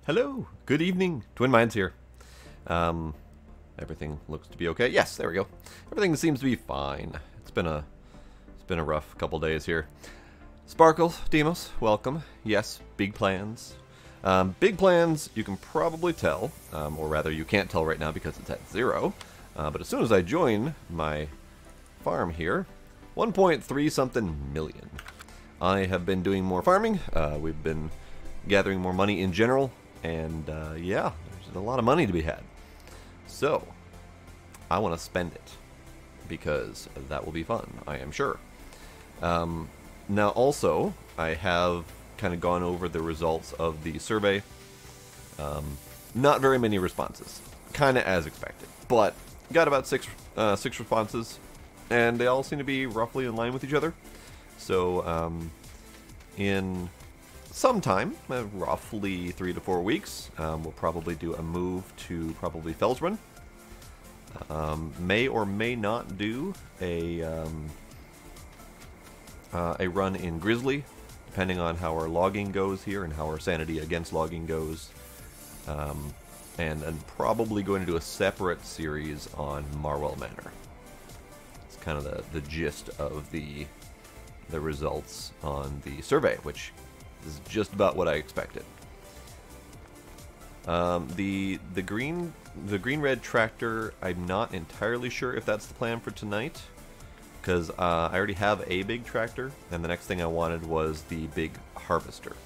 Hello, good evening. Twin Minds here. Everything looks to be okay. Yes, there we go. Everything seems to be fine. It's been a rough couple days here. Sparkle, Demos, welcome. Yes, big plans. Big plans, you can probably tell, or rather you can't tell right now because it's at 0. But as soon as I join my farm here, 1.3 something million. I have been doing more farming. We've been gathering more money in general. And yeah, there's a lot of money to be had. So, I want to spend it. Because that will be fun, I am sure. Now also, I have kind of gone over the results of the survey. Not very many responses. Kind of as expected. But, got about six responses. And they all seem to be roughly in line with each other. So, in sometime, roughly 3 to 4 weeks, we'll probably do a move to probably Fellsrun. May or may not do a run in Grizzly, depending on how our logging goes here and how our sanity against logging goes. And probably going to do a separate series on Marwell Manor. It's kind of the gist of the results on the survey, which is just about what I expected. The green-red tractor, I'm not entirely sure if that's the plan for tonight, because I already have a big tractor, and the next thing I wanted was the big harvester.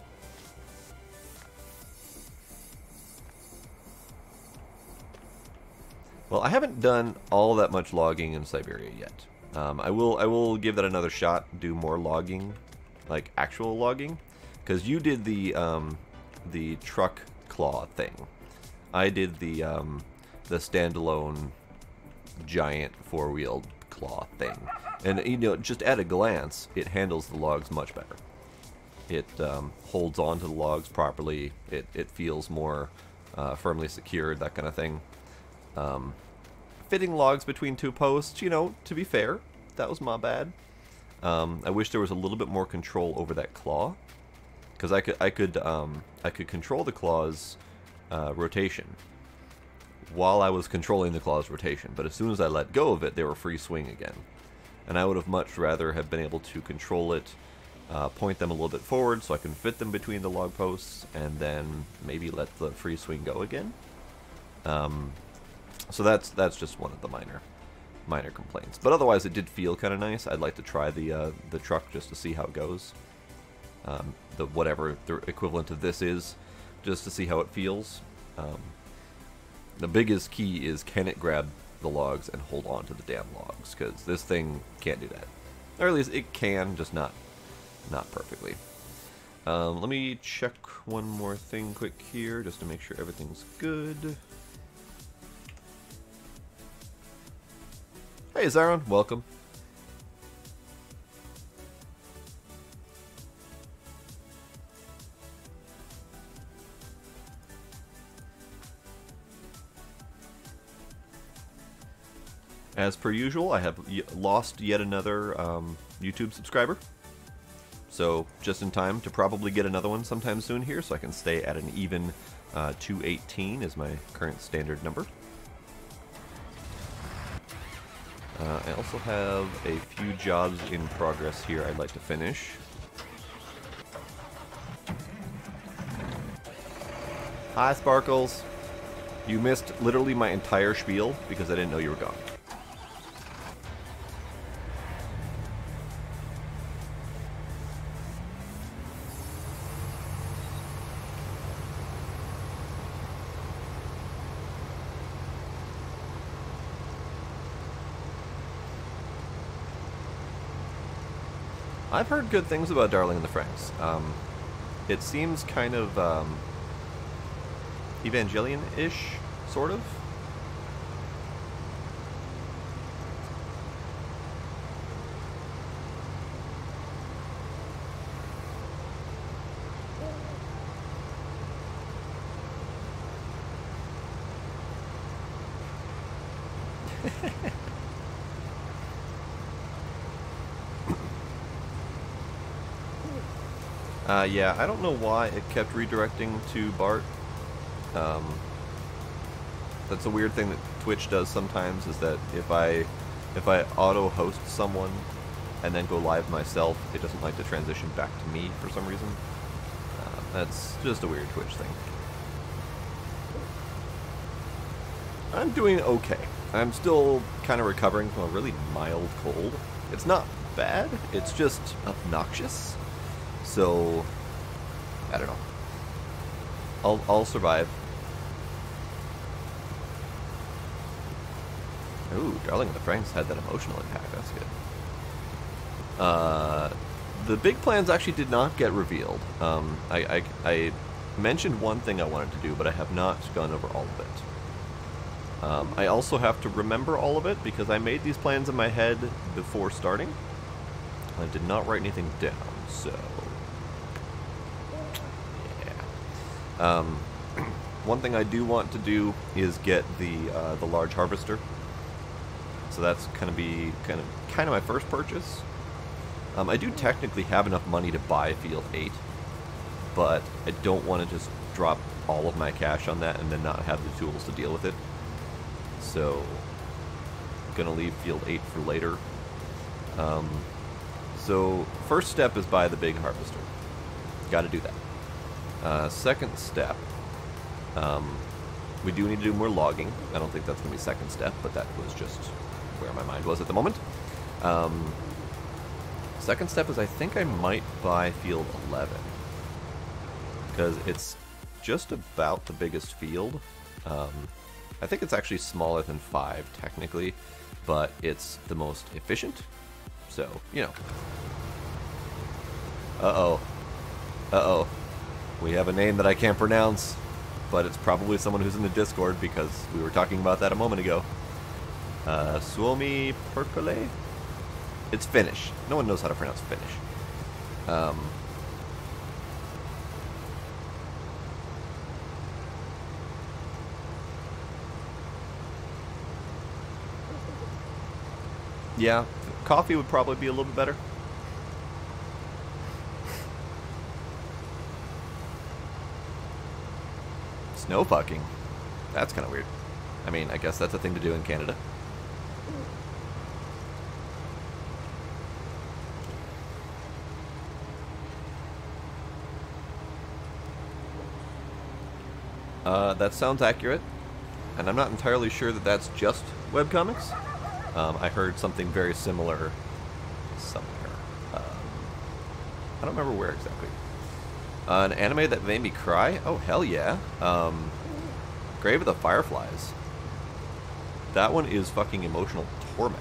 Well, I haven't done all that much logging in Siberia yet. I will give that another shot, do more logging, like actual logging. Because you did the truck claw thing. I did the standalone giant four-wheeled claw thing. And, you know, just at a glance, it handles the logs much better. It holds on to the logs properly. It feels more firmly secured, that kind of thing. Fitting logs between two posts, you know, to be fair, that was my bad. I wish there was a little bit more control over that claw. Because I could control the claw's rotation while I was controlling the claw's rotation, but as soon as I let go of it, they were free swing again. And I would have much rather have been able to control it, point them a little bit forward so I can fit them between the log posts, and then maybe let the free swing go again. So that's just one of the minor complaints. But otherwise, it did feel kind of nice. I'd like to try the truck just to see how it goes. Whatever the equivalent of this is, just to see how it feels. The biggest key is, can it grab the logs and hold on to the damn logs, because this thing can't do that. Or at least it can, just not perfectly. Let me check one more thing quick here, just to make sure everything's good. Hey Zaron, welcome. As per usual, I have lost yet another YouTube subscriber. So, just in time to probably get another one sometime soon here, so I can stay at an even 218 is my current standard number. I also have a few jobs in progress here I'd like to finish. Hi, Sparkles. You missed literally my entire spiel because I didn't know you were gone. I've heard good things about Darling in the Franxx. It seems kind of Evangelion-ish, sort of. Yeah, I don't know why it kept redirecting to Bart. That's a weird thing that Twitch does sometimes, is that if I auto-host someone and then go live myself, it doesn't like to transition back to me for some reason. That's just a weird Twitch thing. I'm doing okay. I'm still kind of recovering from a really mild cold. It's not bad, it's just obnoxious. So, I don't know. I'll survive. Ooh, Darling of the Franks had that emotional impact. That's good. The big plans actually did not get revealed. I mentioned one thing I wanted to do, but I have not gone over all of it. I also have to remember all of it, because I made these plans in my head before starting. I did not write anything down, so... yeah. One thing I do want to do is get the large harvester. So that's gonna be kind of my first purchase. I do technically have enough money to buy Field 8, but I don't want to just drop all of my cash on that and then not have the tools to deal with it. So, I'm gonna leave Field 8 for later. So, first step is buy the big harvester. Gotta do that. Second step, we do need to do more logging. I don't think that's gonna be second step, but that was just where my mind was at the moment. Second step is I think I might buy Field 11, because it's just about the biggest field. I think it's actually smaller than 5 technically, but it's the most efficient. So, you know. Uh-oh. Uh-oh. We have a name that I can't pronounce, but it's probably someone who's in the Discord, because we were talking about that a moment ago. Suomi Perkele? It's Finnish. No one knows how to pronounce Finnish. Yeah, coffee would probably be a little bit better. Snow fucking. That's kind of weird. I mean, I guess that's a thing to do in Canada. That sounds accurate, and I'm not entirely sure that that's just webcomics. I heard something very similar somewhere. I don't remember where exactly. An anime that made me cry? Oh, hell yeah. Grave of the Fireflies. That one is fucking emotional torment.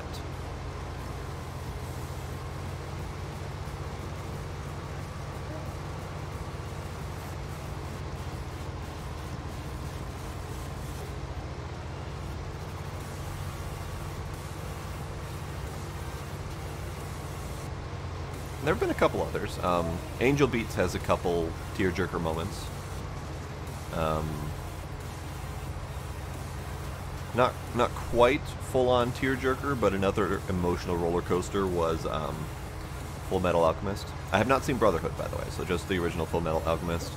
There have been a couple others. Angel Beats has a couple tearjerker moments. Not quite full-on tearjerker, but another emotional roller coaster was Full Metal Alchemist. I have not seen Brotherhood, by the way, so just the original Full Metal Alchemist.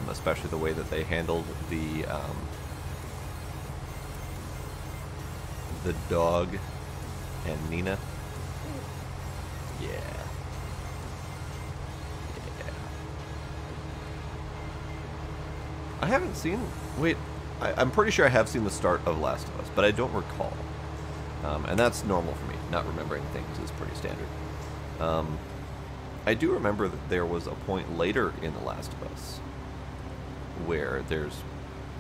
Especially the way that they handled the dog and Nina. Yeah. I haven't seen... Wait, I'm pretty sure I have seen the start of Last of Us, but I don't recall. And that's normal for me. Not remembering things is pretty standard. I do remember that there was a point later in The Last of Us where there's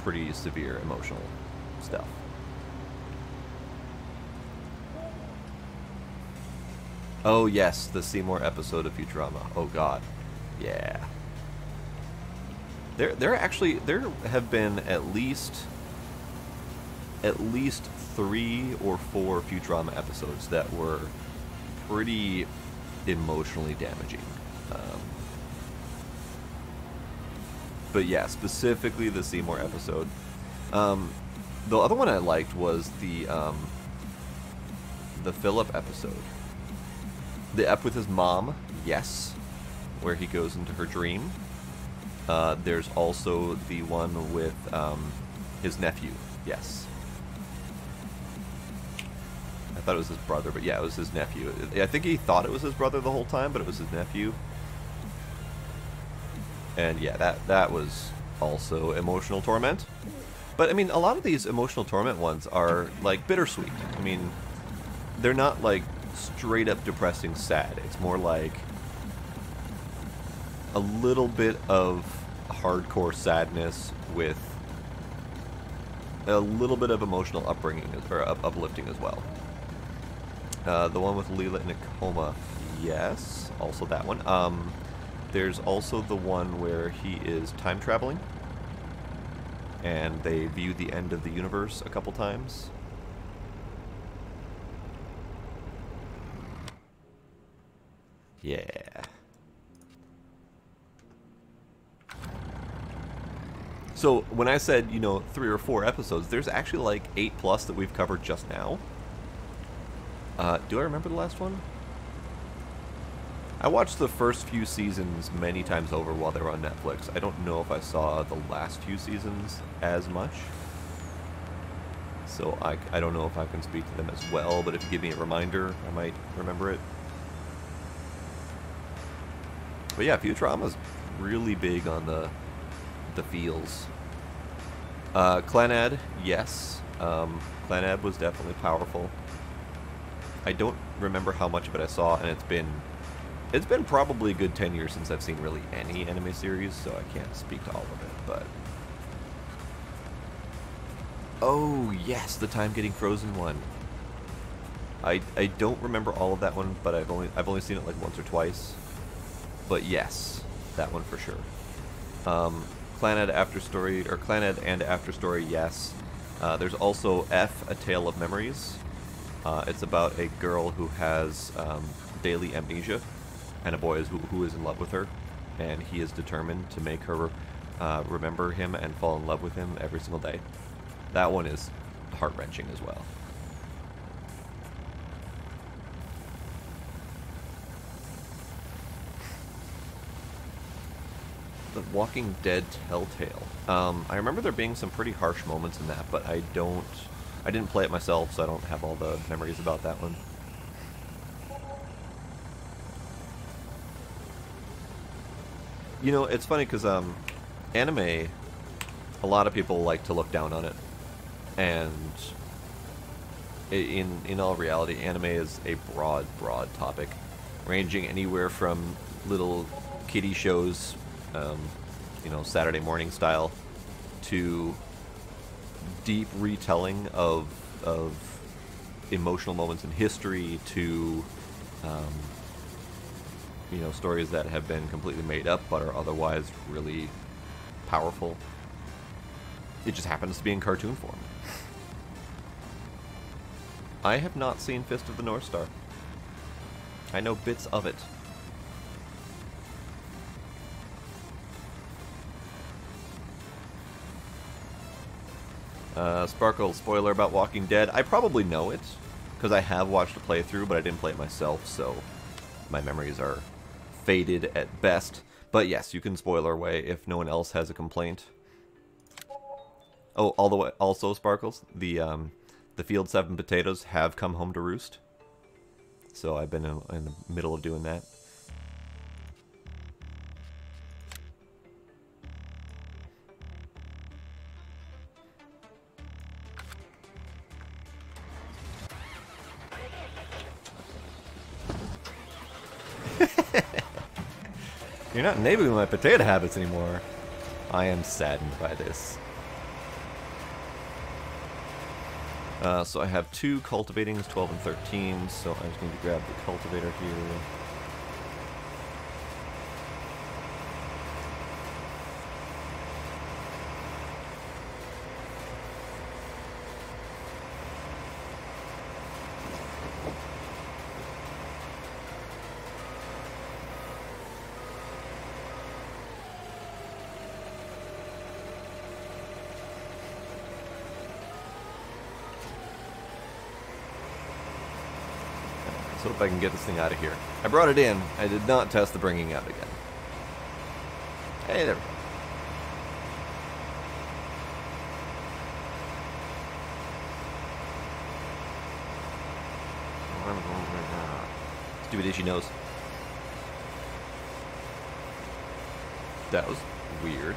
pretty severe emotional stuff. Oh yes, the Seymour episode of Futurama. Oh god. Yeah. There have been at least 3 or 4 Futurama episodes that were pretty emotionally damaging. But yeah, specifically the Seymour episode. The other one I liked was the Philip episode. The ep with his mom, yes, where he goes into her dream. There's also the one with his nephew. Yes. I thought it was his brother, but yeah, it was his nephew. I think he thought it was his brother the whole time, but it was his nephew. And yeah, that was also emotional torment. But I mean, a lot of these emotional torment ones are like bittersweet. I mean, they're not like straight up depressing sad. It's more like a little bit of hardcore sadness with a little bit of emotional upbringing or uplifting as well. The one with Leela in a coma, yes, also that one. There's also the one where he is time traveling and they view the end of the universe a couple times. Yeah. So when I said, you know, 3 or 4 episodes, there's actually like 8 plus that we've covered just now. Do I remember the last one? I watched the first few seasons many times over while they were on Netflix. I don't know if I saw the last few seasons as much. So I don't know if I can speak to them as well, but if you give me a reminder, I might remember it. But yeah, Futurama's really big on the feels. Clannad, yes. Clannad was definitely powerful. I don't remember how much of it I saw, and it's been probably a good 10 years since I've seen really any anime series, so I can't speak to all of it, but... Oh, yes, the Time Getting Frozen one. I don't remember all of that one, but I've only seen it like once or twice. But yes, that one for sure. Clannad After Story, or Clannad and After Story, yes. There's also F, A Tale of Memories. It's about a girl who has daily amnesia, and a boy who is in love with her, and he is determined to make her remember him and fall in love with him every single day. That one is heart-wrenching as well. The Walking Dead Telltale. I remember there being some pretty harsh moments in that, but I didn't play it myself, so I don't have all the memories about that one. You know, it's funny because anime, a lot of people like to look down on it, and in all reality, anime is a broad topic, ranging anywhere from little kiddie shows, you know, Saturday morning style, to deep retelling of emotional moments in history, to you know, stories that have been completely made up but are otherwise really powerful. It just happens to be in cartoon form. I have not seen Fist of the North Star. I know bits of it. Sparkle, spoiler about Walking Dead. I probably know it, because I have watched a playthrough, but I didn't play it myself, so my memories are faded at best. But yes, you can spoiler away if no one else has a complaint. Oh, all the way, also, Sparkles, the Field 7 potatoes have come home to roost. So I've been in the middle of doing that. You're not enabling my potato habits anymore. I am saddened by this. So I have 2 cultivatings, 12 and 13, so I just need to grab the cultivator here. So if I can get this thing out of here. I brought it in. I did not test the bringing out again. Hey, there we go. Stupid itchy nose. That was weird.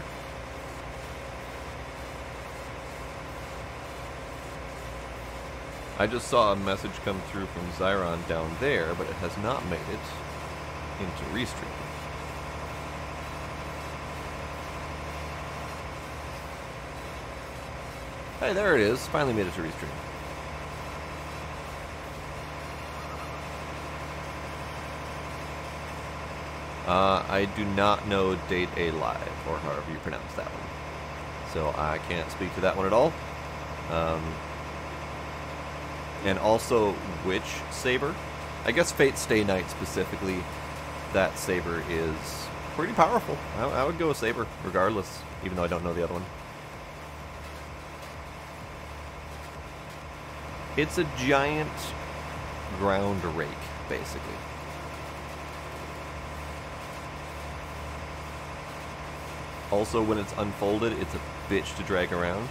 I just saw a message come through from Zyron down there, but it has not made it into Restream. Hey, there it is. Finally made it to Restream. I do not know Date A Live, or however you pronounce that one. So I can't speak to that one at all. And also, which saber? I guess Fate Stay Night specifically, that saber is pretty powerful. I would go with saber, regardless, even though I don't know the other one. It's a giant ground rake, basically. Also, when it's unfolded, it's a bitch to drag around.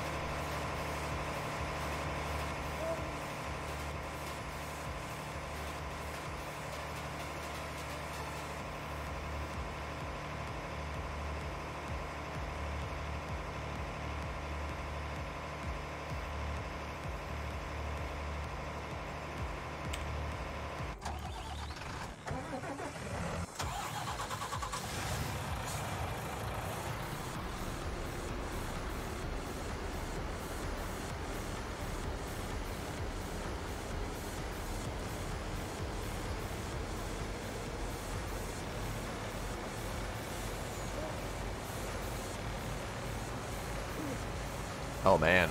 Oh man.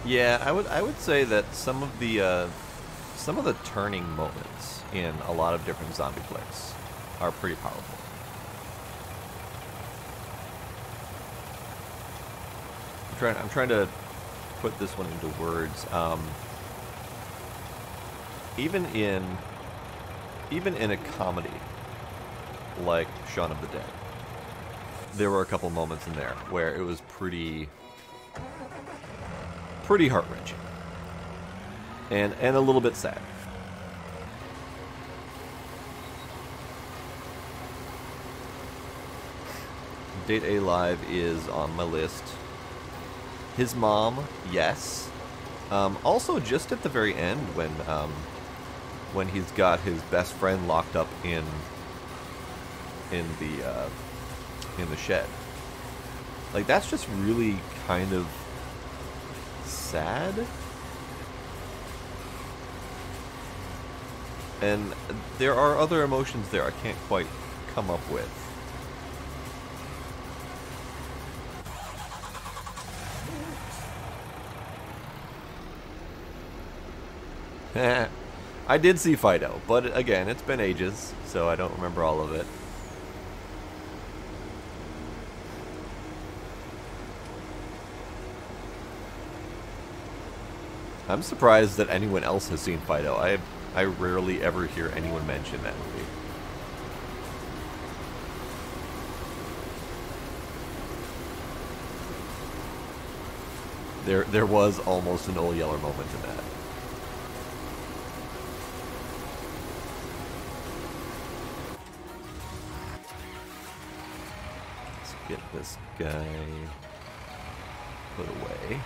Yeah, I would say that some of the turning moments in a lot of different zombie plays are pretty powerful. I'm trying to put this one into words. Even in a comedy like Shaun of the Dead, there were a couple moments in there where it was pretty heart-wrenching and a little bit sad. Date A Live is on my list. His mom, yes. Also, just at the very end when he's got his best friend locked up in the shed. Like, that's just really kind of sad. And there are other emotions there I can't quite come up with. I did see Fido, but again, it's been ages, so I don't remember all of it. I'm surprised that anyone else has seen Fido. I rarely ever hear anyone mention that movie. There was almost an Old Yeller moment in that. Let's get this guy put away.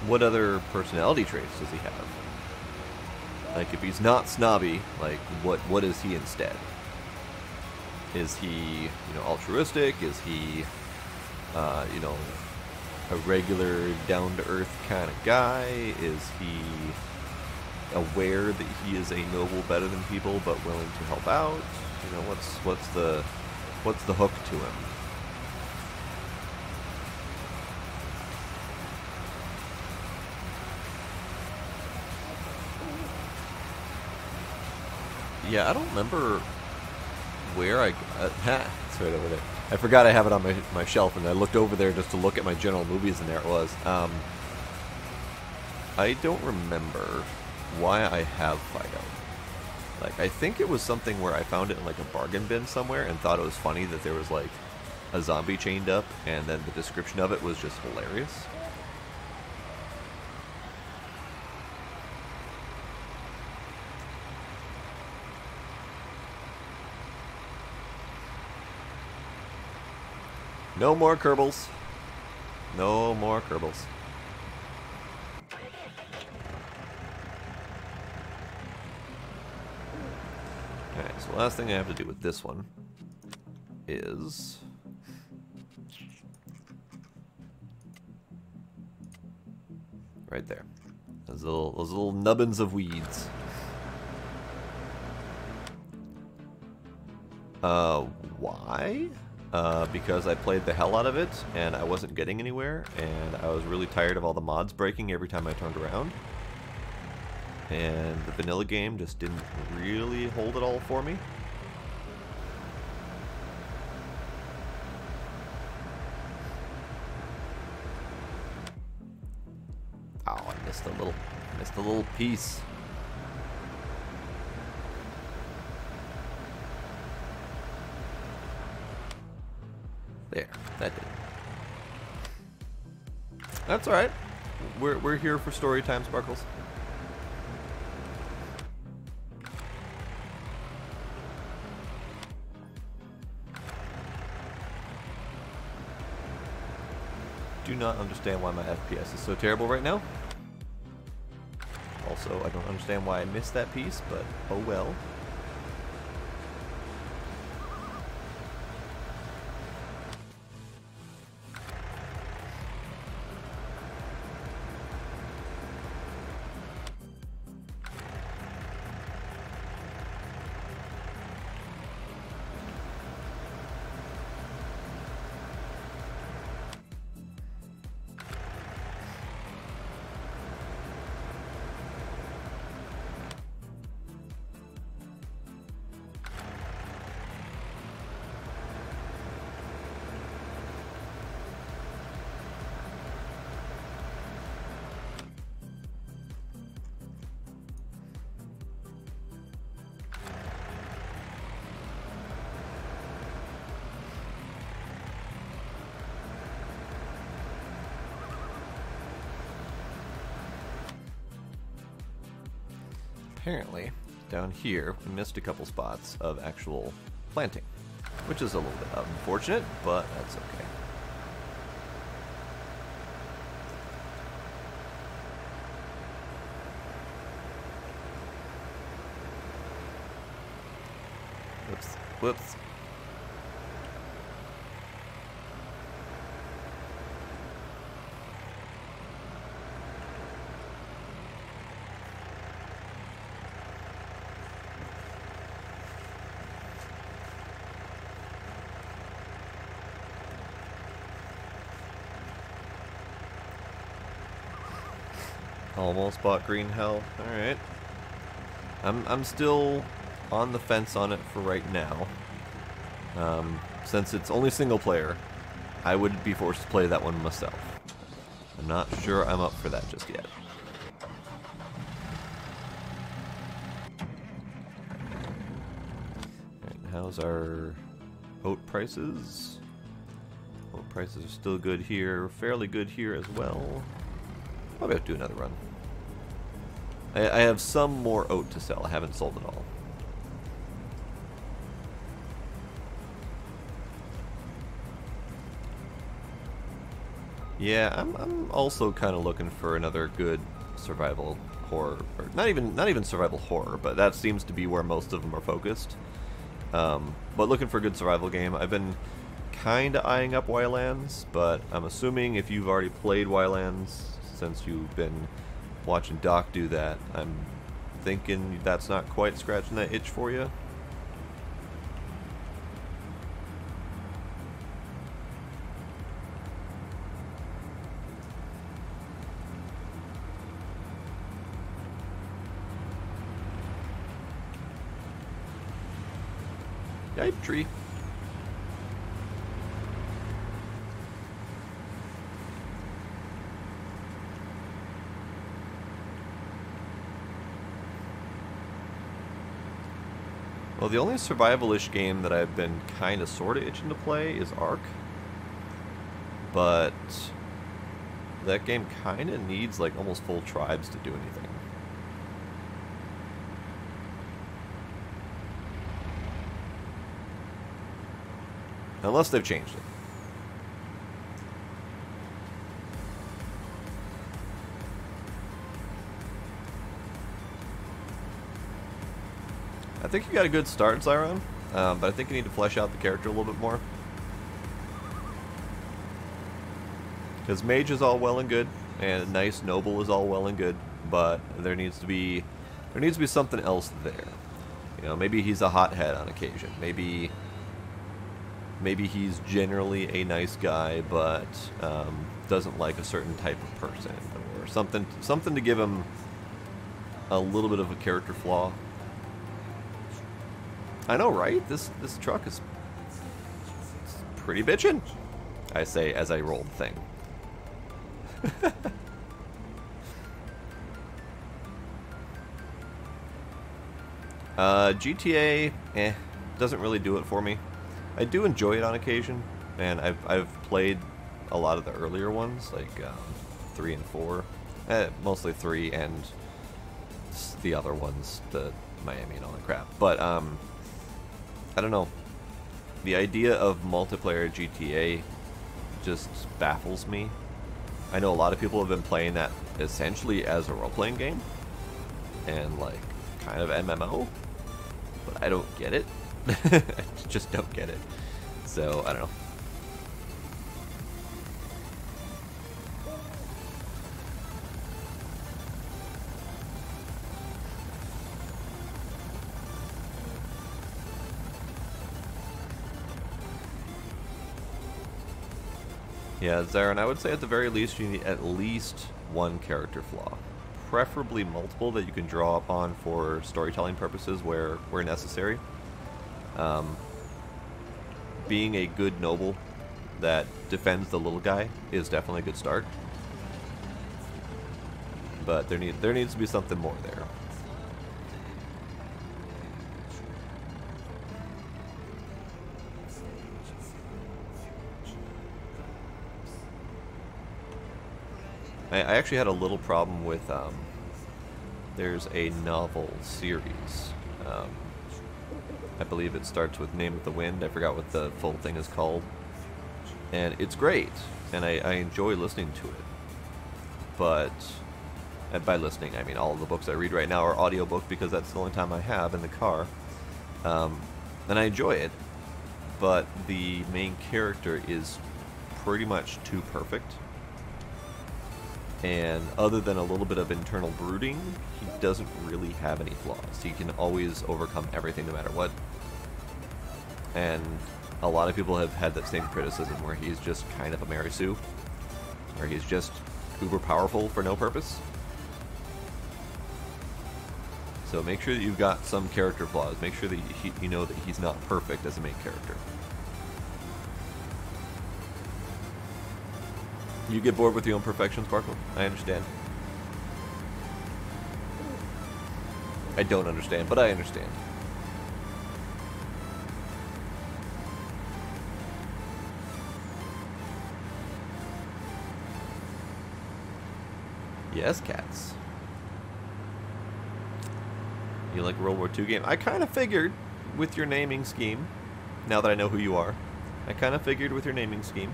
What other personality traits does he have? Like, if he's not snobby, like, what is he instead? Is he, altruistic? Is he, a regular, down-to-earth kind of guy? Is he aware that he is a noble better than people, but willing to help out? What's the hook to him? Yeah, I don't remember where I... it's right over there. I forgot I have it on my shelf, and I looked over there just to look at my general movies, and there it was. I don't remember why I have Fido. Like, I think it was something where I found it in, like, a bargain bin somewhere and thought it was funny that there was, like, a zombie chained up, and then the description of it was just hilarious. No more Kerbals. No more Kerbals. Alright, so the last thing I have to do with this one is... right there. Those little nubbins of weeds. Why? Because I played the hell out of it, and I wasn't getting anywhere, and I was really tired of all the mods breaking every time I turned around. And the vanilla game just didn't really hold it all for me. Oh, I missed a little piece. There, that did. That's alright. We're here for story time, Sparkles. Do not understand why my FPS is so terrible right now. Also, I don't understand why I missed that piece, but oh well. Apparently, down here, we missed a couple spots of actual planting, which is a little bit unfortunate, but that's okay. Whoops, whoops. Almost bought green hell. Alright. I'm still on the fence on it for right now. Since it's only single player, I would be forced to play that one myself. I'm not sure I'm up for that just yet. Alright, how's our oat prices? Oat prices are still good here, fairly good here as well. Probably have to do another run. I have some more oat to sell. I haven't sold it all. Yeah, I'm also kind of looking for another good survival horror, or not even survival horror, but that seems to be where most of them are focused. But looking for a good survival game. I've been kind of eyeing up Wildlands, but I'm assuming if you've already played Wildlands, since you've been watching Doc do that, I'm thinking that's not quite scratching that itch for you. Yipe tree. Well, the only survival-ish game that I've been kind of sort of itching to play is Ark. But that game kind of needs like almost full tribes to do anything. Unless they've changed it. I think you got a good start, Zyron, but I think you need to flesh out the character a little bit more. Because mage is all well and good, and nice noble is all well and good, but there needs to be something else there. You know, maybe he's a hothead on occasion. Maybe he's generally a nice guy, but doesn't like a certain type of person, or something to give him a little bit of a character flaw. I know, right? This truck is pretty bitchin', I say as I roll the thing. GTA, doesn't really do it for me. I do enjoy it on occasion, and I've played a lot of the earlier ones, like 3 and 4, mostly 3 and the other ones, the Miami and all that crap. But I don't know. The idea of multiplayer GTA just baffles me. I know a lot of people have been playing that essentially as a role-playing game, and like kind of MMO, but I don't get it. I just don't get it. So, I don't know. Yeah, Zarin, I would say at the very least you need at least one character flaw. Preferably multiple that you can draw upon for storytelling purposes where necessary. Being a good noble that defends the little guy is definitely a good start. But there needs to be something more there. I actually had a little problem with, there's a novel series. I believe it starts with Name of the Wind. I forgot what the full thing is called. And it's great, and I enjoy listening to it. But, and by listening, I mean all of the books I read right now are audiobooks because that's the only time I have in the car. And I enjoy it, but the main character is pretty much too perfect. And other than a little bit of internal brooding, he doesn't really have any flaws. He can always overcome everything no matter what. And a lot of people have had that same criticism where he's just kind of a Mary Sue, where he's just uber powerful for no purpose. So make sure that you've got some character flaws. Make sure that you know that he's not perfect as a main character. You get bored with your own perfection, Sparkle? I understand. I don't understand, but I understand. Yes, cats. You like World War II game? I kind of figured with your naming scheme, now that I know who you are, I kind of figured with your naming scheme.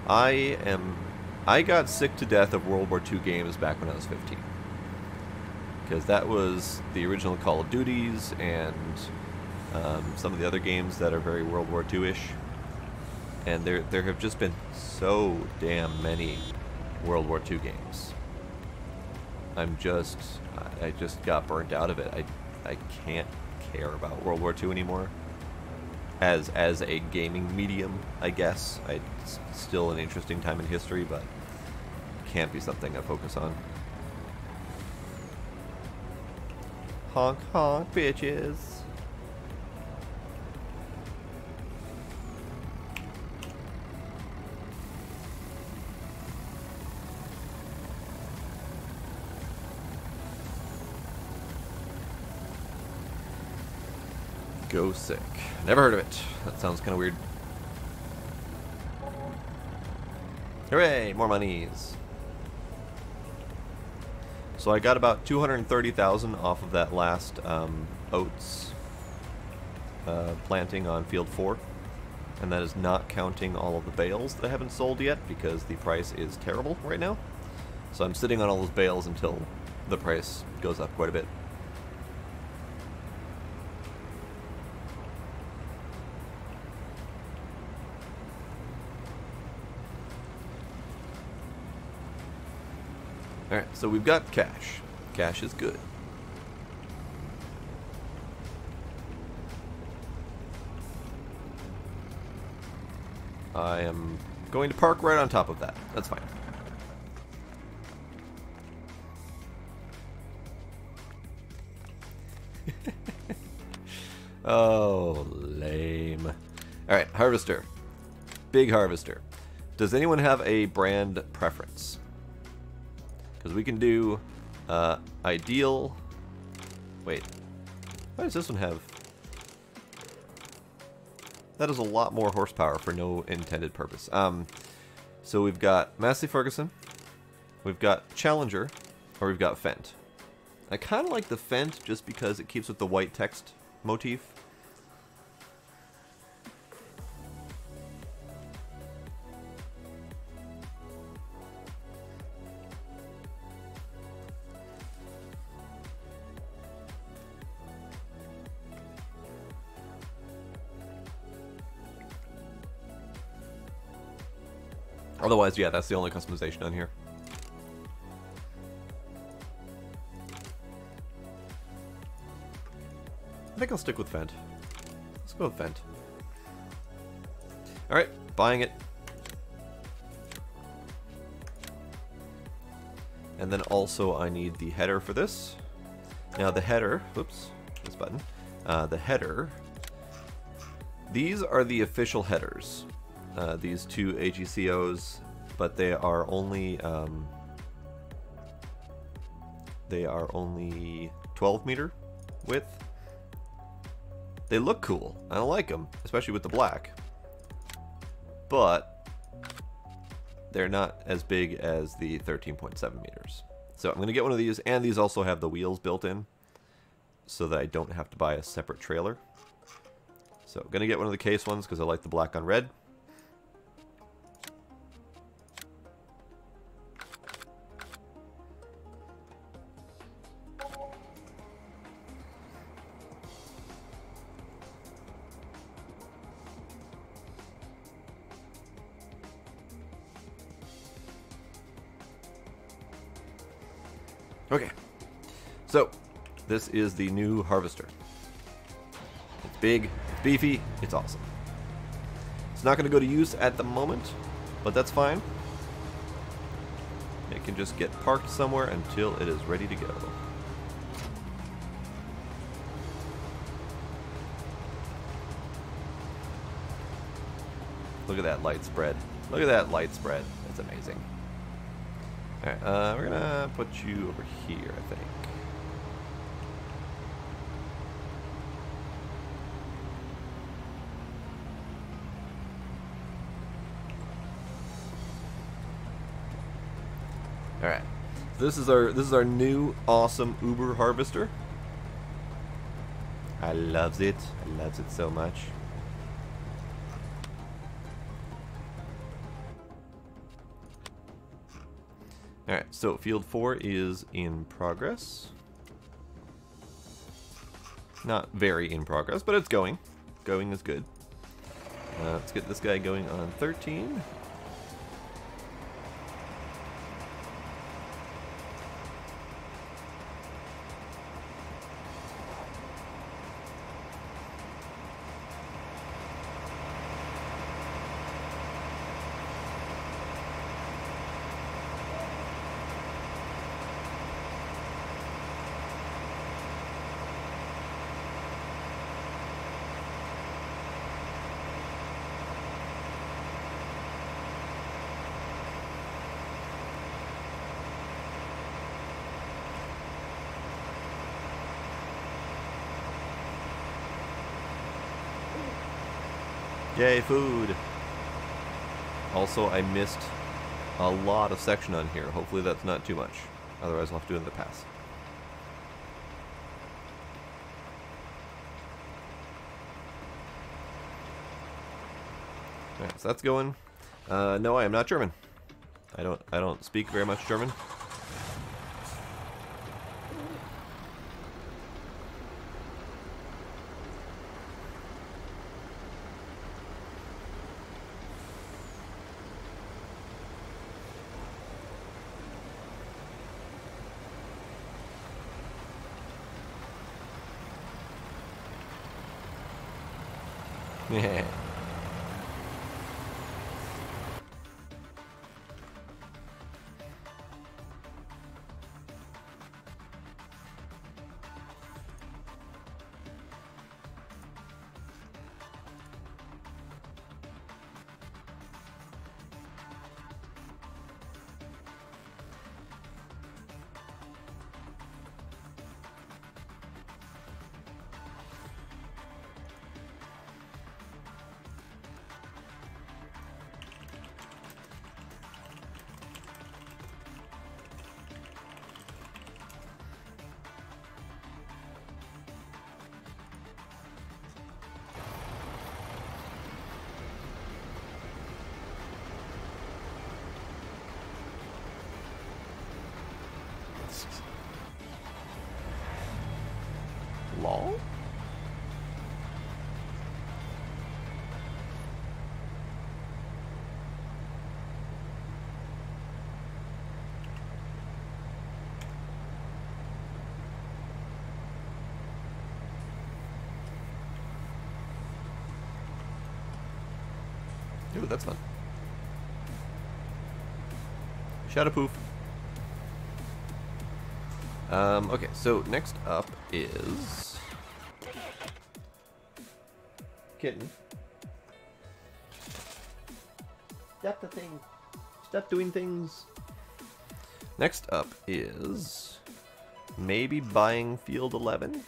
I got sick to death of World War II games back when I was 15. Because that was the original Call of Duties and some of the other games that are very World War II-ish. And there have just been so damn many World War II games. I just got burnt out of it. I can't care about World War II anymore. As a gaming medium, I guess. It's still an interesting time in history, but can't be something I focus on. Honk honk, bitches. Go sick. Never heard of it. That sounds kind of weird. Hooray! More monies. So I got about 230,000 off of that last oats planting on field 4. And that is not counting all of the bales that I haven't sold yet because the price is terrible right now. So I'm sitting on all those bales until the price goes up quite a bit. Alright, so we've got cash. Cash is good. I am going to park right on top of that. That's fine. Oh, lame. Alright, harvester. Big harvester. Does anyone have a brand preference? Because we can do ideal. Wait, why does this one have? That is a lot more horsepower for no intended purpose. So we've got Massey Ferguson, we've got Challenger, or we've got Fendt. I kind of like the Fendt just because it keeps with the white text motif. Otherwise, yeah, that's the only customization on here. I think I'll stick with Fendt. Let's go with Fendt. Alright, buying it. And then also I need the header for this. Now the header, whoops, this button. The header, these are the official headers. These two AGCOs, but they are only 12 meter width. They look cool. I like them, especially with the black. But they're not as big as the 13.7 meters. So I'm going to get one of these, and these also have the wheels built in, so that I don't have to buy a separate trailer. So I'm going to get one of the case ones because I like the black on red. Okay, so this is the new harvester. It's big, it's beefy, it's awesome. It's not going to go to use at the moment, but that's fine. It can just get parked somewhere until it is ready to go. Look at that light spread. Look at that light spread. That's amazing. Alright, we're gonna put you over here, I think. Alright. This is our new awesome Uber harvester. I loves it. I loves it so much. Alright, so field 4 is in progress. Not very in progress, but it's going. Going is good. Let's get this guy going on 13. Yay, food! Also, I missed a lot of section on here. Hopefully that's not too much. Otherwise I'll have to do another pass. Alright, so that's going. No, I am not German. I don't speak very much German. Yeah. Lol? Ooh, that's fun. Shadow poof. Okay, so next up is kitten. Stop the thing. Stop doing things. Next up is maybe buying field 11.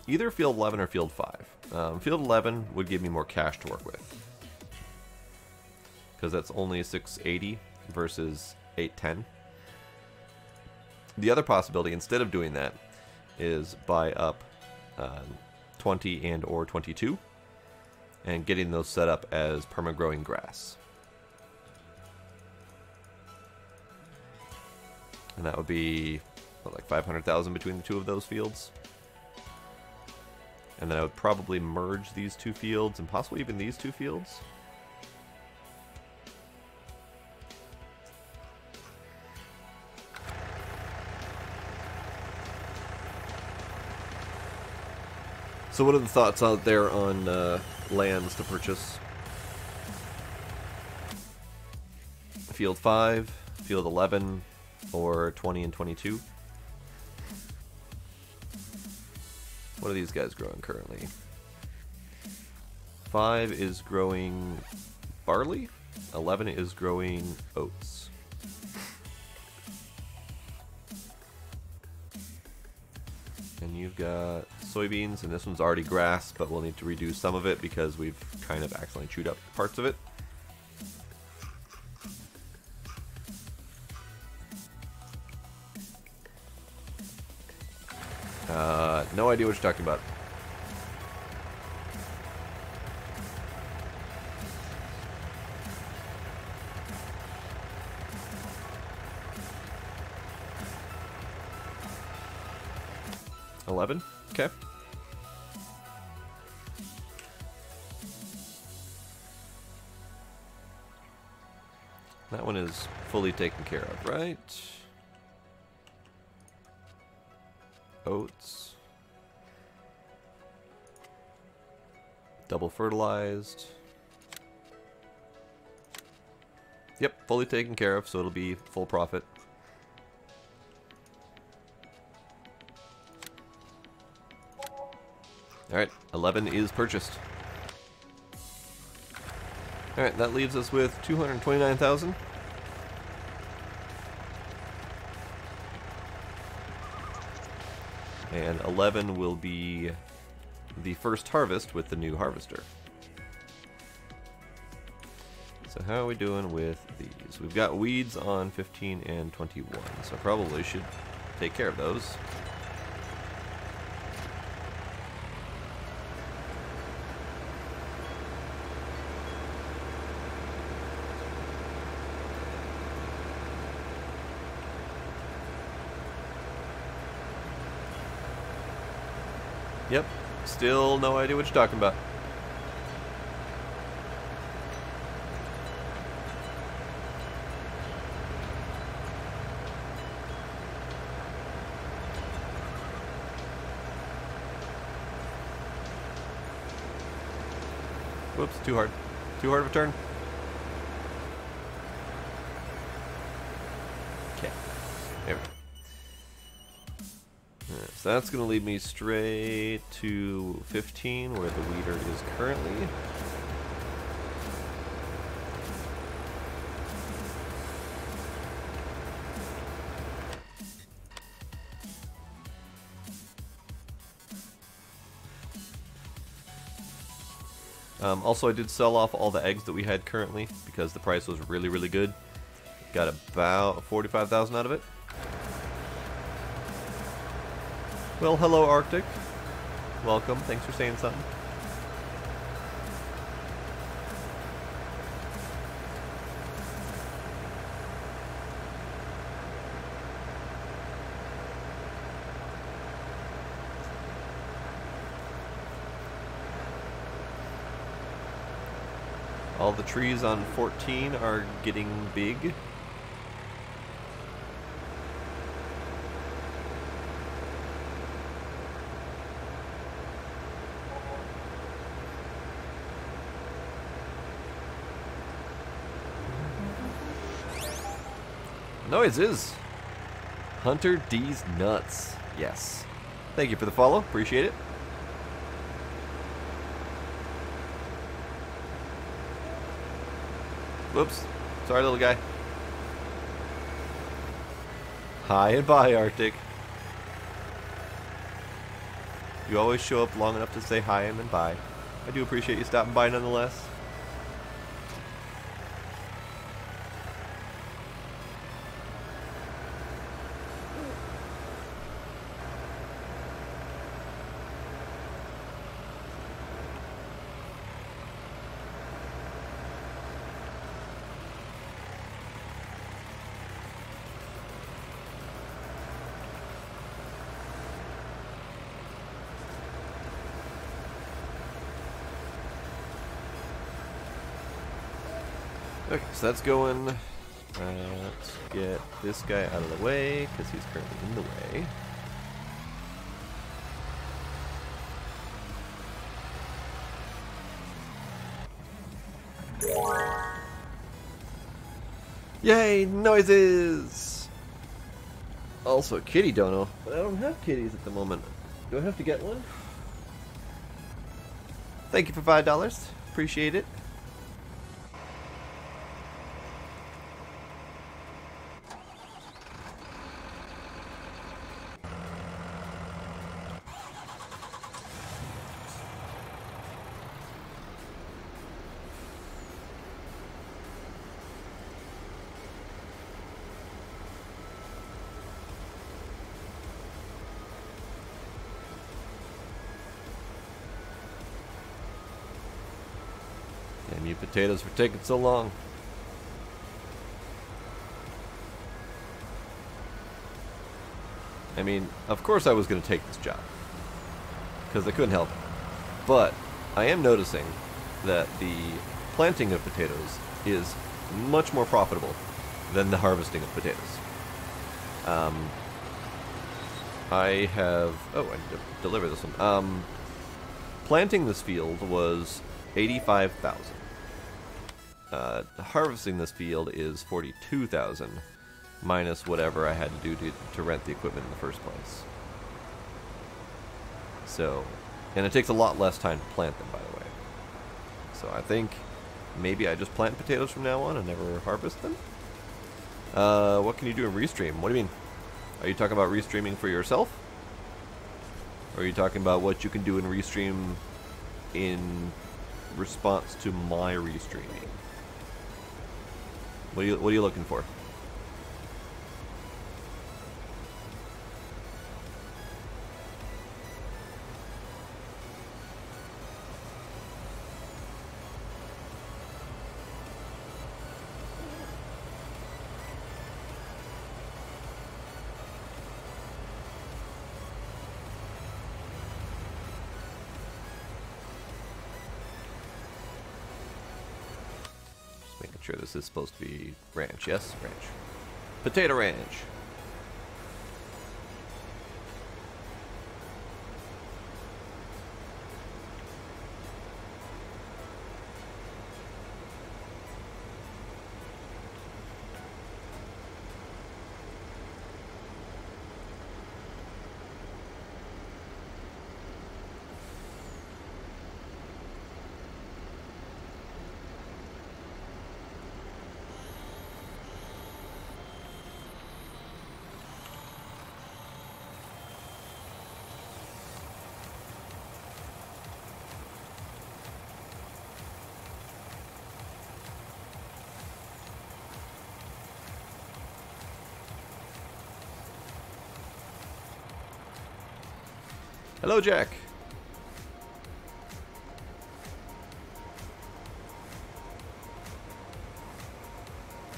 Either field 11 or field 5. Field 11 would give me more cash to work with, because that's only 680 versus 810. The other possibility, instead of doing that, is buy up 20 and or 22 and getting those set up as perma-growing grass. And that would be, what, like 500,000 between the two of those fields. And then I would probably merge these two fields and possibly even these two fields. So what are the thoughts out there on lands to purchase? Field 5, Field 11, or 20 and 22? What are these guys growing currently? 5 is growing barley, 11 is growing oats. And you've got soybeans, and this one's already grass, but we'll need to redo some of it because we've kind of accidentally chewed up parts of it. No idea what you're talking about. $11? Okay. That one is fully taken care of, right? Oats. Double fertilized. Yep, fully taken care of, so it'll be full profit. Alright, 11 is purchased. Alright, that leaves us with 229,000. And 11 will be the first harvest with the new harvester. So how are we doing with these? We've got weeds on 15 and 21, so probably should take care of those. Yep, still no idea what you're talking about. Whoops, too hard. Too hard of a turn. Okay, there we go. Alright, so that's going to lead me straight to 15, where the weeder is currently. Also, I did sell off all the eggs that we had currently because the price was really, really good. Got about 45,000 out of it. Well, hello Arctic. Welcome. Thanks for saying something. All the trees on 14 are getting big. Noises. Hunter D's nuts. Yes. Thank you for the follow. Appreciate it. Whoops. Sorry, little guy. Hi and bye, Arctic. You always show up long enough to say hi and then bye. I do appreciate you stopping by nonetheless. Okay, so that's going. Let's get this guy out of the way, because he's currently in the way. Yay, noises! Also, a kitty dono, but I don't have kitties at the moment. Do I have to get one? Thank you for $5. Appreciate it. Damn you potatoes for taking so long. I mean, of course I was going to take this job, because I couldn't help it. But I am noticing that the planting of potatoes is much more profitable than the harvesting of potatoes. I have... Oh, I need to deliver this one. Planting this field was 85,000. Harvesting this field is 42,000, minus whatever I had to do to rent the equipment in the first place. So, and it takes a lot less time to plant them, by the way. So I think maybe I just plant potatoes from now on and never harvest them? What can you do in Restream? What do you mean? Are you talking about restreaming for yourself? Or are you talking about what you can do in Restream in response to my restreaming? What are you looking for? Making sure this is supposed to be ranch. Yes, ranch. Potato ranch. Hello, Jack.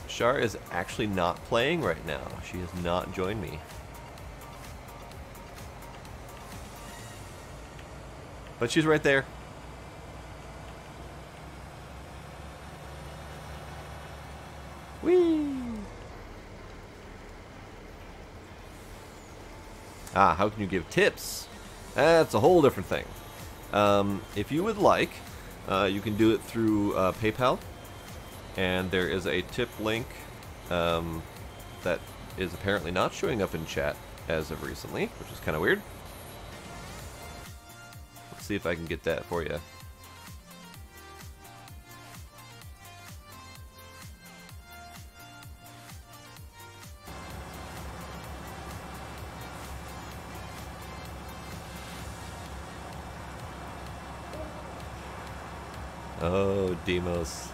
Shar is actually not playing right now. She has not joined me. But she's right there. Whee! Ah, how can you give tips? That's a whole different thing. If you would like, you can do it through PayPal, and there is a tip link that is apparently not showing up in chat as of recently, which is kind of weird. Let's see if I can get that for you. Oh, Demos.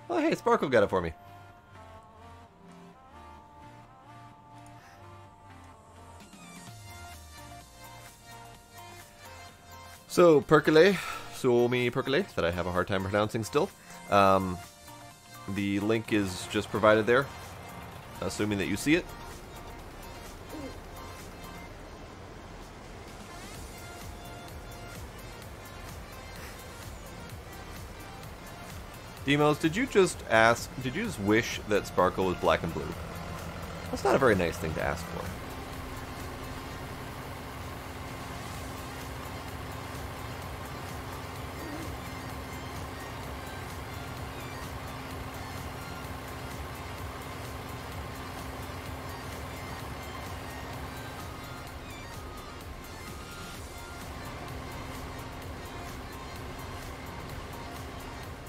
Oh, hey, Sparkle got it for me. So, Percolate, Percolate, that I have a hard time pronouncing still. The link is just provided there, assuming that you see it. Demos, did you just wish that Sparkle was black and blue? That's not a very nice thing to ask for.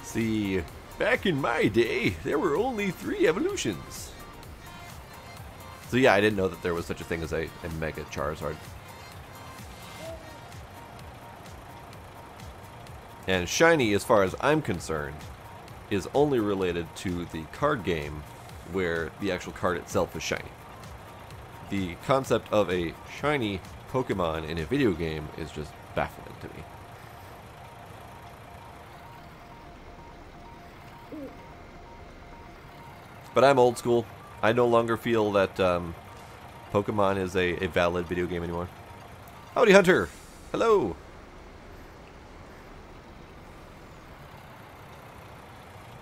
See, back in my day, there were only 3 evolutions. So yeah, I didn't know that there was such a thing as a Mega Charizard. And Shiny, as far as I'm concerned, is only related to the card game where the actual card itself is shiny. The concept of a shiny Pokemon in a video game is just baffling to me. But I'm old school. I no longer feel that Pokemon is a valid video game anymore. Howdy, Hunter! Hello!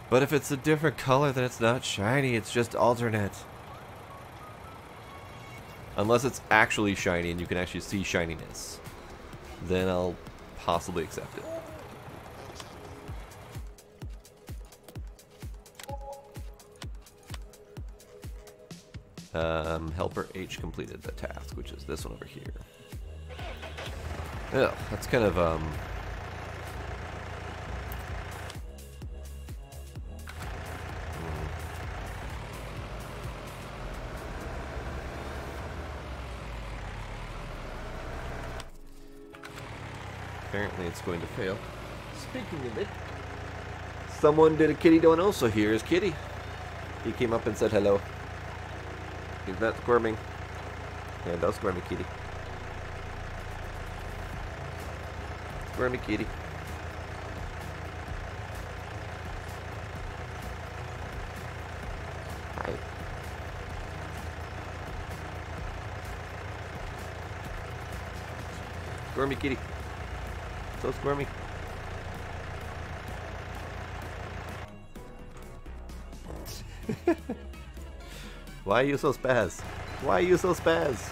But if it's a different color, then it's not shiny, it's just alternate. Unless it's actually shiny and you can actually see shininess, then I'll possibly accept it. Helper H completed the task, which is this one over here. Yeah, that's kind of apparently it's going to fail. Speaking of it, someone did a kitty dono, so here's Kitty. He came up and said hello. He's not squirming. Yeah, don't squirmy kitty. Squirmy kitty. Hi. Squirmy kitty. So squirmy. Why are you so spaz? Why are you so spaz?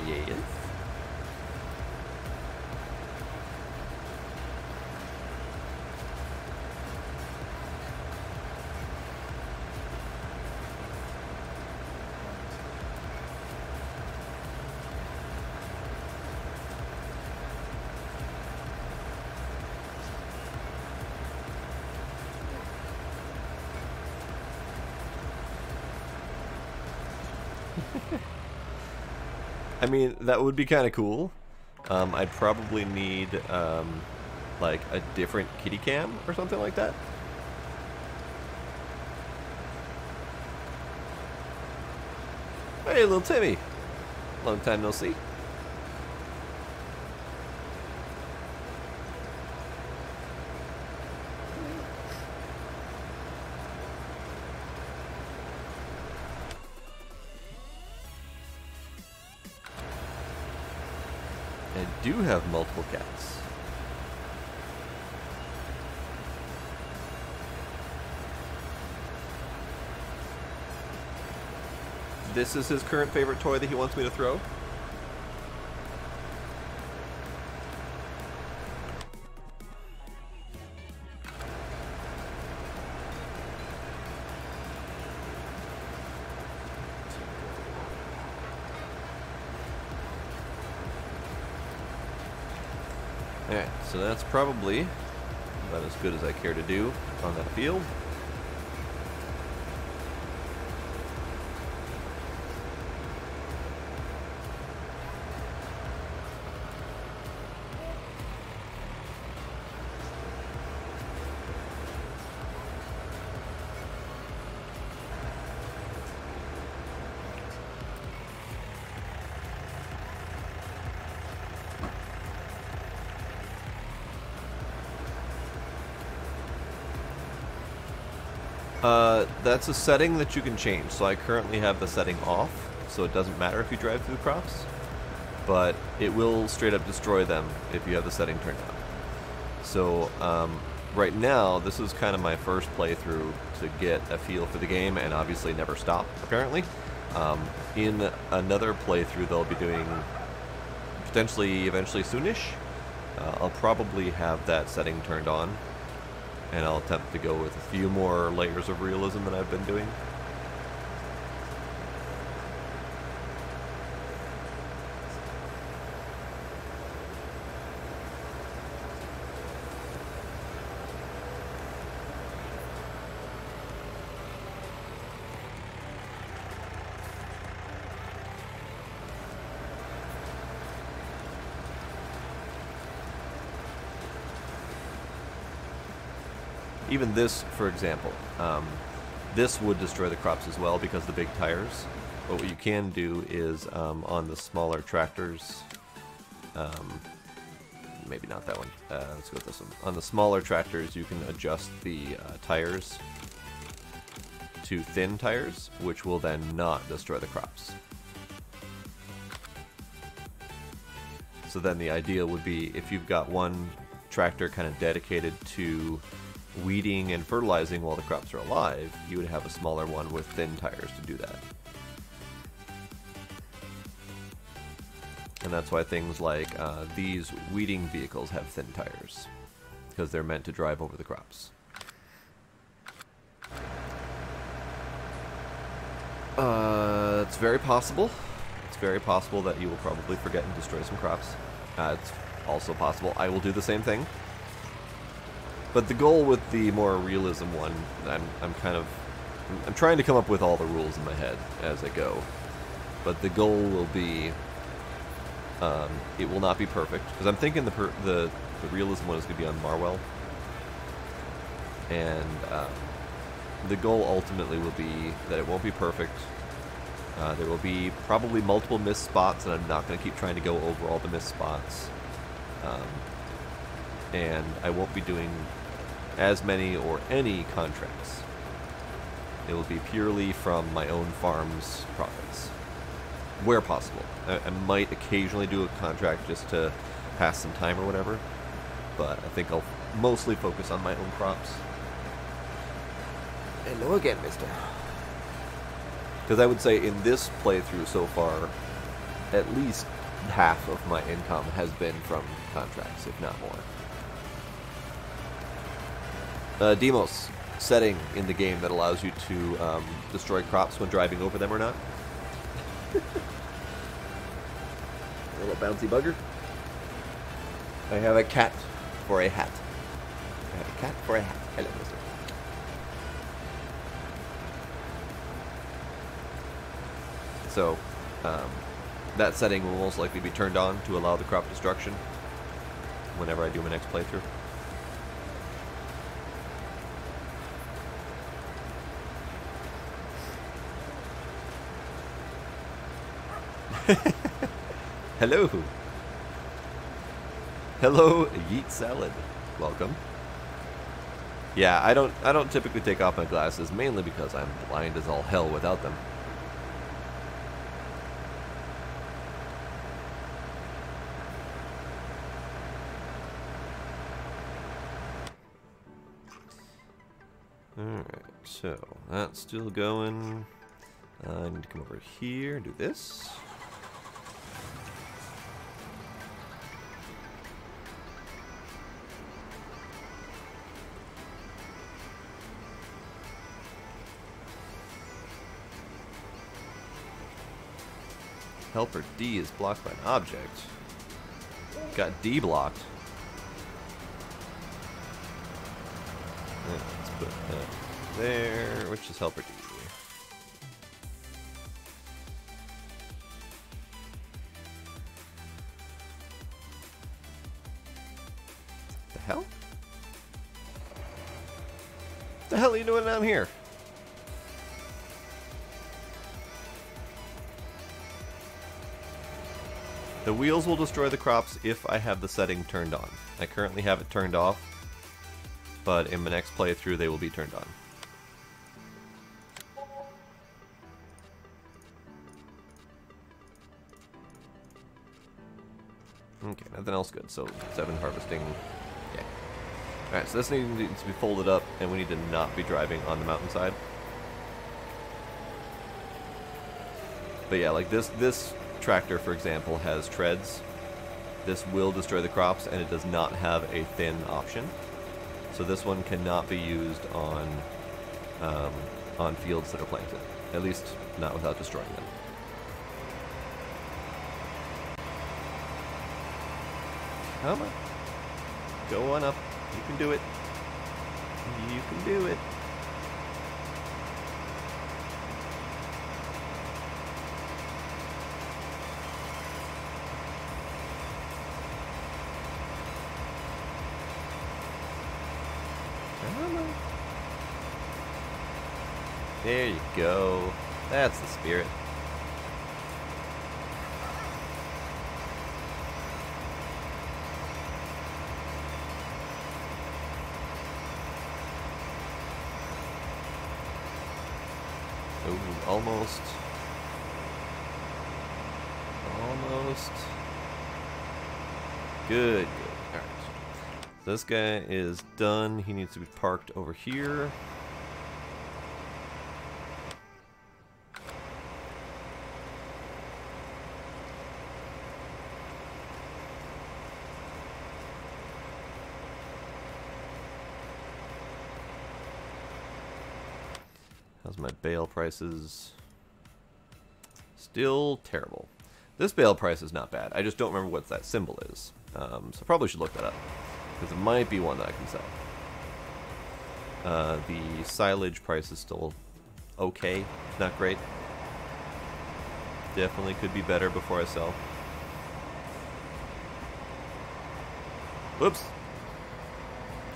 Yes. I mean, that would be kind of cool. I'd probably need, like, a different kitty cam or something like that. Hey, little Timmy. Long time no see. I do have multiple cats. This is his current favorite toy that he wants me to throw. Alright, so that's probably about as good as I care to do on that field. That's a setting that you can change. So I currently have the setting off, so it doesn't matter if you drive through crops, but it will straight up destroy them if you have the setting turned on. So right now, this is kind of my first playthrough to get a feel for the game, and obviously never stop, apparently. In another playthrough they'll be doing potentially eventually soonish, I'll probably have that setting turned on, and I'll attempt to go with a few more layers of realism than I've been doing. Even this, for example, this would destroy the crops as well because of the big tires. But what you can do is on the smaller tractors, maybe not that one, let's go with this one. On the smaller tractors you can adjust the tires to thin tires, which will then not destroy the crops. So then the idea would be if you've got one tractor kind of dedicated to weeding and fertilizing while the crops are alive, you would have a smaller one with thin tires to do that. And that's why things like these weeding vehicles have thin tires, because they're meant to drive over the crops. It's very possible. It's very possible that you will probably forget and destroy some crops. It's also possible I will do the same thing. But the goal with the more realism one, I'm trying to come up with all the rules in my head as I go. But the goal will be, it will not be perfect, because I'm thinking the realism one is going to be on Marwell, and the goal ultimately will be that it won't be perfect. There will be probably multiple missed spots, and I'm not going to keep trying to go over all the missed spots. And I won't be doing as many or any contracts. It will be purely from my own farm's profits, where possible. I might occasionally do a contract just to pass some time or whatever, but I think I'll mostly focus on my own crops. Hello again, mister. Because I would say in this playthrough so far, at least half of my income has been from contracts, if not more. Demos, setting in the game that allows you to destroy crops when driving over them or not. A little bouncy bugger. I have a cat for a hat. I have a cat for a hat. Hello, mister. So, that setting will most likely be turned on to allow the crop destruction whenever I do my next playthrough. Hello. Hello, Yeet Salad. Welcome. Yeah, I don't typically take off my glasses, mainly because I'm blind as all hell without them. Alright, so that's still going. I need to come over here and do this. Helper D is blocked by an object. Got D blocked. Let's put that there, which is helper D. The hell? The hell are you doing down here? The wheels will destroy the crops if I have the setting turned on. I currently have it turned off, but in my next playthrough they will be turned on. Okay, nothing else good, so 7 harvesting, yeah. Alright, so this needs to be folded up, and we need to not be driving on the mountainside. But yeah, like this tractor, for example, has treads. This will destroy the crops, and it does not have a thin option. So this one cannot be used on fields that are planted. At least not without destroying them. Come on. Go on up. You can do it. You can do it. There you go. That's the spirit. Ooh, almost. Almost. Good, good. Alright. So this guy is done. He needs to be parked over here. How's my bale prices? Still terrible. This bale price is not bad. I just don't remember what that symbol is. So I probably should look that up, because it might be one that I can sell. The silage price is still okay, not great. Definitely could be better before I sell. Whoops.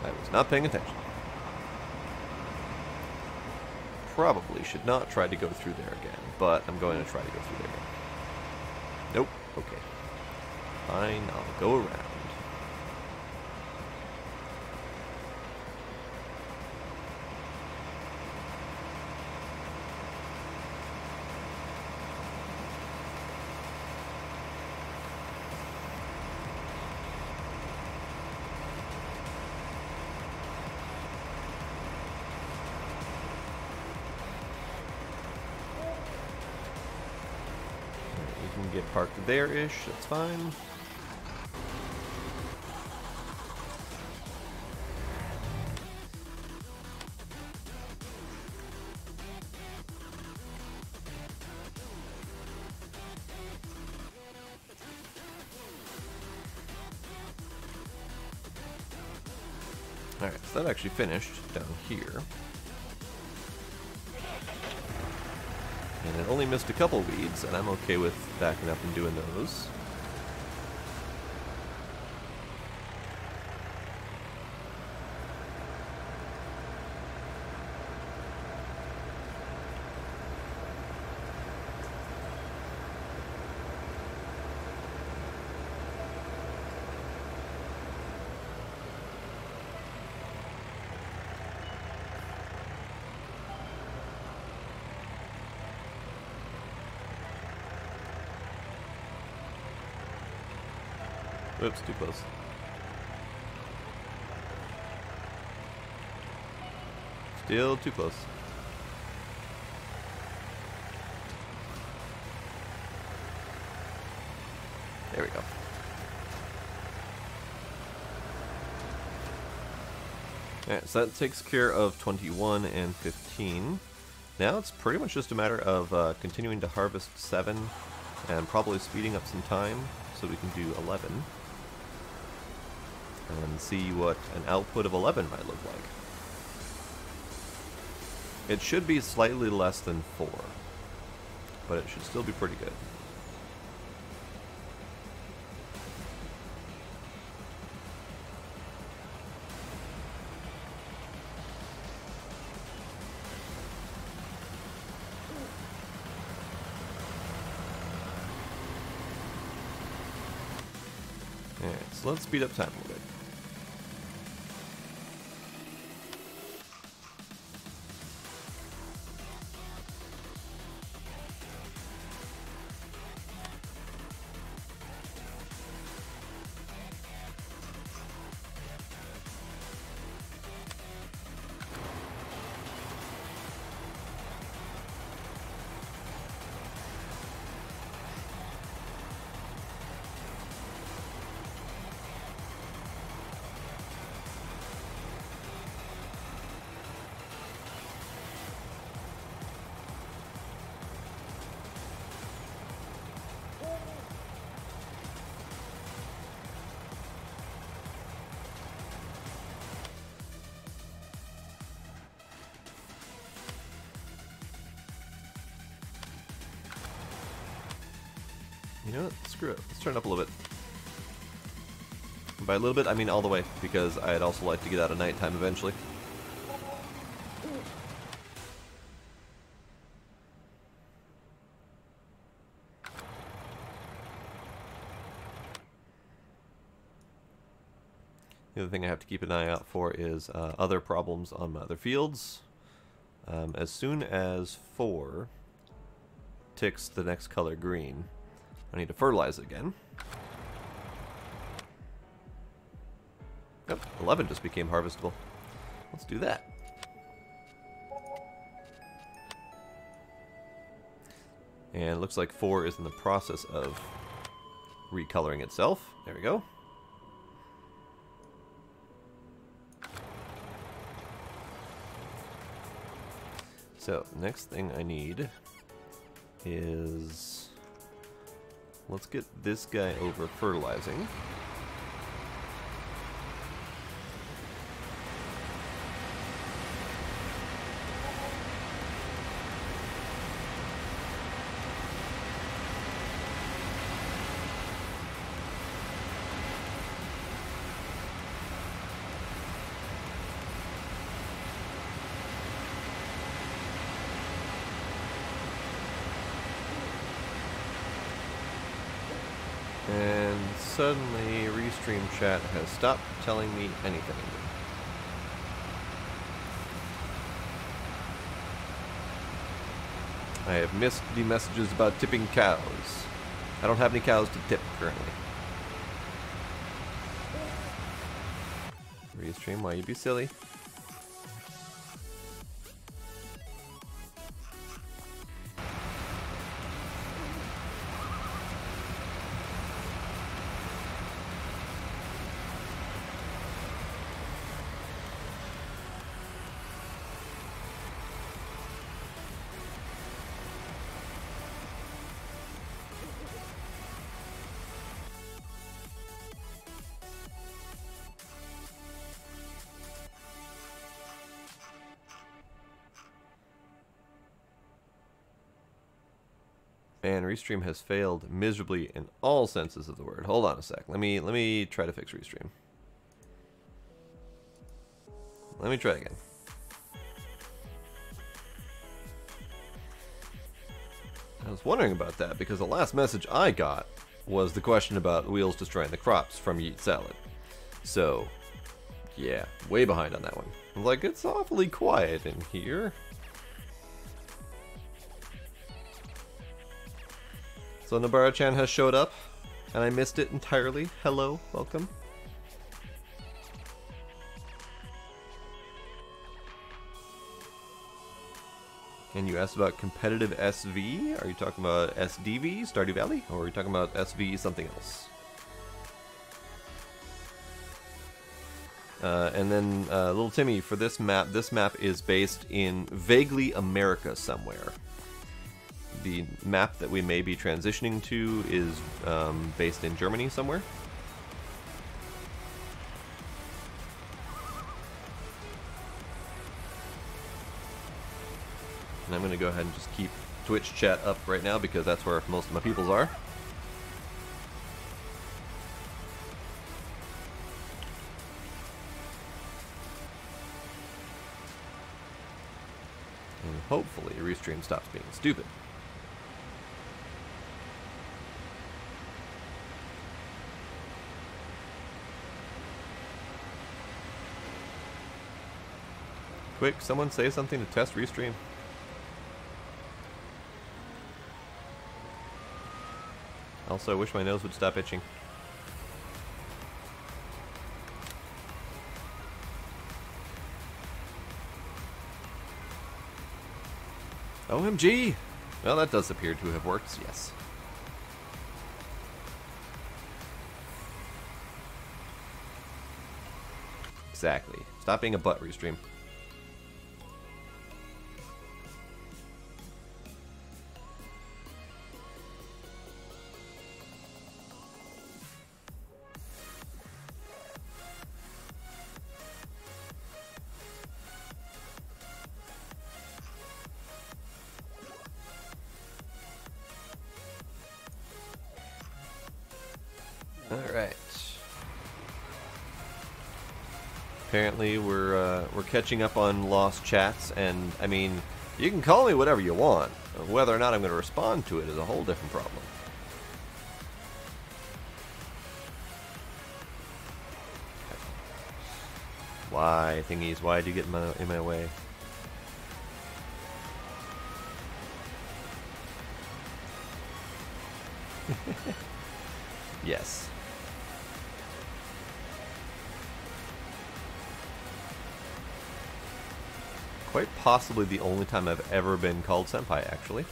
I was not paying attention. Probably should not try to go through there again, but I'm going to try to go through there again. Nope. Okay. Fine, I'll go around. Get parked there-ish, that's fine. Alright, so that actually finished down here. And it only missed a couple weeds, and I'm okay with backing up and doing those. Oops, too close. Still too close. There we go. Alright, so that takes care of 21 and 15. Now it's pretty much just a matter of continuing to harvest 7 and probably speeding up some time so we can do 11. And see what an output of 11 might look like. It should be slightly less than 4, but it should still be pretty good. Alright, so let's speed up time a little bit. You know what? Screw it. Let's turn it up a little bit. And by a little bit, I mean all the way, because I'd also like to get out of nighttime eventually. The other thing I have to keep an eye out for is other problems on my other fields. As soon as 4 ticks the next color green, I need to fertilize it again. Oh, 11 just became harvestable. Let's do that. And it looks like 4 is in the process of recoloring itself. There we go. So, next thing I need is... let's get this guy over fertilizing. And suddenly, Restream chat has stopped telling me anything. I have missed the messages about tipping cows. I don't have any cows to tip currently. Restream, why you be silly? Man, Restream has failed miserably in all senses of the word. Hold on a sec. Let me try to fix Restream. Let me try again. I was wondering about that because the last message I got was the question about wheels destroying the crops from Yeet Salad. So, yeah, way behind on that one. I'm like, it's awfully quiet in here. So Nabara-chan has showed up, and I missed it entirely. Hello, welcome. And you asked about competitive SV. Are you talking about SDV, Stardew Valley? Or are you talking about SV something else? And then little Timmy, for this map is based in vaguely America somewhere. The map that we may be transitioning to is based in Germany somewhere. And I'm going to go ahead and just keep Twitch chat up right now because that's where most of my peoples are. And hopefully Restream stops being stupid. Quick, someone say something to test Restream. Also, I wish my nose would stop itching. OMG! Well, that does appear to have worked, yes. Exactly. Stop being a butt, Restream. Alright. Apparently we're catching up on lost chats, and I mean, you can call me whatever you want. Whether or not I'm going to respond to it is a whole different problem. Why, thingies, why do you get in my way? Yes. Quite possibly the only time I've ever been called senpai, actually.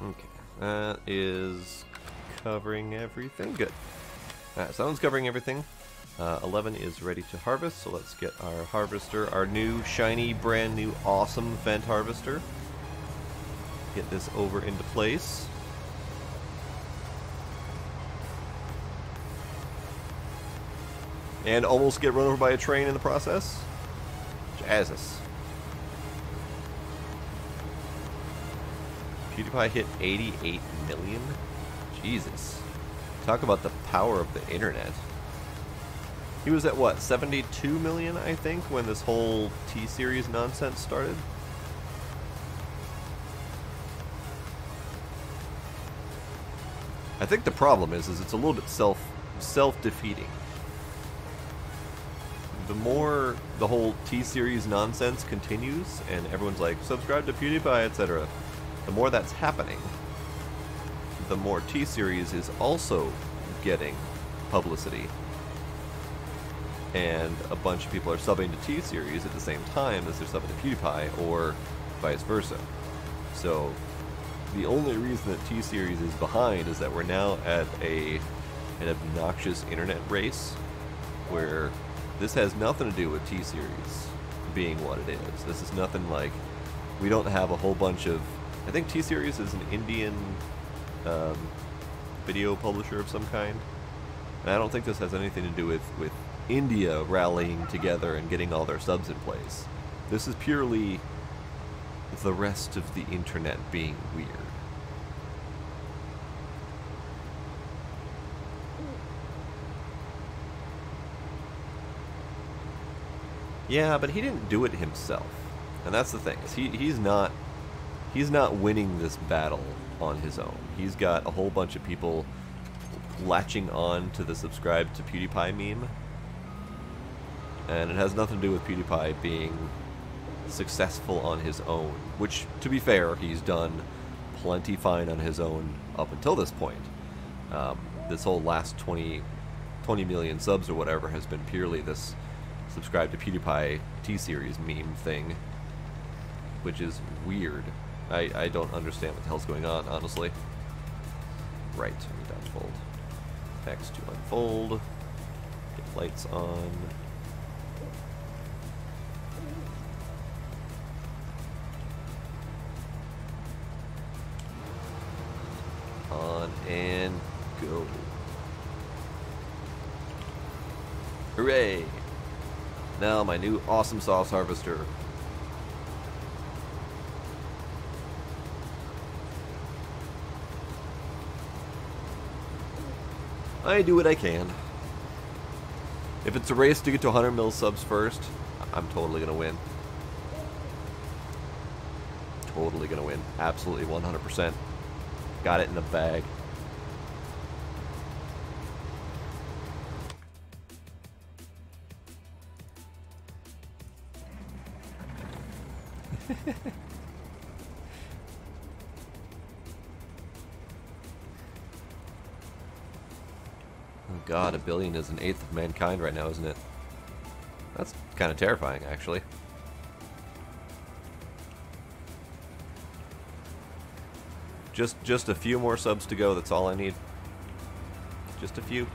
Okay, that is covering everything. Good. Alright, so that one's covering everything. 11 is ready to harvest, so let's get our harvester, our new, shiny, brand new, awesome vent harvester. Get this over into place. And almost get run over by a train in the process. Jesus. PewDiePie hit 88 million? Jesus. Talk about the power of the internet. He was at what, 72 million, I think, when this whole T-Series nonsense started? I think the problem is it's a little bit self-defeating. The more the whole T-Series nonsense continues, and everyone's like, subscribe to PewDiePie, etc., the more that's happening, the more T-Series is also getting publicity. And a bunch of people are subbing to T-Series at the same time as they're subbing to PewDiePie, or vice versa. So, the only reason that T-Series is behind is that we're now at an obnoxious internet race, where this has nothing to do with T-Series being what it is. This is nothing like, we don't have a whole bunch of, I think T-Series is an Indian video publisher of some kind, and I don't think this has anything to do with India rallying together and getting all their subs in place. This is purely the rest of the internet being weird. Yeah, but he didn't do it himself. And that's the thing, is he's not winning this battle on his own. He's got a whole bunch of people latching on to the subscribe to PewDiePie meme. And it has nothing to do with PewDiePie being successful on his own, which, to be fair, he's done plenty fine on his own up until this point. This whole last 20 million subs or whatever has been purely this subscribe to PewDiePie T-Series meme thing, which is weird. I don't understand what the hell's going on, honestly. Right, we need to unfold. X to unfold. Get lights on. On and go. Hooray! Now my new awesome sauce harvester. I do what I can. If it's a race to get to 100 mil subs first, I'm totally gonna win. Totally gonna win. Absolutely 100%. Got it in the bag. Oh god, 1 billion is 1/8 of mankind right now, isn't it? That's kind of terrifying, actually. Just a few more subs to go, that's all I need. Just a few.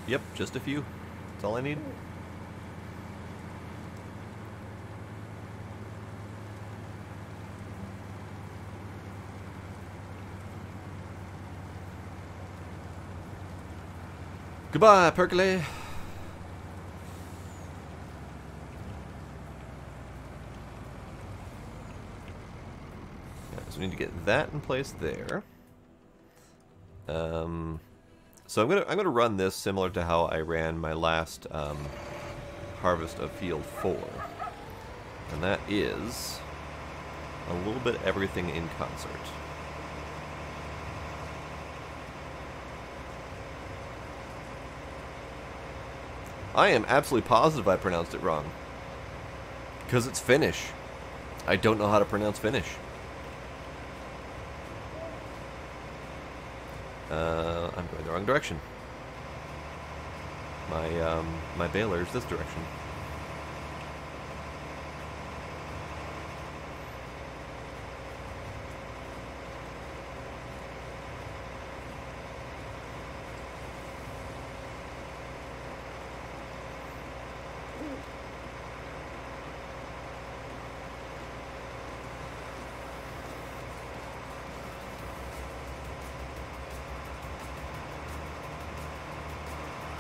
Yep, just a few. That's all I need. Goodbye, Percolate. Yeah, so we need to get that in place there. So I'm gonna run this similar to how I ran my last harvest of Field 4, and that is a little bit everything in concert. I am absolutely positive I pronounced it wrong. Because it's Finnish. I don't know how to pronounce Finnish. I'm going the wrong direction. My baler's this direction.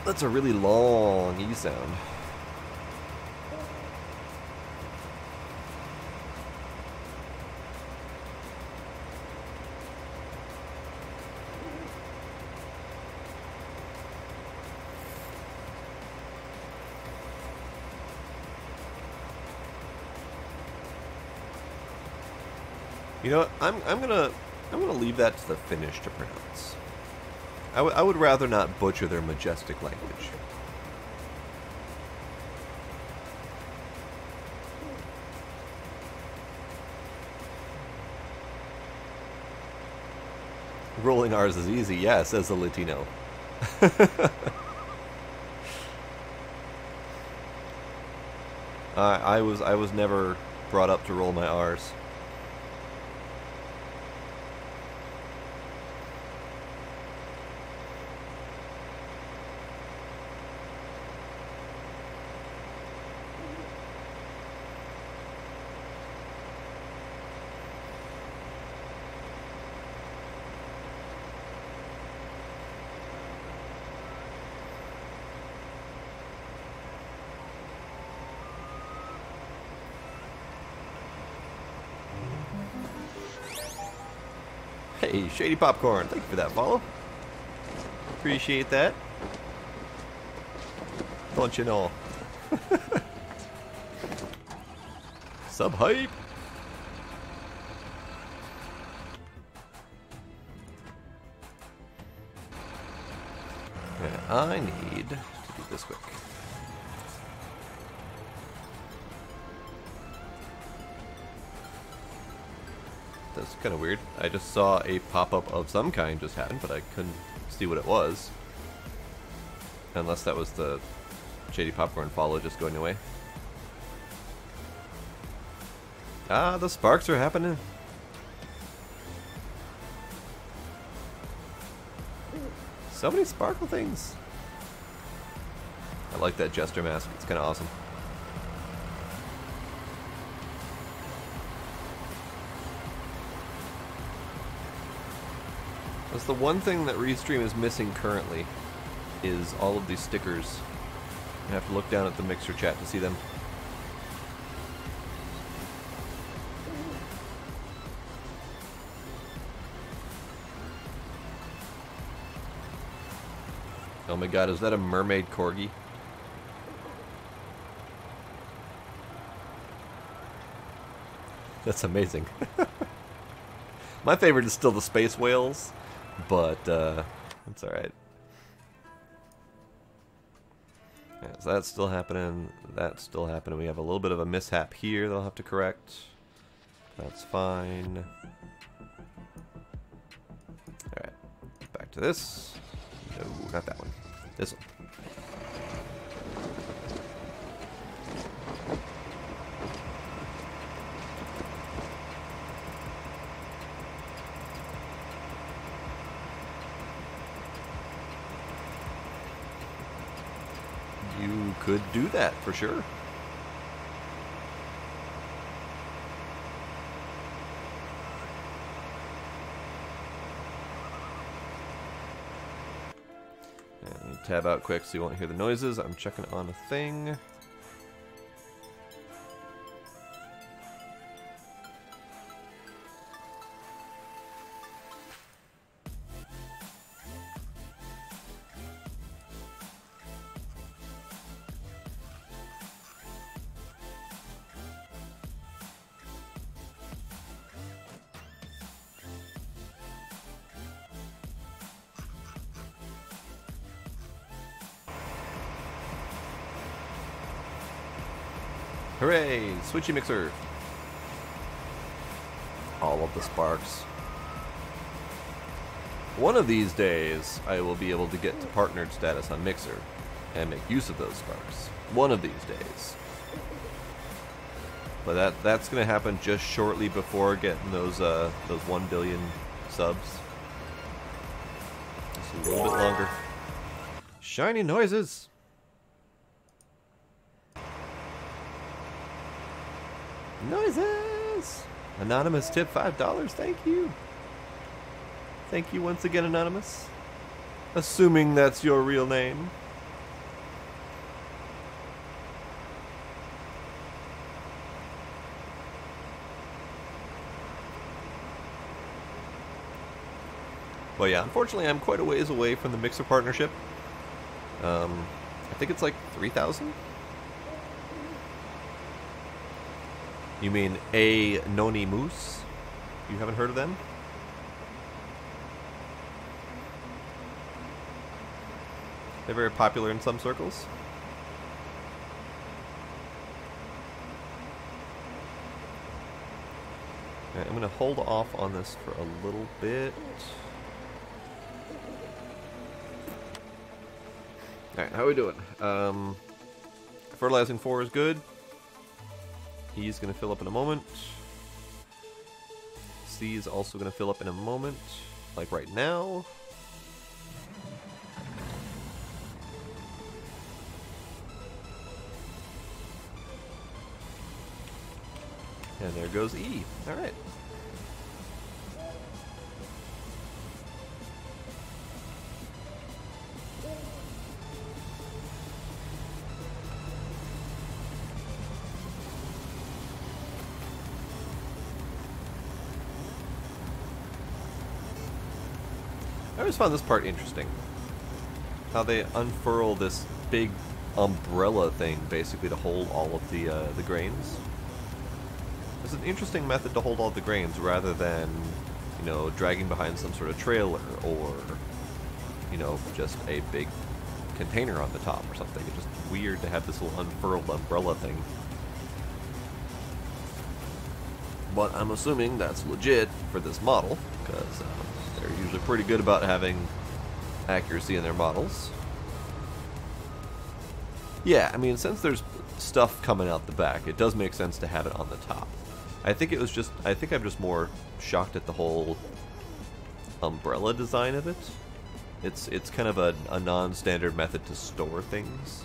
That's a really long E sound. You know what? I'm gonna leave that to the Finnish to pronounce. I would rather not butcher their majestic language. Rolling R's is easy, yeah, says the Latino. I was never brought up to roll my R's. Hey, Shady Popcorn, thank you for that follow. Appreciate that. Bunch and all. Sub hype. Yeah, I need to do this quick. That's kind of weird. I just saw a pop-up of some kind just happen, but I couldn't see what it was. Unless that was the Shady Popcorn follow just going away. Ah, the sparks are happening. So many sparkle things. I like that jester mask. It's kind of awesome. That's the one thing that Restream is missing currently, is all of these stickers. I have to look down at the mixer chat to see them. Oh my god, is that a mermaid corgi? That's amazing. My favorite is still the space whales. But, that's alright. Yeah, so that's still happening. That's still happening. We have a little bit of a mishap here that I'll have to correct. That's fine. Alright. Back to this. No, not that one. This one. You could do that for sure. And tab out quick so you won't hear the noises. I'm checking on a thing. Hooray! Switchy mixer. All of the sparks. One of these days, I will be able to get to partnered status on Mixer and make use of those sparks. One of these days. But that's going to happen just shortly before getting those 1 billion subs. Just a little bit longer. Shiny noises! Noises! Anonymous tip $5, thank you. Thank you once again, Anonymous. Assuming that's your real name. Well, yeah, unfortunately, I'm quite a ways away from the Mixer partnership. I think it's like 3,000? You mean A Noni Moose? You haven't heard of them? They're very popular in some circles. Alright, I'm going to hold off on this for a little bit. Alright, how are we doing? Fertilizing 4 is good. He's going to fill up in a moment. C is also going to fill up in a moment, like right now. And there goes E. Alright. I always found this part interesting. How they unfurl this big umbrella thing, basically, to hold all of the grains. It's an interesting method to hold all the grains, rather than, you know, dragging behind some sort of trailer, or, you know, just a big container on the top or something. It's just weird to have this little unfurled umbrella thing. But I'm assuming that's legit for this model, because they're usually pretty good about having accuracy in their models. Yeah, I mean, since there's stuff coming out the back, it does make sense to have it on the top. I think I'm just more shocked at the whole umbrella design of it. It's kind of a non-standard method to store things.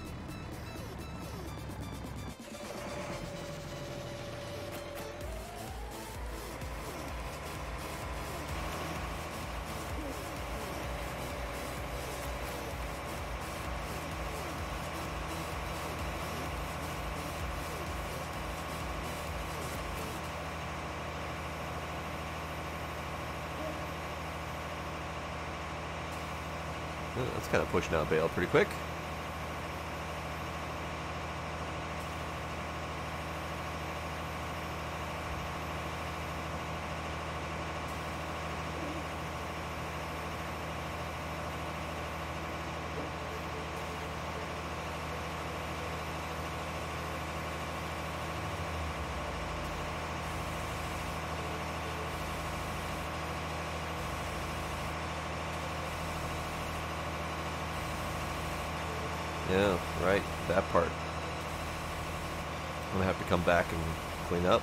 That's kind of pushing out Bale pretty quick. Yeah, right, that part. I'm gonna have to come back and clean up.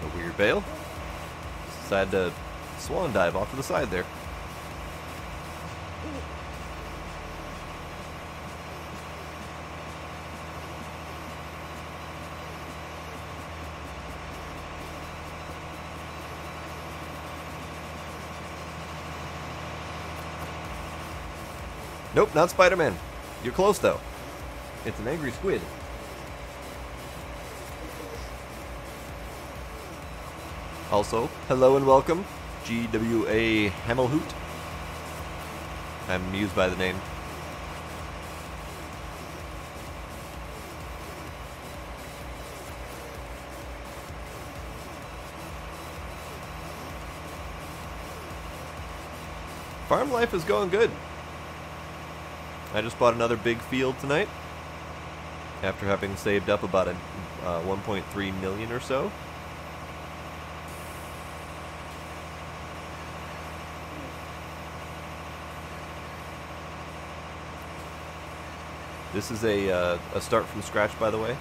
A weird Bale. Decided to Swan dive off to the side there. Nope, not Spider-Man. You're close, though. It's an angry squid. Also, hello and welcome, GWA Hammelhoot. I'm amused by the name. Farm life is going good. I just bought another big field tonight after having saved up about a 1.3 million or so. This is a start from scratch, by the way.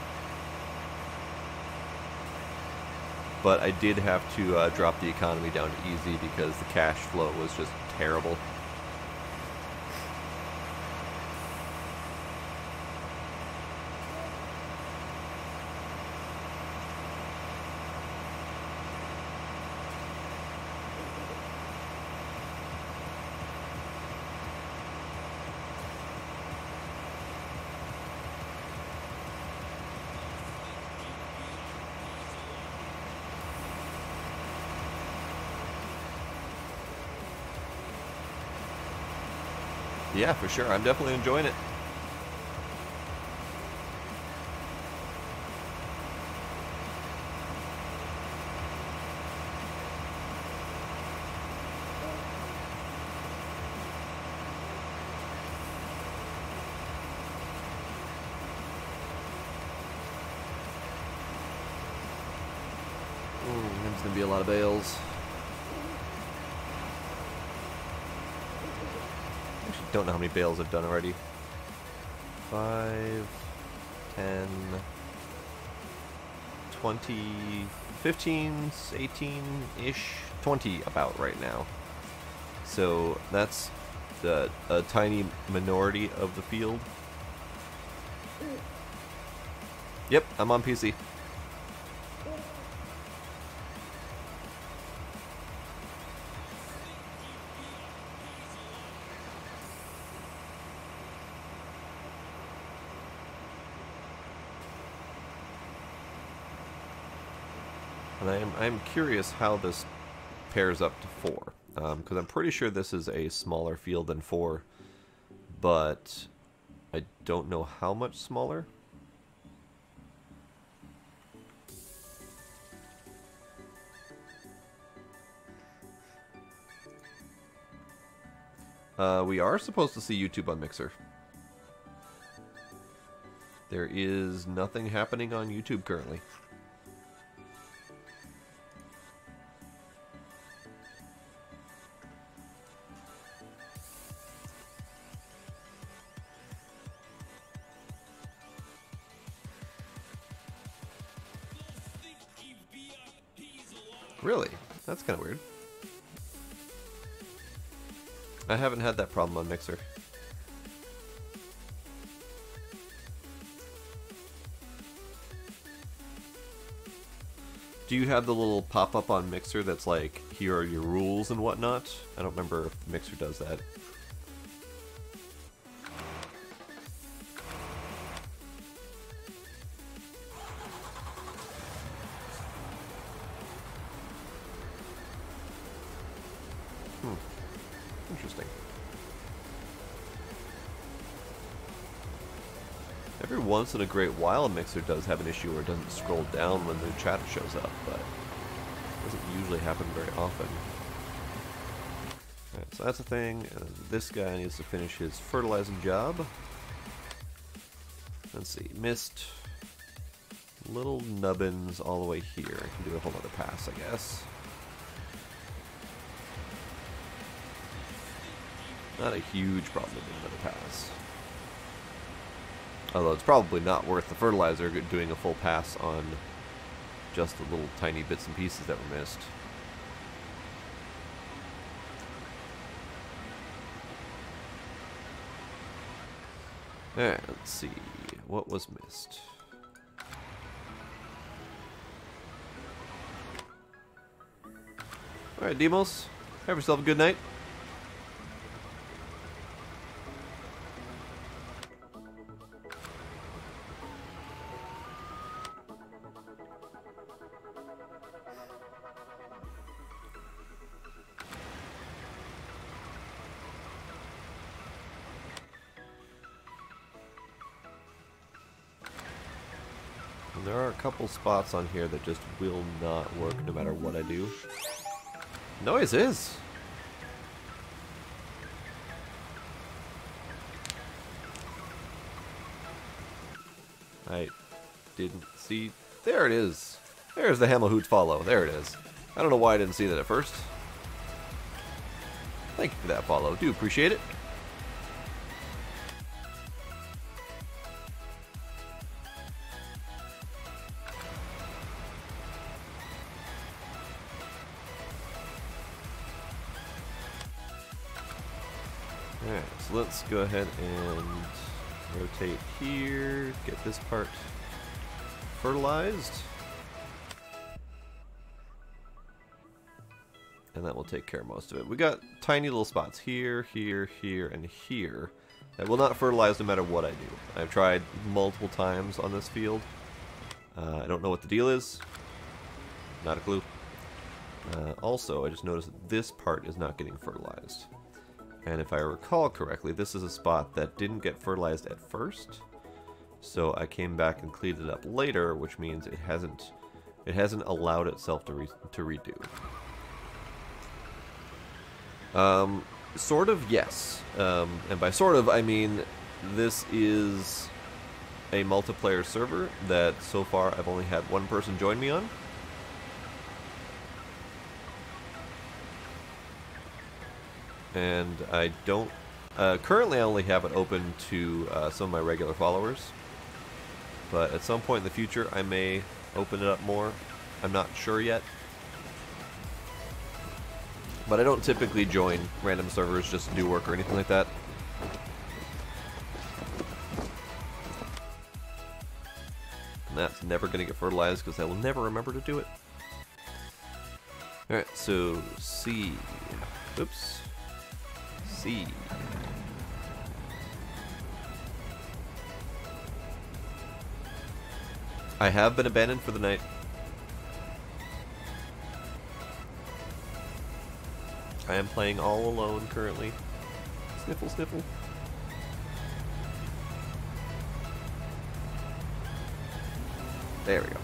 But I did have to drop the economy down to easy because the cash flow was just terrible. Yeah, for sure. I'm definitely enjoying it. There's going to be a lot of bales. Don't know how many bales I've done already. 5, 10, 20, 15, 18-ish, 20 about right now. So that's a tiny minority of the field. Yep, I'm on PC. And I'm curious how this pairs up to 4, because I'm pretty sure this is a smaller field than 4, but I don't know how much smaller. We are supposed to see YouTube on Mixer. There is nothing happening on YouTube currently. Really? That's kind of weird. I haven't had that problem on Mixer. Do you have the little pop-up on Mixer that's like, here are your rules and whatnot? I don't remember if Mixer does that. Interesting. Every once in a great while, Mixer does have an issue where it doesn't scroll down when the chat shows up, but it doesn't usually happen very often. Alright, so that's a thing. This guy needs to finish his fertilizing job. Let's see, missed little nubbins all the way here. I can do a whole other pass, I guess. Not a huge problem with another pass. Although it's probably not worth the fertilizer doing a full pass on just the little tiny bits and pieces that were missed. Alright, let's see. What was missed? Alright, Demos. Have yourself a good night. There are a couple spots on here that just will not work no matter what I do. Noise is. I didn't see. There it is. There's the Hammerhoot follow. There it is. I don't know why I didn't see that at first. Thank you for that follow. Do appreciate it. Alright, so let's go ahead and rotate here, get this part fertilized. And that will take care of most of it. We got tiny little spots here, here, here, and here that will not fertilize no matter what I do. I've tried multiple times on this field. I don't know what the deal is. Not a clue. Also, I just noticed that this part is not getting fertilized. And if I recall correctly, this is a spot that didn't get fertilized at first. So I came back and cleaned it up later, which means it hasn't allowed itself to redo. Sort of, yes. And by sort of, I mean this is a multiplayer server that so far I've only had one person join me on. And I don't... currently I only have it open to some of my regular followers. But at some point in the future I may open it up more. I'm not sure yet. But I don't typically join random servers just to do work or anything like that. And that's never going to get fertilized because I will never remember to do it. Alright, so C. Oops. C. I have been abandoned for the night. I am playing all alone currently. Sniffle, sniffle. There we go.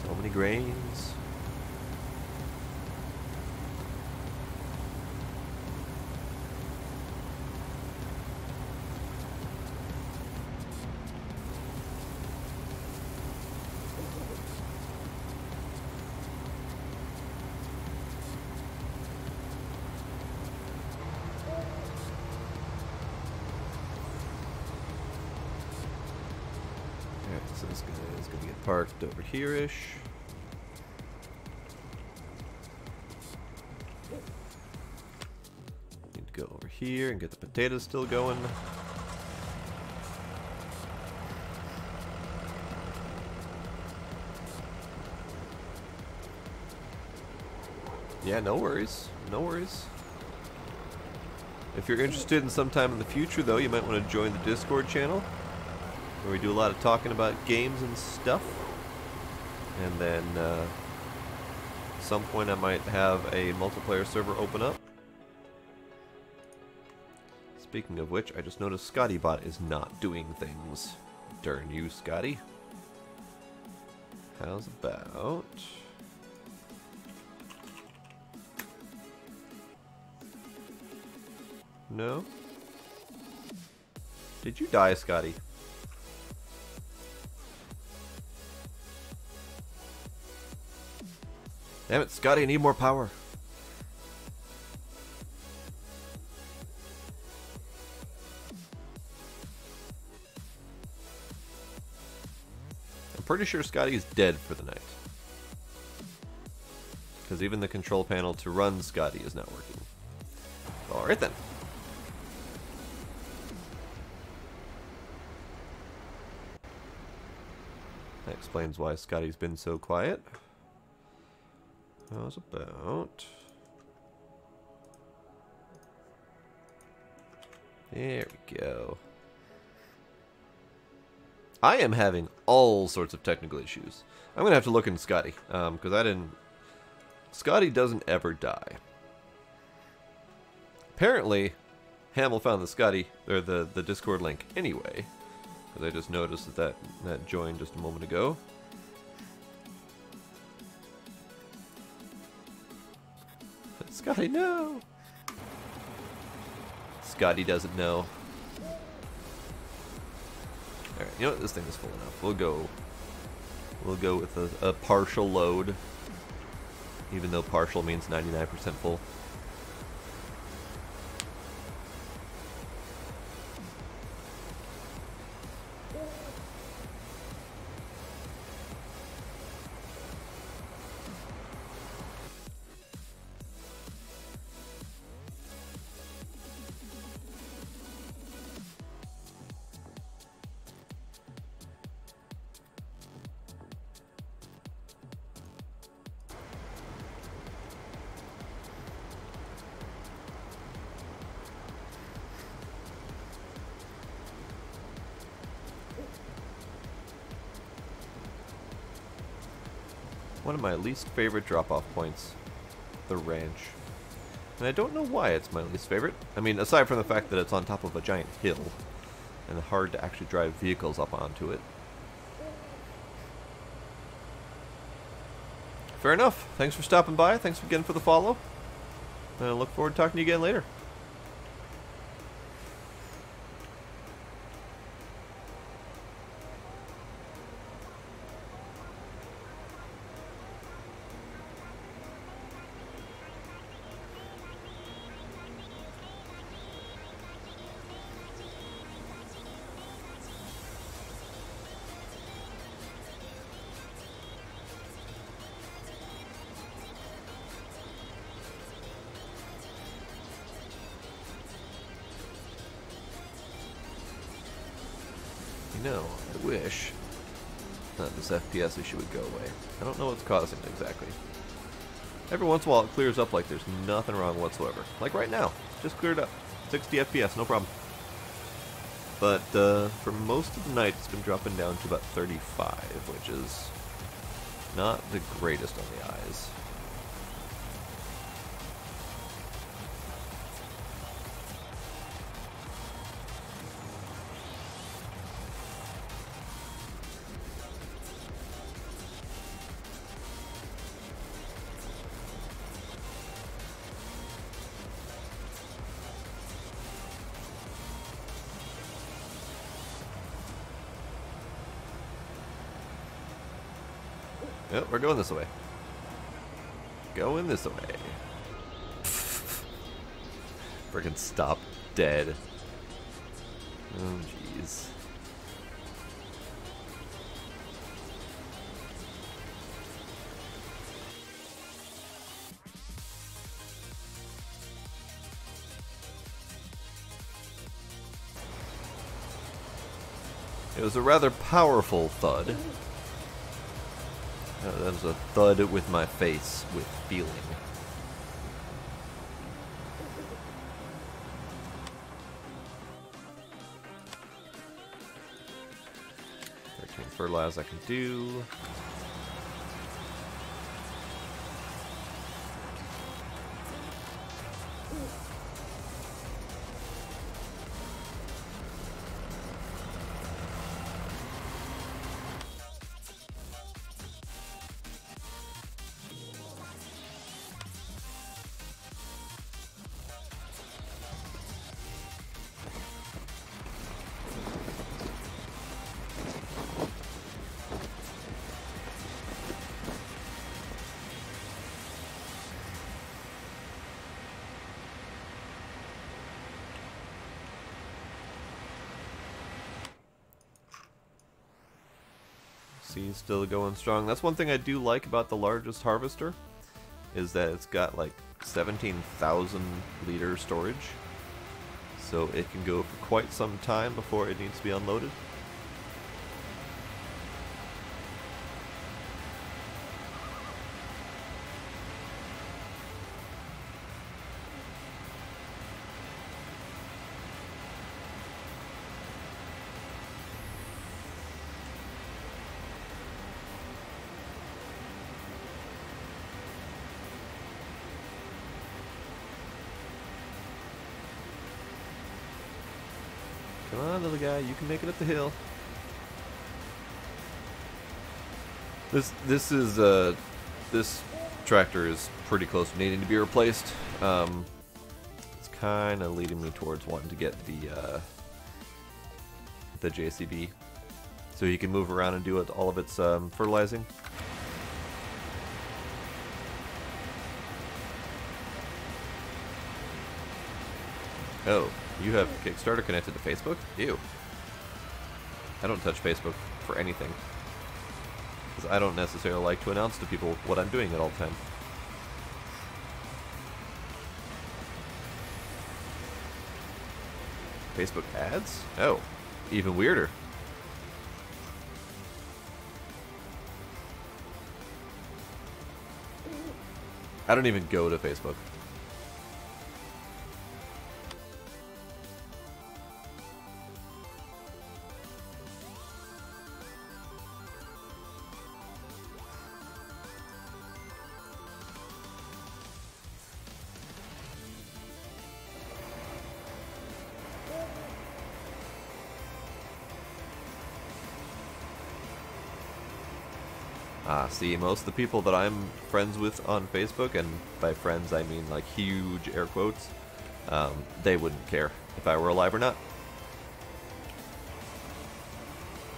So many grains. So this guy is going to get parked over here-ish. Need to go over here and get the potatoes still going. Yeah, no worries. No worries. If you're interested in some time in the future, though, you might want to join the Discord channel, where we do a lot of talking about games and stuff. And then at some point I might have a multiplayer server open up. Speaking of which, I just noticed ScottyBot is not doing things. Darn you, Scotty. How's about... No? Did you die, Scotty? Damn it, Scotty, I need more power. pretty sure Scotty is dead for the night. Because even the control panel to run Scotty is not working. Alright then. That explains why Scotty's been so quiet. How's about... There we go. I am having all sorts of technical issues. I'm going to have to look into Scotty. Because I didn't... Scotty doesn't ever die. Apparently, Hamill found the Scotty, or the Discord link anyway. Because I just noticed that joined just a moment ago. Scotty, no! Scotty doesn't know. Alright, you know what? This thing is full enough. We'll go with a partial load. Even though partial means 99% full. One of my least favorite drop-off points, the ranch. And I don't know why it's my least favorite. I mean, aside from the fact that it's on top of a giant hill, and hard to actually drive vehicles up onto it. Fair enough. Thanks for stopping by. Thanks again for the follow. I look forward to talking to you again later. You know, I wish that this FPS issue would go away. I don't know what's causing it exactly. Every once in a while it clears up like there's nothing wrong whatsoever. Like right now, just cleared up. 60 FPS, no problem. But for most of the night it's been dropping down to about 35, which is not the greatest on the eyes. Yep, we're going this way. Going this way. Freaking stop dead. Oh, jeez. It was a rather powerful thud. That was a thud with my face, with feeling. Fertilize I can do. See, still going strong. That's one thing I do like about the largest harvester, is that it's got like 17,000 liter storage. So it can go for quite some time before it needs to be unloaded. Come on, little guy, you can make it up the hill. This tractor is pretty close to needing to be replaced. It's kind of leading me towards wanting to get the JCB, so you can move around and do all of its fertilizing. Oh, you have Kickstarter connected to Facebook? Ew. I don't touch Facebook for anything, because I don't necessarily like to announce to people what I'm doing at all the time. Facebook ads? Oh, even weirder. I don't even go to Facebook. See, most of the people that I'm friends with on Facebook, and by friends I mean like huge air quotes, they wouldn't care if I were alive or not.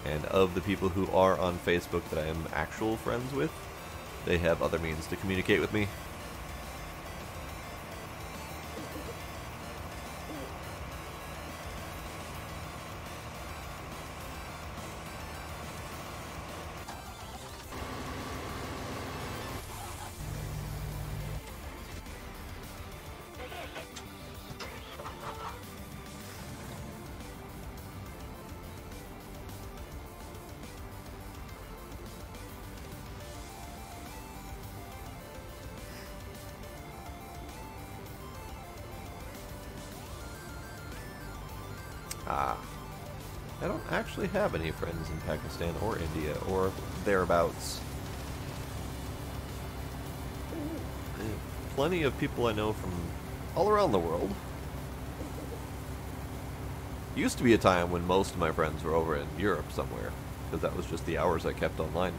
And of the people who are on Facebook that I am actual friends with, they have other means to communicate with me. I don't actually have any friends in Pakistan or India or thereabouts. Plenty of people I know from all around the world. Used to be a time when most of my friends were over in Europe somewhere, because that was just the hours I kept online.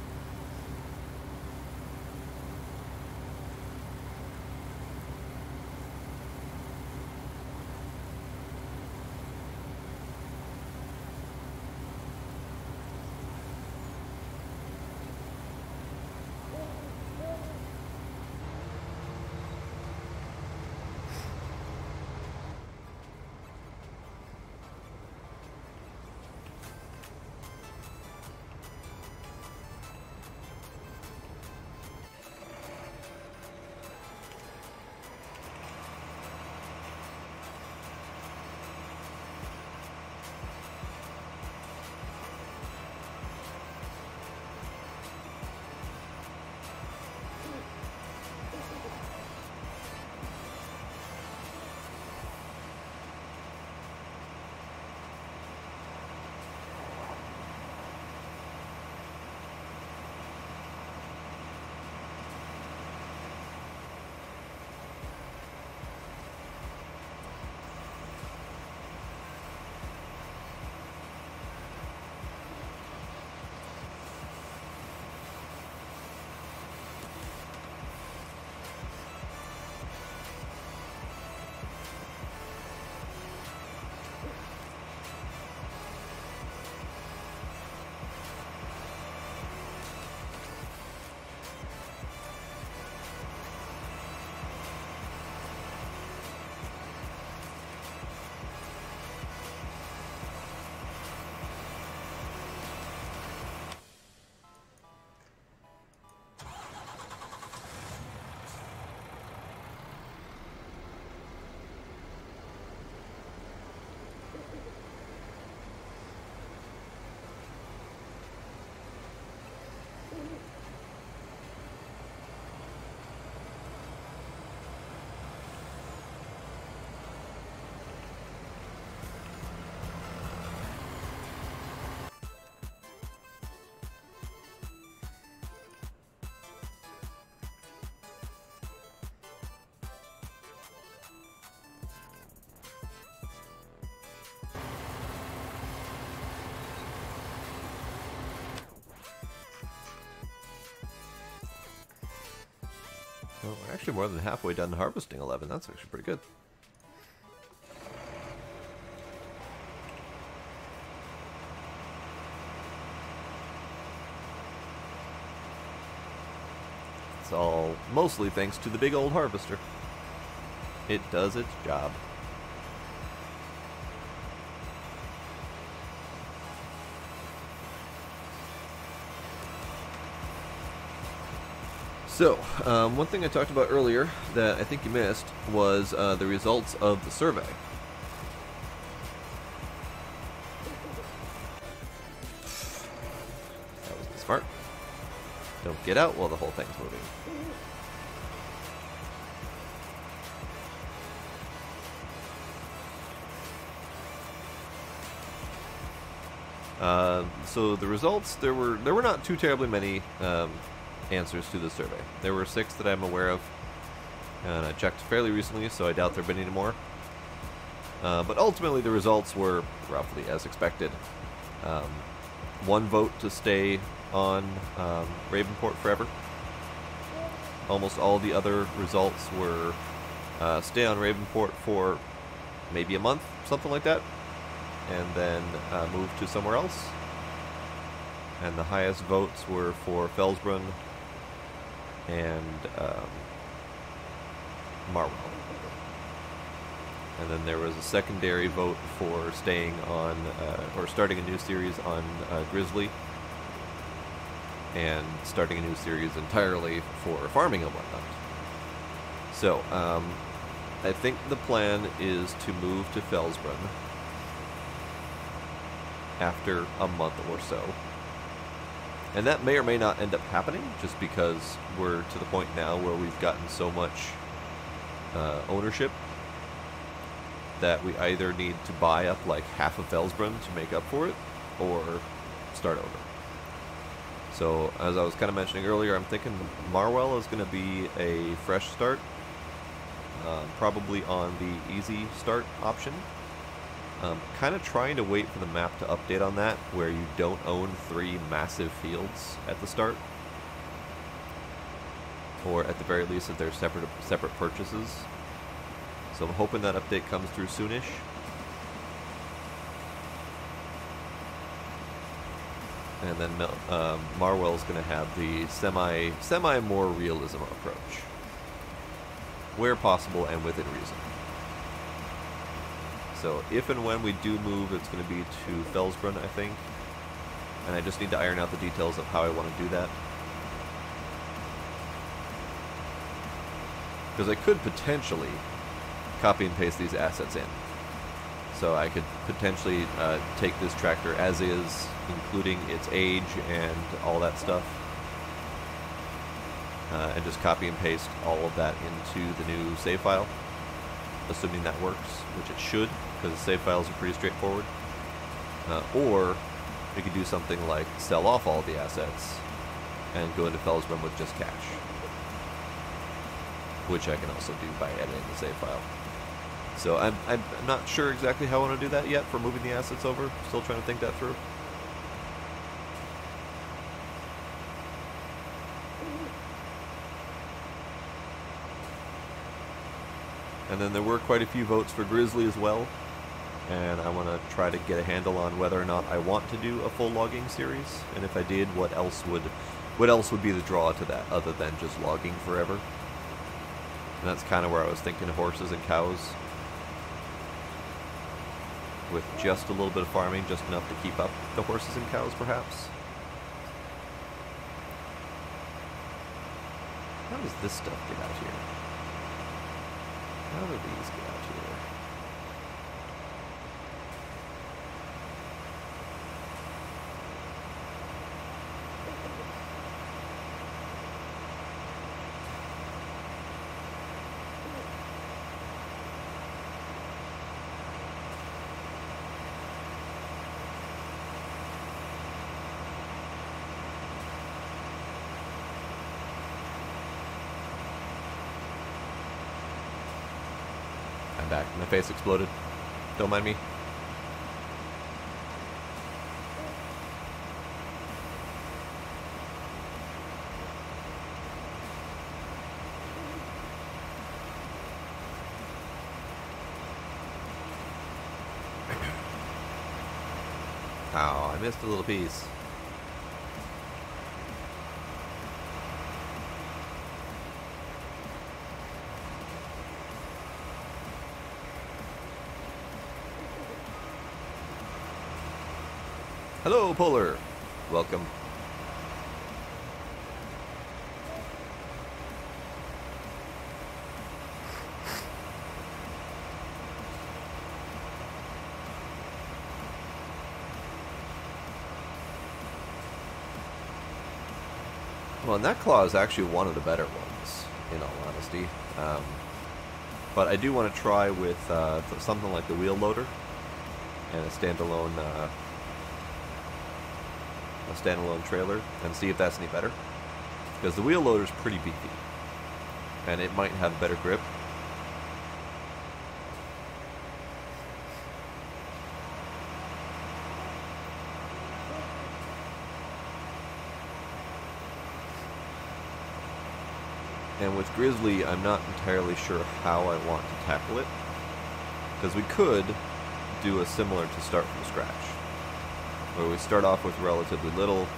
Oh, we're actually more than halfway done harvesting 11. That's actually pretty good. It's all mostly thanks to the big old harvester. It does its job. So, one thing I talked about earlier that I think you missed was the results of the survey. That wasn't smart. Don't get out while the whole thing's moving. So the results, there were not too terribly many answers to the survey. There were 6 that I'm aware of, and I checked fairly recently, so I doubt there have been any more. But ultimately, the results were roughly as expected. 1 vote to stay on Ravenport forever. Almost all the other results were stay on Ravenport for maybe a month, something like that, and then move to somewhere else. And the highest votes were for Felsbrunn and Marwell. And then there was a secondary vote for staying on, or starting a new series on Grizzly, and starting a new series entirely for farming and whatnot. So, I think the plan is to move to Felsbrunn after a month or so. And that may or may not end up happening, just because we're to the point now where we've gotten so much ownership that we either need to buy up like half of Felsbrunn to make up for it, or start over. So, as I was kind of mentioning earlier, I'm thinking Marwell is going to be a fresh start, probably on the easy start option. Kind of trying to wait for the map to update on that, where you don't own 3 massive fields at the start. Or at the very least that they're separate purchases. So I'm hoping that update comes through soonish. And then Marwell's going to have the semi more realism approach, where possible and within reason. So if and when we do move, it's going to be to Felsbrunn, I think. And I just need to iron out the details of how I want to do that. Because I could potentially copy and paste these assets in. So I could potentially take this tractor as is, including its age and all that stuff, and just copy and paste all of that into the new save file, assuming that works, which it should, because the save files are pretty straightforward. Or we could do something like sell off all the assets and go into Felsbrunn with just cash, which I can also do by editing the save file. So I'm not sure exactly how I want to do that yet for moving the assets over. Still trying to think that through. And then there were quite a few votes for Grizzly as well. And I want to try to get a handle on whether or not I want to do a full logging series. And if I did, what else would be the draw to that other than just logging forever? And that's kind of where I was thinking of horses and cows, with just a little bit of farming, just enough to keep up the horses and cows, perhaps. How does this stuff get out here? How do these get out here? Back. My face exploded. Don't mind me. Oh, I missed a little piece. Hello, Polar. Welcome. Well, and that claw is actually one of the better ones, in all honesty. But I do want to try with something like the wheel loader and a standalone trailer and see if that's any better. Because the wheel loader is pretty beefy, and it might have better grip. And with Grizzly, I'm not entirely sure how I want to tackle it, because we could do a similar to start from scratch, where we start off with relatively little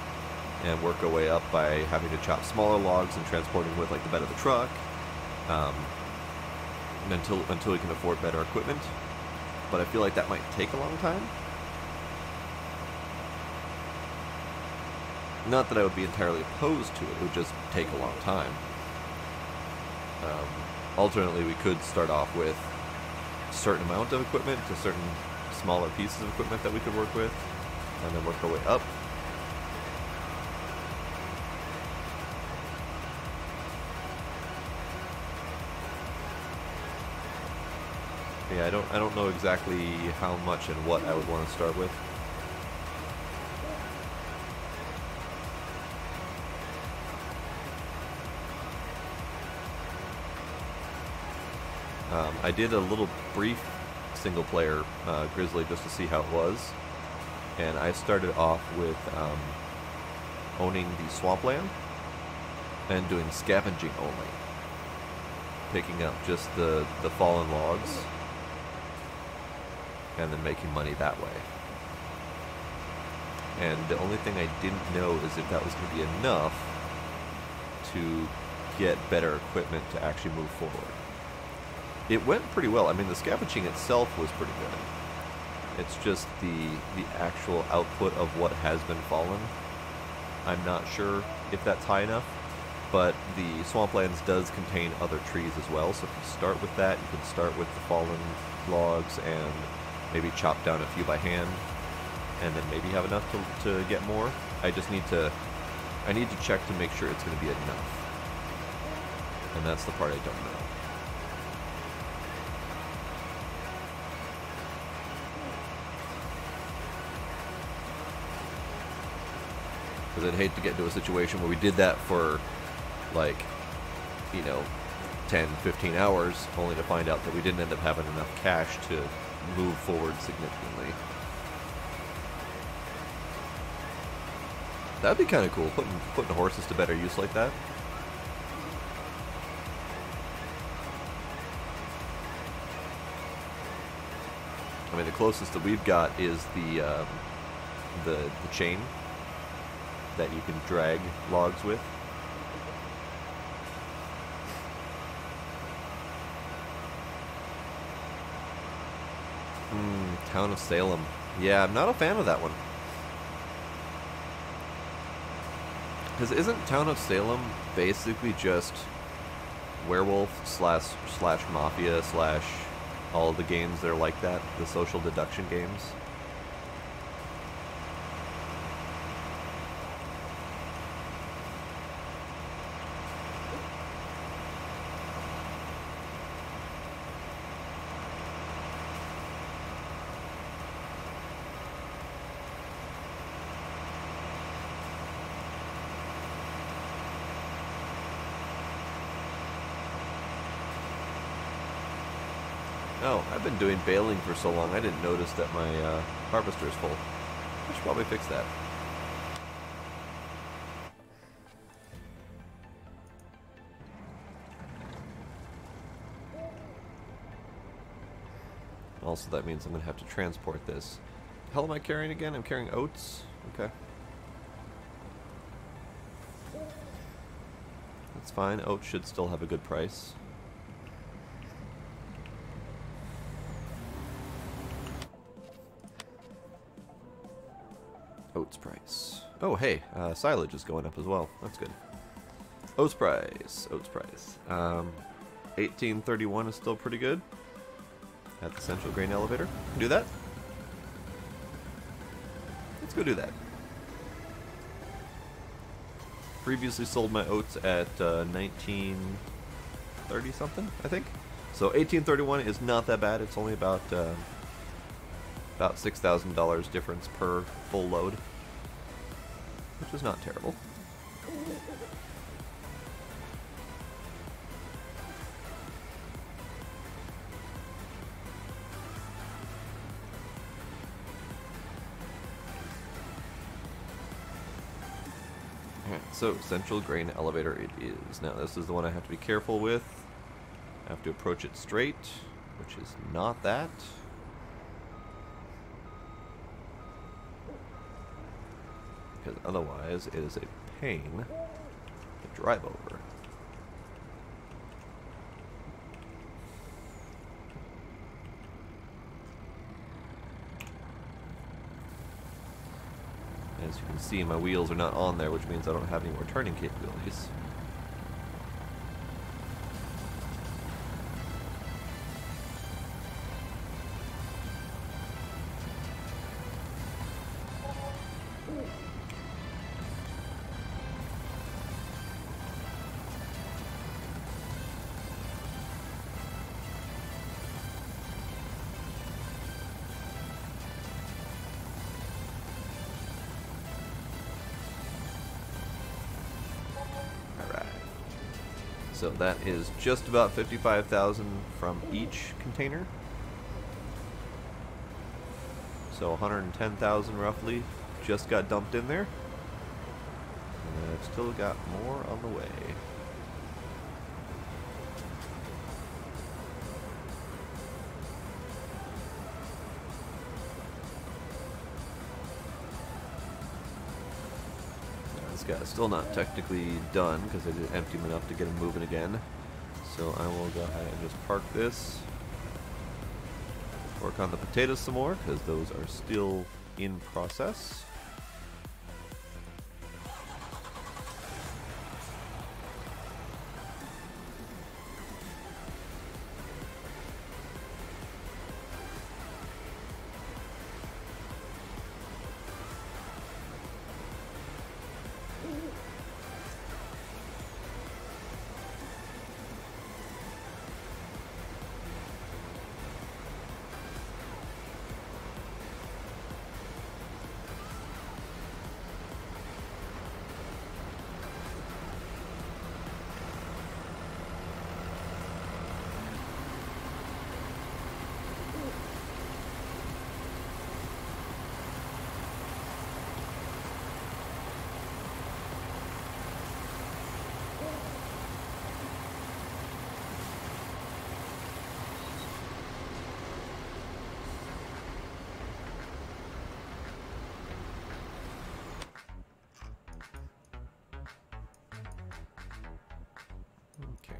and work our way up by having to chop smaller logs and transporting with like the bed of the truck, until we can afford better equipment. But I feel like that might take a long time. Not that I would be entirely opposed to it, it would just take a long time. Alternately, we could start off with a certain amount of equipment to certain smaller pieces of equipment that we could work with, and then work our way up. Yeah, I don't know exactly how much and what I would want to start with. I did a little brief single-player Grizzly just to see how it was, and I started off with owning the swampland and doing scavenging only, picking up just the fallen logs and then making money that way. And the only thing I didn't know is if that was going to be enough to get better equipment to actually move forward. It went pretty well. I mean, the scavenging itself was pretty good. It's just the actual output of what has been fallen. I'm not sure if that's high enough, but the swamplands does contain other trees as well, so if you start with that, you can start with the fallen logs and maybe chop down a few by hand, and then maybe have enough to get more. I need to check to make sure it's going to be enough. And that's the part I don't know. Because I'd hate to get into a situation where we did that for, like, 10, 15 hours, only to find out that we didn't end up having enough cash to move forward significantly. That'd be kind of cool, putting horses to better use like that. I mean, the closest that we've got is the chain that you can drag logs with. Town of Salem. Yeah, I'm not a fan of that one. Because isn't Town of Salem basically just werewolf slash mafia slash all the games that are like that, the social deduction games? Oh, I've been doing baling for so long, I didn't notice that my harvester is full. I should probably fix that. Also, that means I'm going to have to transport this hell am I carrying again? I'm carrying oats. Okay. That's fine. Oats should still have a good price. Oats price. Oh, hey, silage is going up as well. That's good. Oats price. Oats price. 1831 is still pretty good. At the Central Grain Elevator. Do that. Let's go do that. Previously sold my oats at 1930 something, I think. So 1831 is not that bad. It's only about $6,000 difference per full load, which is not terrible. Alright, so Central Grain Elevator it is. Now this is the one I have to be careful with. I have to approach it straight, which is not that. Because otherwise it is a pain to drive over. As you can see, my wheels are not on there, which means I don't have any more turning capabilities. So that is just about 55,000 from each container. So 110,000 roughly just got dumped in there. And I've still got more on the way. This guy's still not technically done because I did empty him enough to get him moving again. So I will go ahead and just park this. Work on the potatoes some more because those are still in process.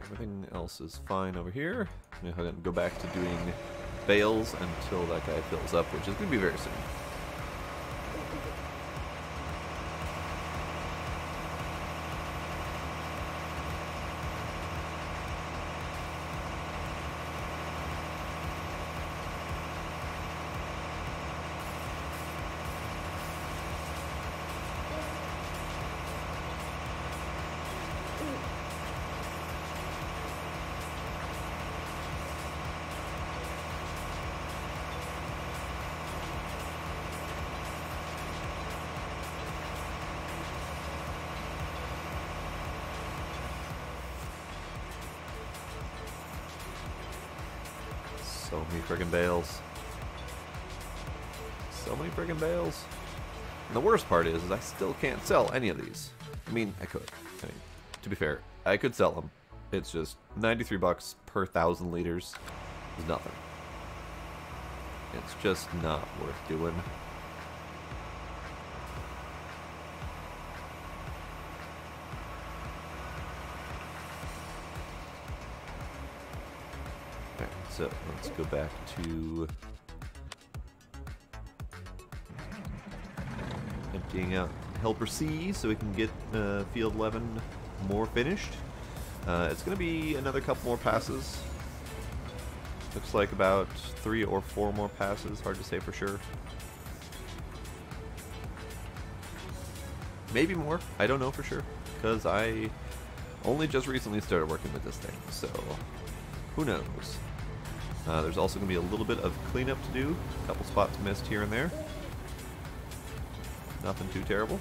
Everything else is fine over here. I'm going to go back to doing bales until that guy fills up, which is going to be very soon. So many friggin' bales. So many friggin' bales. And the worst part is I still can't sell any of these. I mean, I could. I mean, to be fair, I could sell them. It's just 93 bucks per 1,000 liters is nothing. It's just not worth doing. So let's go back to emptying out Helper C so we can get Field 11 more finished. It's going to be another couple more passes. Looks like about 3 or 4 more passes, hard to say for sure. Maybe more, I don't know for sure, because I only just recently started working with this thing, so who knows. There's also going to be a little bit of cleanup to do, a couple spots missed here and there. Nothing too terrible.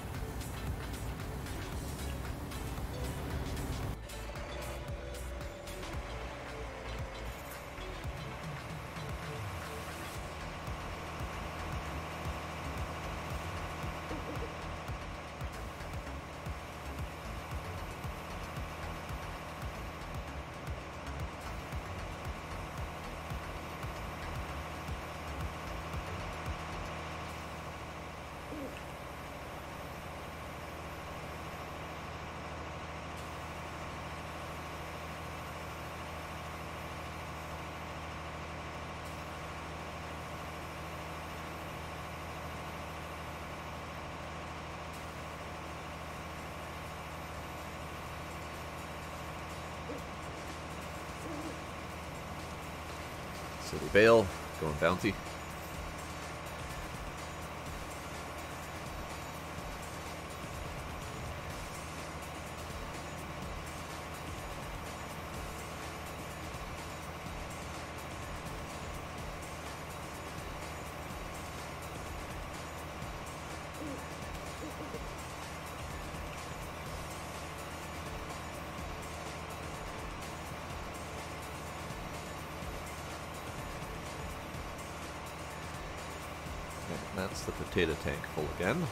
City Bale, going bouncy. That's the potato tank full again.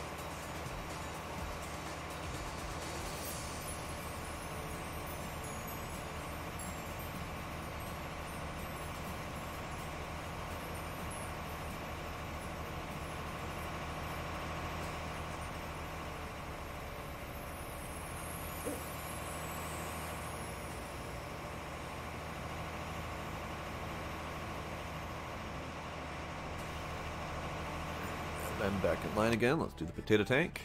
Then back in line again. Let's do the potato tank.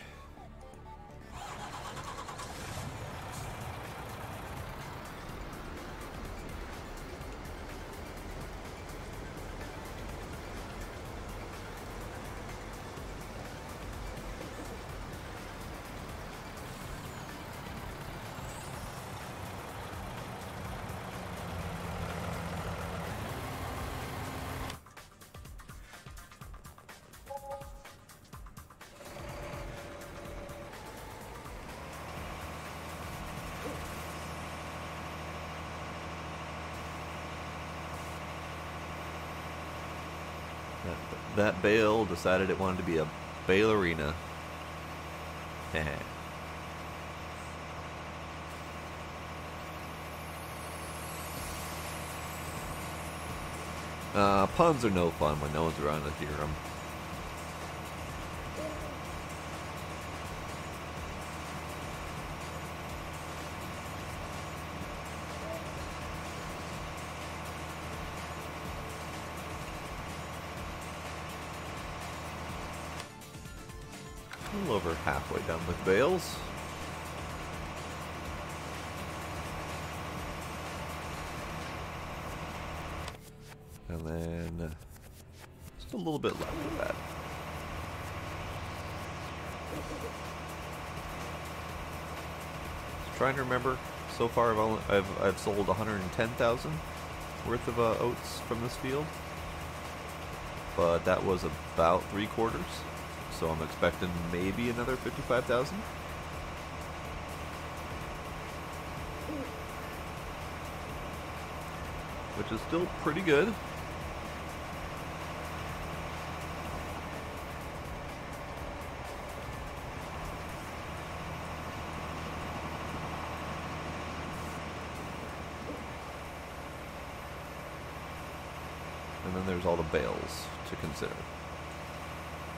That bale decided it wanted to be a ballerina. Puns are no fun when no one's around to hear them. A little over halfway done with bales. And then just a little bit left of that. Just trying to remember. So far, I've sold 110,000 worth of oats from this field, but that was about 3/4. So I'm expecting maybe another 55,000. Which is still pretty good. And then there's all the bales to consider.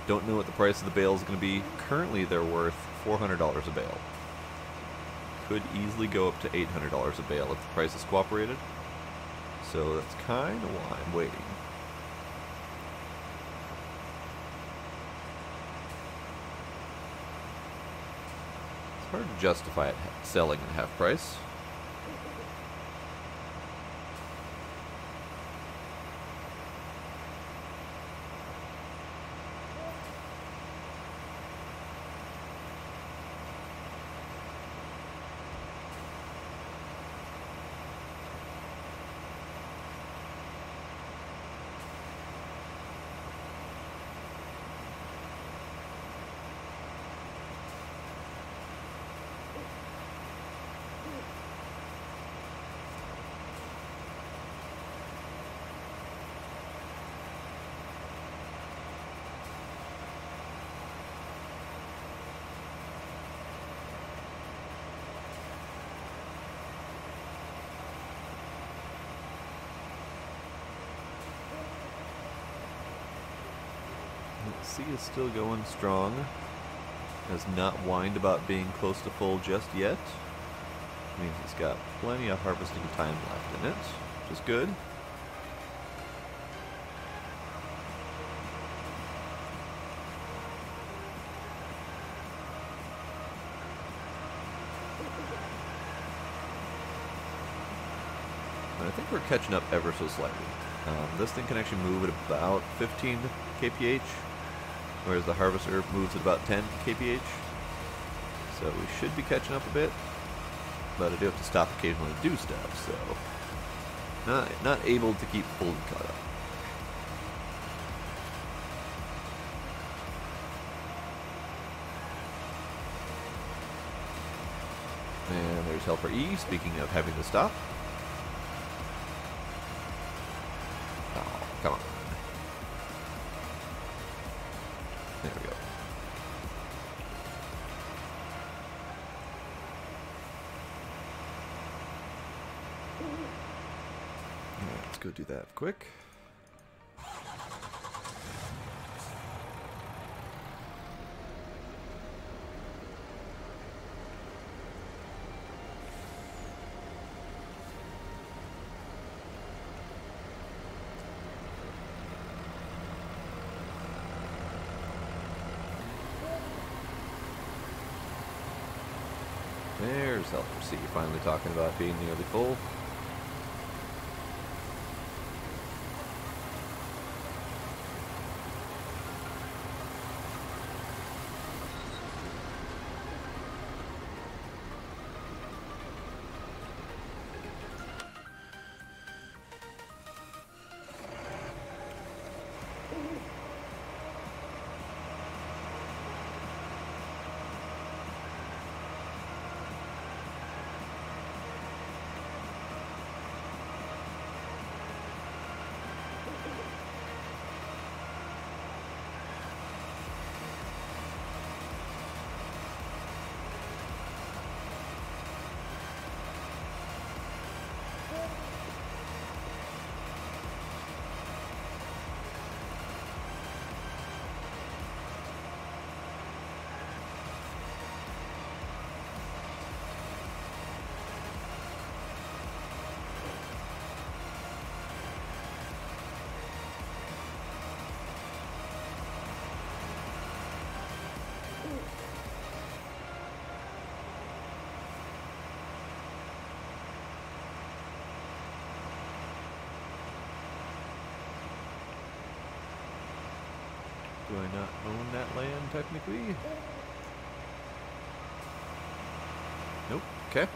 Don't know what the price of the bale is going to be. Currently they're worth $400 a bale. Could easily go up to $800 a bale if the price is cooperated. So that's kind of why I'm waiting. It's hard to justify it selling at half price. C is still going strong. Has not whined about being close to full just yet. Which means he's got plenty of harvesting time left in it, which is good. And I think we're catching up ever so slightly. This thing can actually move at about 15 kph. Whereas the harvester moves at about 10 kph. So we should be catching up a bit. But I do have to stop occasionally to do stuff, so not able to keep fully caught up. And there's helper E, speaking of having to stop. Oh, come on. There we go. Alright, let's go do that quick. There's helper C finally talking about being nearly full. Do I not own that land technically? Nope. Okay.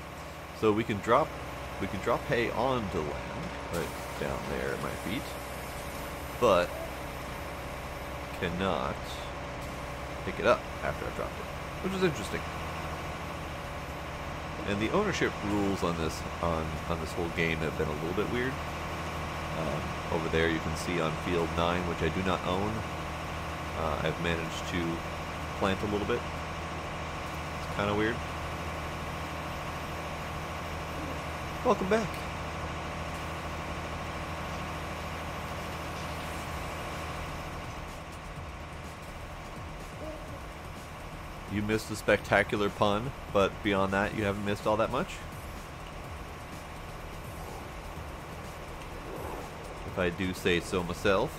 So we can drop hay onto land right down there at my feet, but cannot pick it up after I've dropped it, which is interesting. And the ownership rules on this this whole game have been a little bit weird. Over there you can see on field 9, which I do not own. I've managed to plant a little bit. It's kind of weird. Welcome back. You missed a spectacular pun, but beyond that, you haven't missed all that much. if I do say so myself.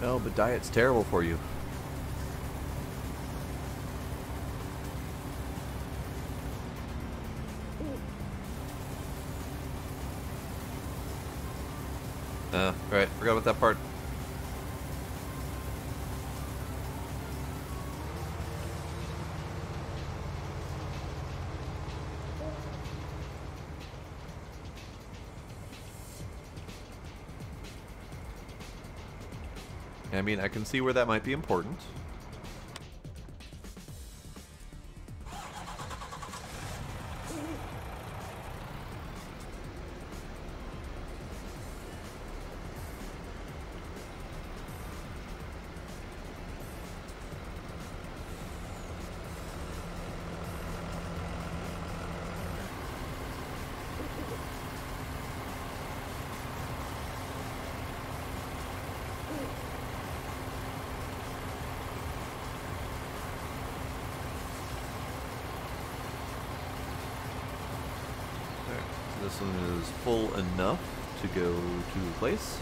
No, but diet's terrible for you. Right, forgot about that part. I mean, I can see where that might be important. This one is full enough to go to place.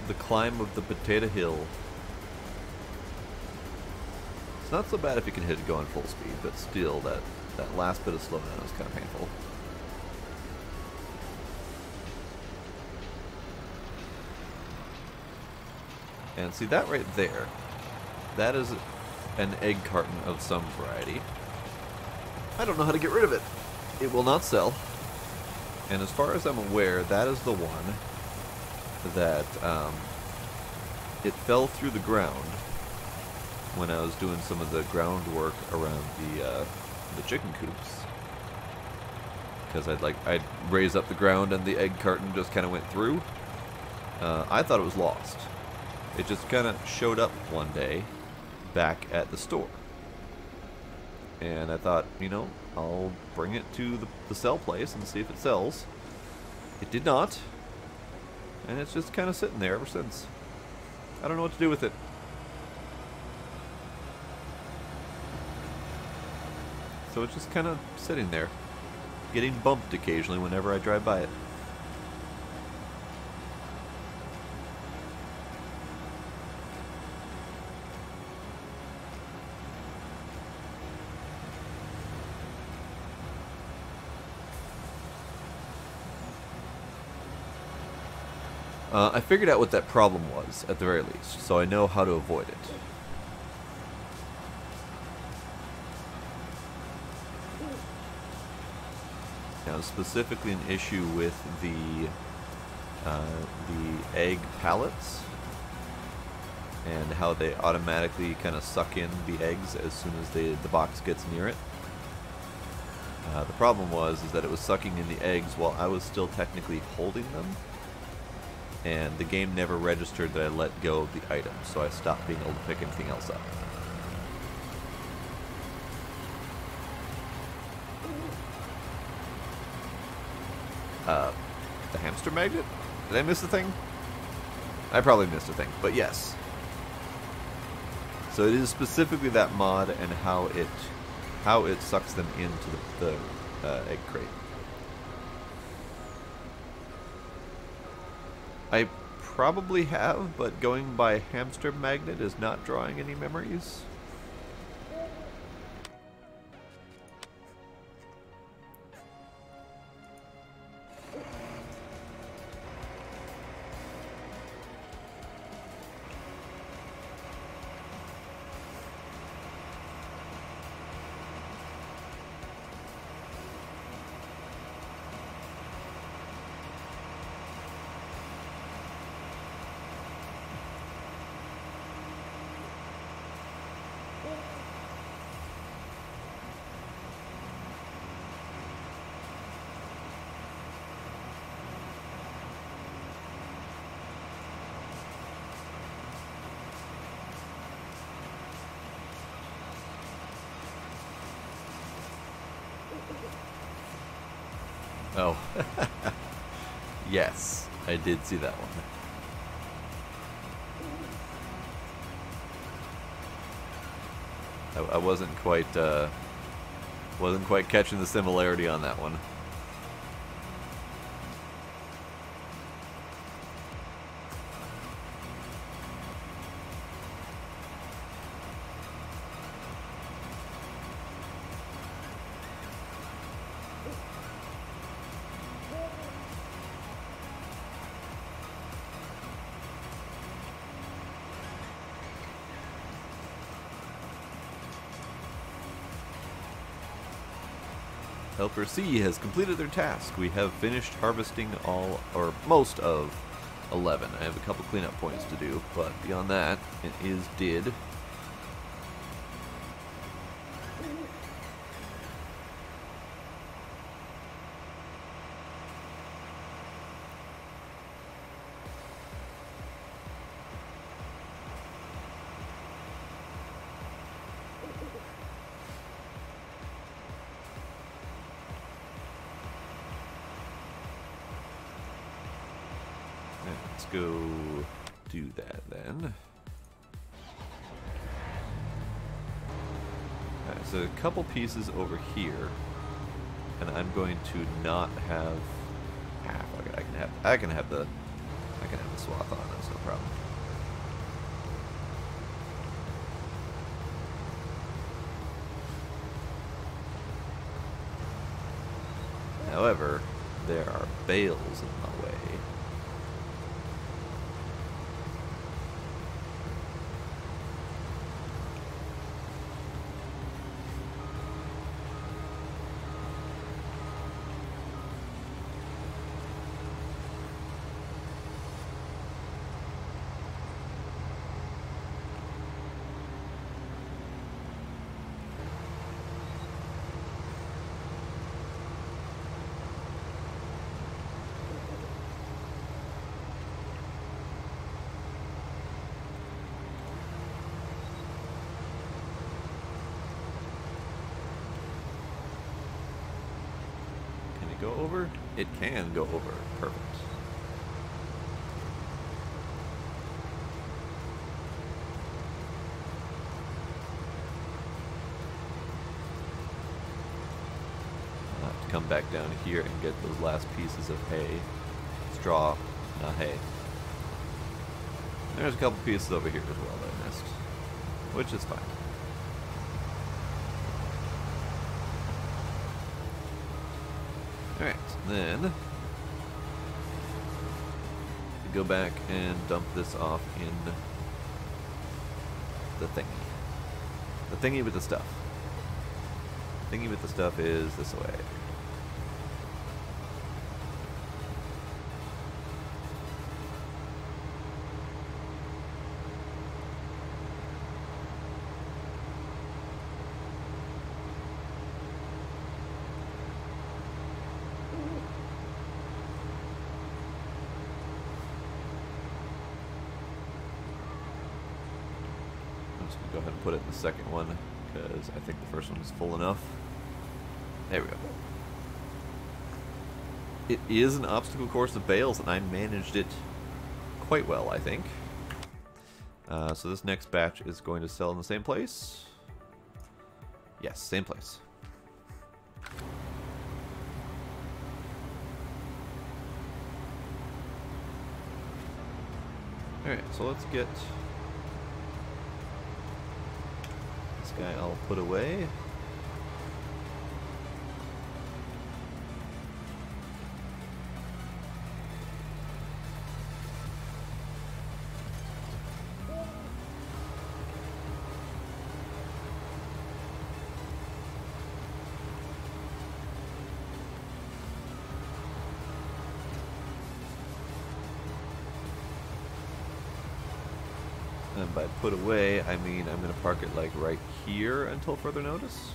The climb of the potato hill. It's not so bad if you can hit it going full speed, but still, that last bit of slowdown is kind of painful. And see that right there? That is an egg carton of some variety. I don't know how to get rid of it. It will not sell. And as far as I'm aware, that is the one that it fell through the ground when I was doing some of the groundwork around the chicken coops. Because I'd raise up the ground and the egg carton just kind of went through. I thought it was lost. It just kind of showed up one day back at the store. And I thought, you know, I'll bring it to the sell place and see if it sells. It did not. And it's just kind of sitting there ever since. I don't know what to do with it. So it's just kind of sitting there, getting bumped occasionally whenever I drive by it. I figured out what that problem was, at the very least, so I know how to avoid it. Now, specifically an issue with the egg pallets, and how they automatically kind of suck in the eggs as soon as the box gets near it. The problem was that it was sucking in the eggs while I was still technically holding them. And the game never registered that I let go of the item, so I stopped being able to pick anything else up. The hamster magnet? Did I miss a thing? I probably missed a thing, but yes. So it is specifically that mod and how it sucks them into the egg crate. I probably have, but going by hamster magnet is not drawing any memories. Oh. Yes, I did see that one. I wasn't quite catching the similarity on that one. Helper C has completed their task. We have finished harvesting all, or most of, 11. I have a couple cleanup points to do, but beyond that, it is did. Let's go do that then. Alright, so a couple pieces over here, and I'm going to not have half. I can have the swath on. That's no problem. However, there are bales in my way. go over? It can go over. Perfect. I'll have to come back down here and get those last pieces of hay. Straw, not hay. There's a couple pieces over here as well that I missed, which is fine. Alright, then we go back and dump this off in the thingy. The thingy with the stuff. The thingy with the stuff is this way. Go ahead and put it in the second one because I think the first one is full enough. There we go. It is an obstacle course of bales, and I managed it quite well, I think. So this next batch is going to sell in the same place. Yes, same place. Alright, so let's get... guy I'll put away. And by put away, I mean I'm going to park it like right here until further notice.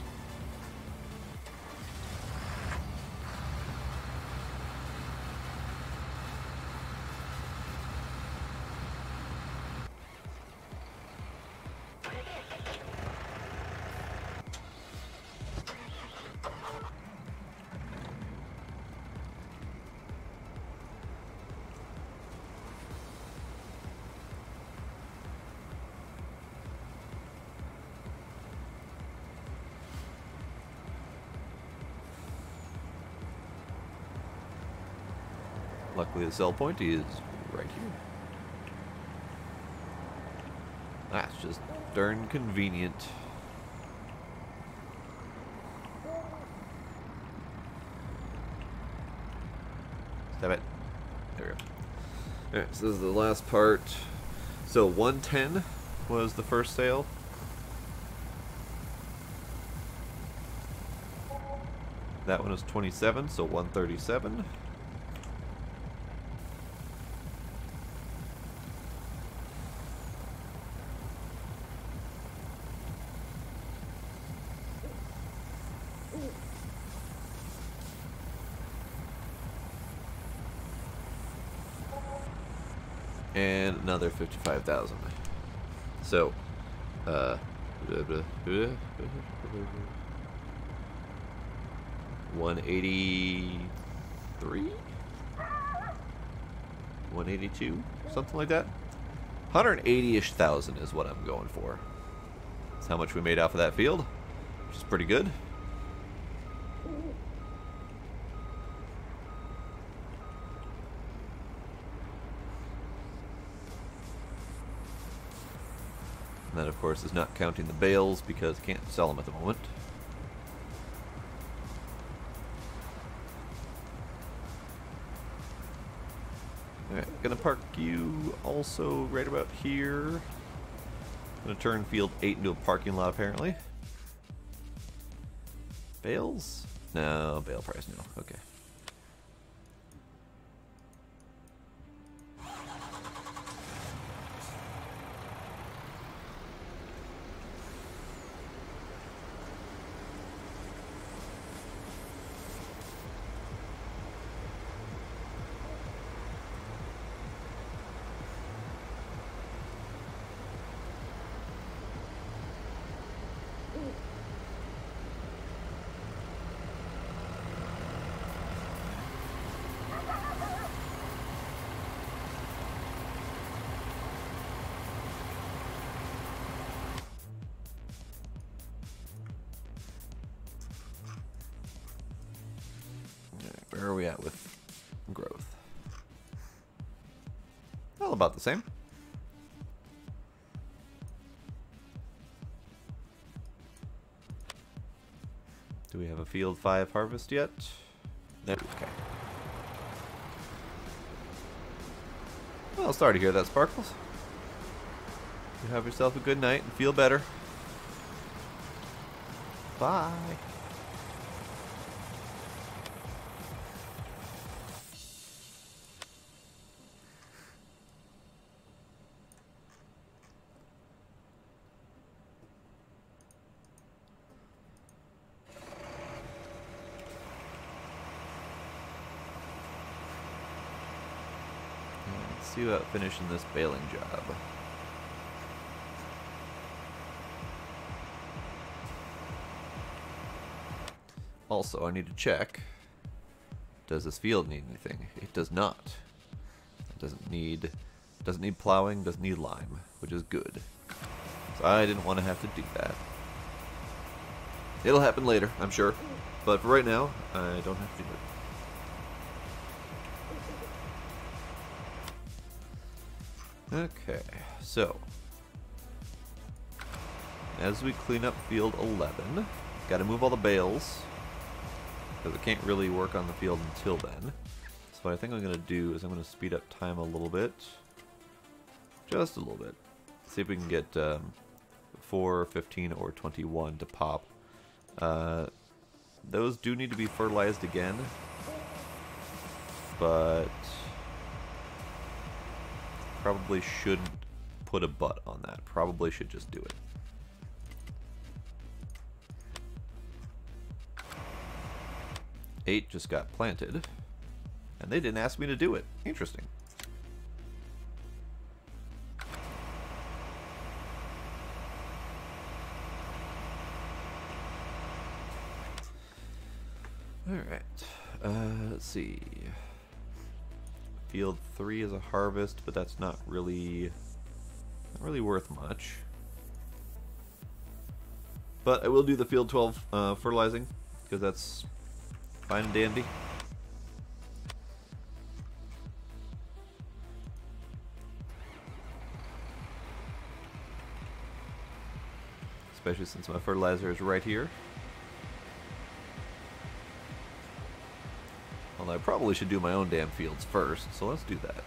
Luckily the sell point is right here. That's just darn convenient. Stop it. There we go. Alright, so this is the last part. So 110 was the first sale. That one was 27, so 137. And another 55,000. So, 183, 182, something like that. 180-ish thousand is what I'm going for. That's how much we made off of that field, which is pretty good. And that, of course, is not counting the bales because I can't sell them at the moment. Alright, gonna park you also right about here. Gonna turn field 8 into a parking lot, apparently. Bales? No, bale price, no. Okay. are we at with growth? Well, about the same. Do we have a field 5 harvest yet? No. Okay. Well, sorry to hear that, Sparkles. You have yourself a good night and feel better. Bye. Let's see about finishing this baling job. Also, I need to check. Does this field need anything? It does not. It doesn't need plowing, doesn't need lime, which is good. So I didn't want to have to do that. It'll happen later, I'm sure. But for right now, I don't have to do it. Okay, so as we clean up field 11, got to move all the bales because I can't really work on the field until then. So what I think I'm going to do is I'm going to speed up time a little bit, just a little bit. See if we can get 4, 15, or 21 to pop. Those do need to be fertilized again, but probably shouldn't put a but on that. Probably should just do it. Eight just got planted, and they didn't ask me to do it. Interesting. Alright, let's see. Field 3 is a harvest, but that's not really worth much. But I will do the field 12 fertilizing, because that's fine and dandy. Especially since my fertilizer is right here. Although I probably should do my own damn fields first, so let's do that.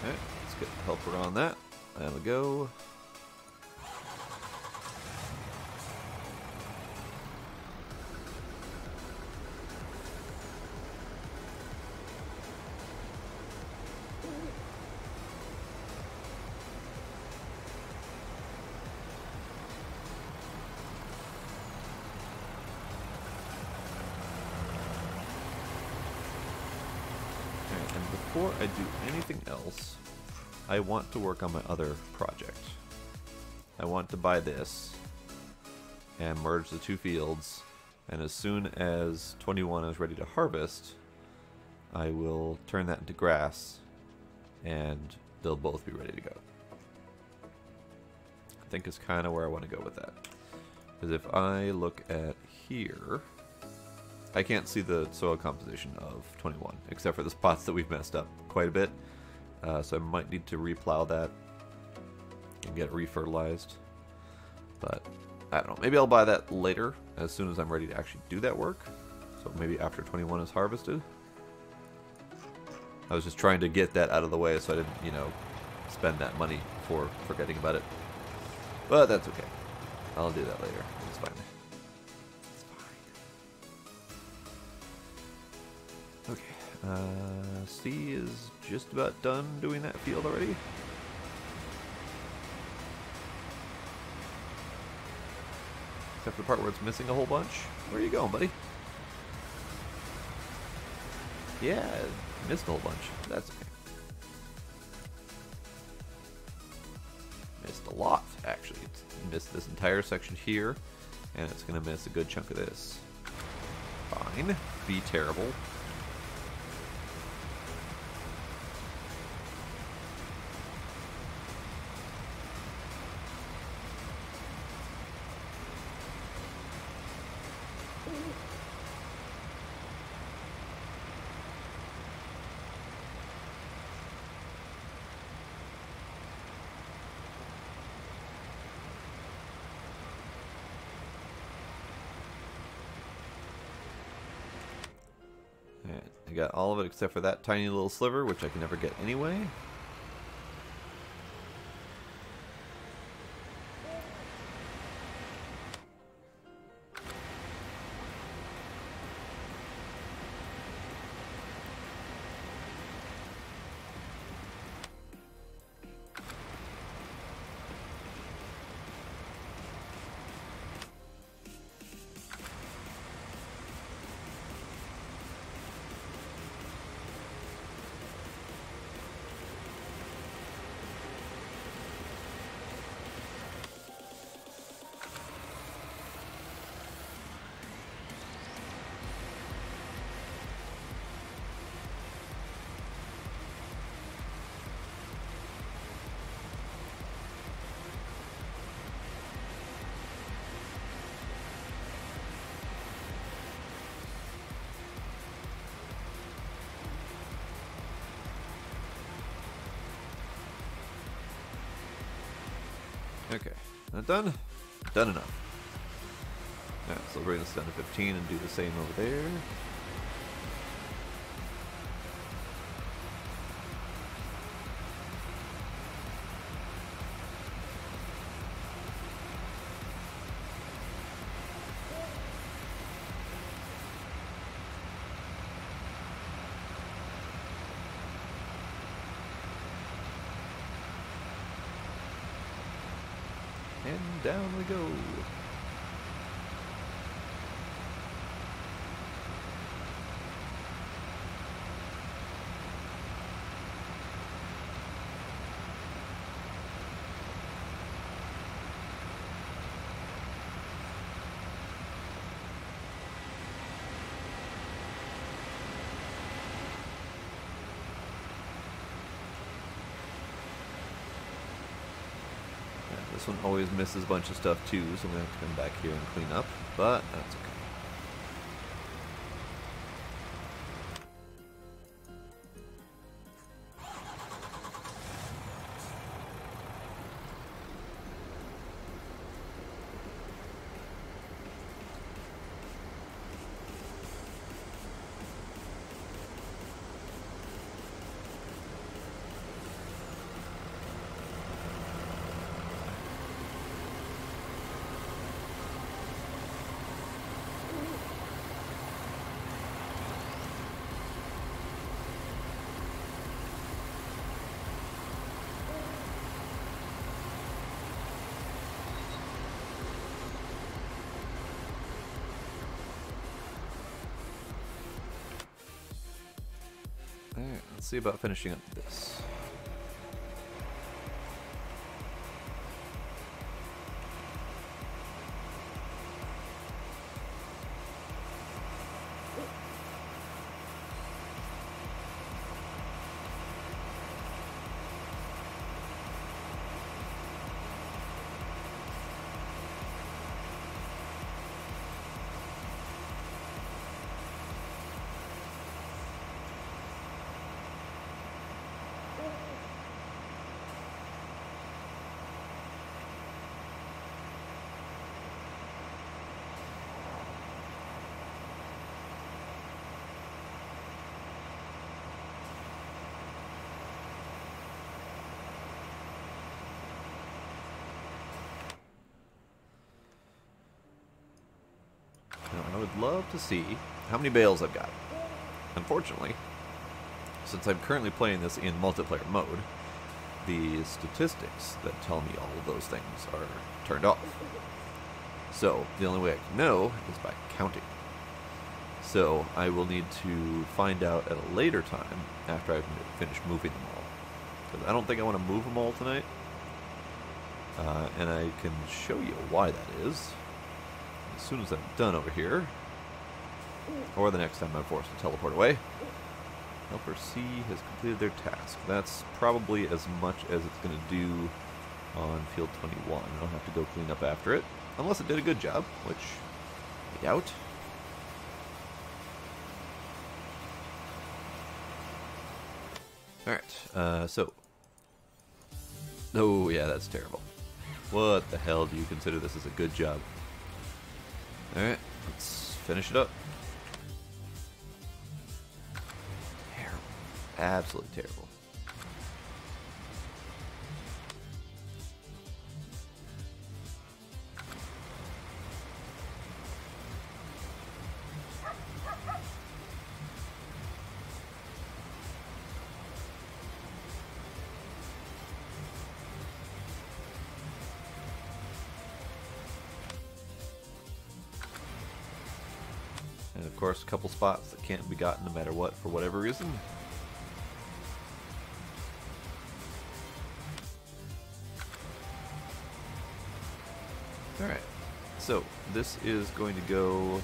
Okay, let's get the helper on that. There we go. And before I do anything else, I want to work on my other project. I want to buy this and merge the two fields, and as soon as 21 is ready to harvest, I will turn that into grass and they'll both be ready to go. I think is kind of where I want to go with that. Because if I look at here, I can't see the soil composition of 21, except for the spots that we've messed up quite a bit. So I might need to replow that and get it refertilized. But I don't know. Maybe I'll buy that later, as soon as I'm ready to actually do that work. So maybe after 21 is harvested. I was just trying to get that out of the way so I didn't, you know, spend that money before forgetting about it. But that's okay. I'll do that later. It's fine. It's fine. Okay. C is just about done doing that field already. Except for the part where it's missing a whole bunch. Where are you going, buddy? Yeah, missed a whole bunch. That's okay. Missed a lot, actually. It's missed this entire section here, and it's going to miss a good chunk of this. Fine. Be terrible. I got all of it except for that tiny little sliver, which I can never get anyway. Okay, that done? Done enough. Alright, so we'll bring this down to 15 and do the same over there. And down we go. This one always misses a bunch of stuff too, so I'm going to have to come back here and clean up, but that's okay. Alright, let's see about finishing up this. I would love to see how many bales I've got. Unfortunately, since I'm currently playing this in multiplayer mode, the statistics that tell me all of those things are turned off. So the only way I can know is by counting. So I will need to find out at a later time after I've finished moving them all. Because I don't think I want to move them all tonight. And I can show you why that is as soon as I'm done over here. Or the next time I'm forced to teleport away. Helper C has completed their task. That's probably as much as it's going to do on field 21. I don't have to go clean up after it. Unless it did a good job, which I doubt. Alright, so. Oh, yeah, that's terrible. What the hell do you consider this as a good job? Alright, let's finish it up. Terrible. Absolutely terrible. And of course, a couple spots that can't be gotten no matter what for whatever reason. Alright, so this is going to go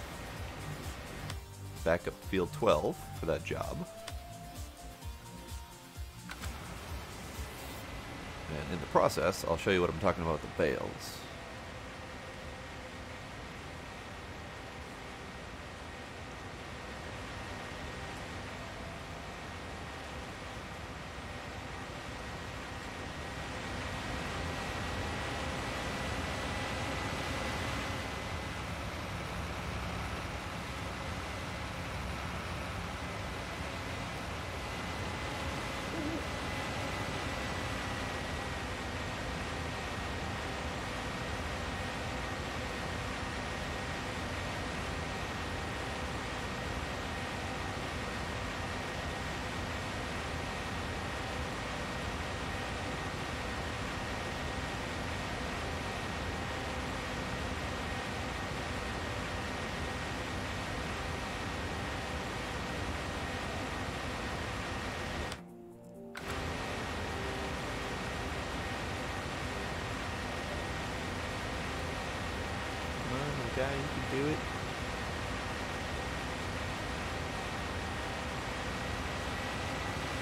back up field 12 for that job. And in the process, I'll show you what I'm talking about with the bales. Guy, you can do it.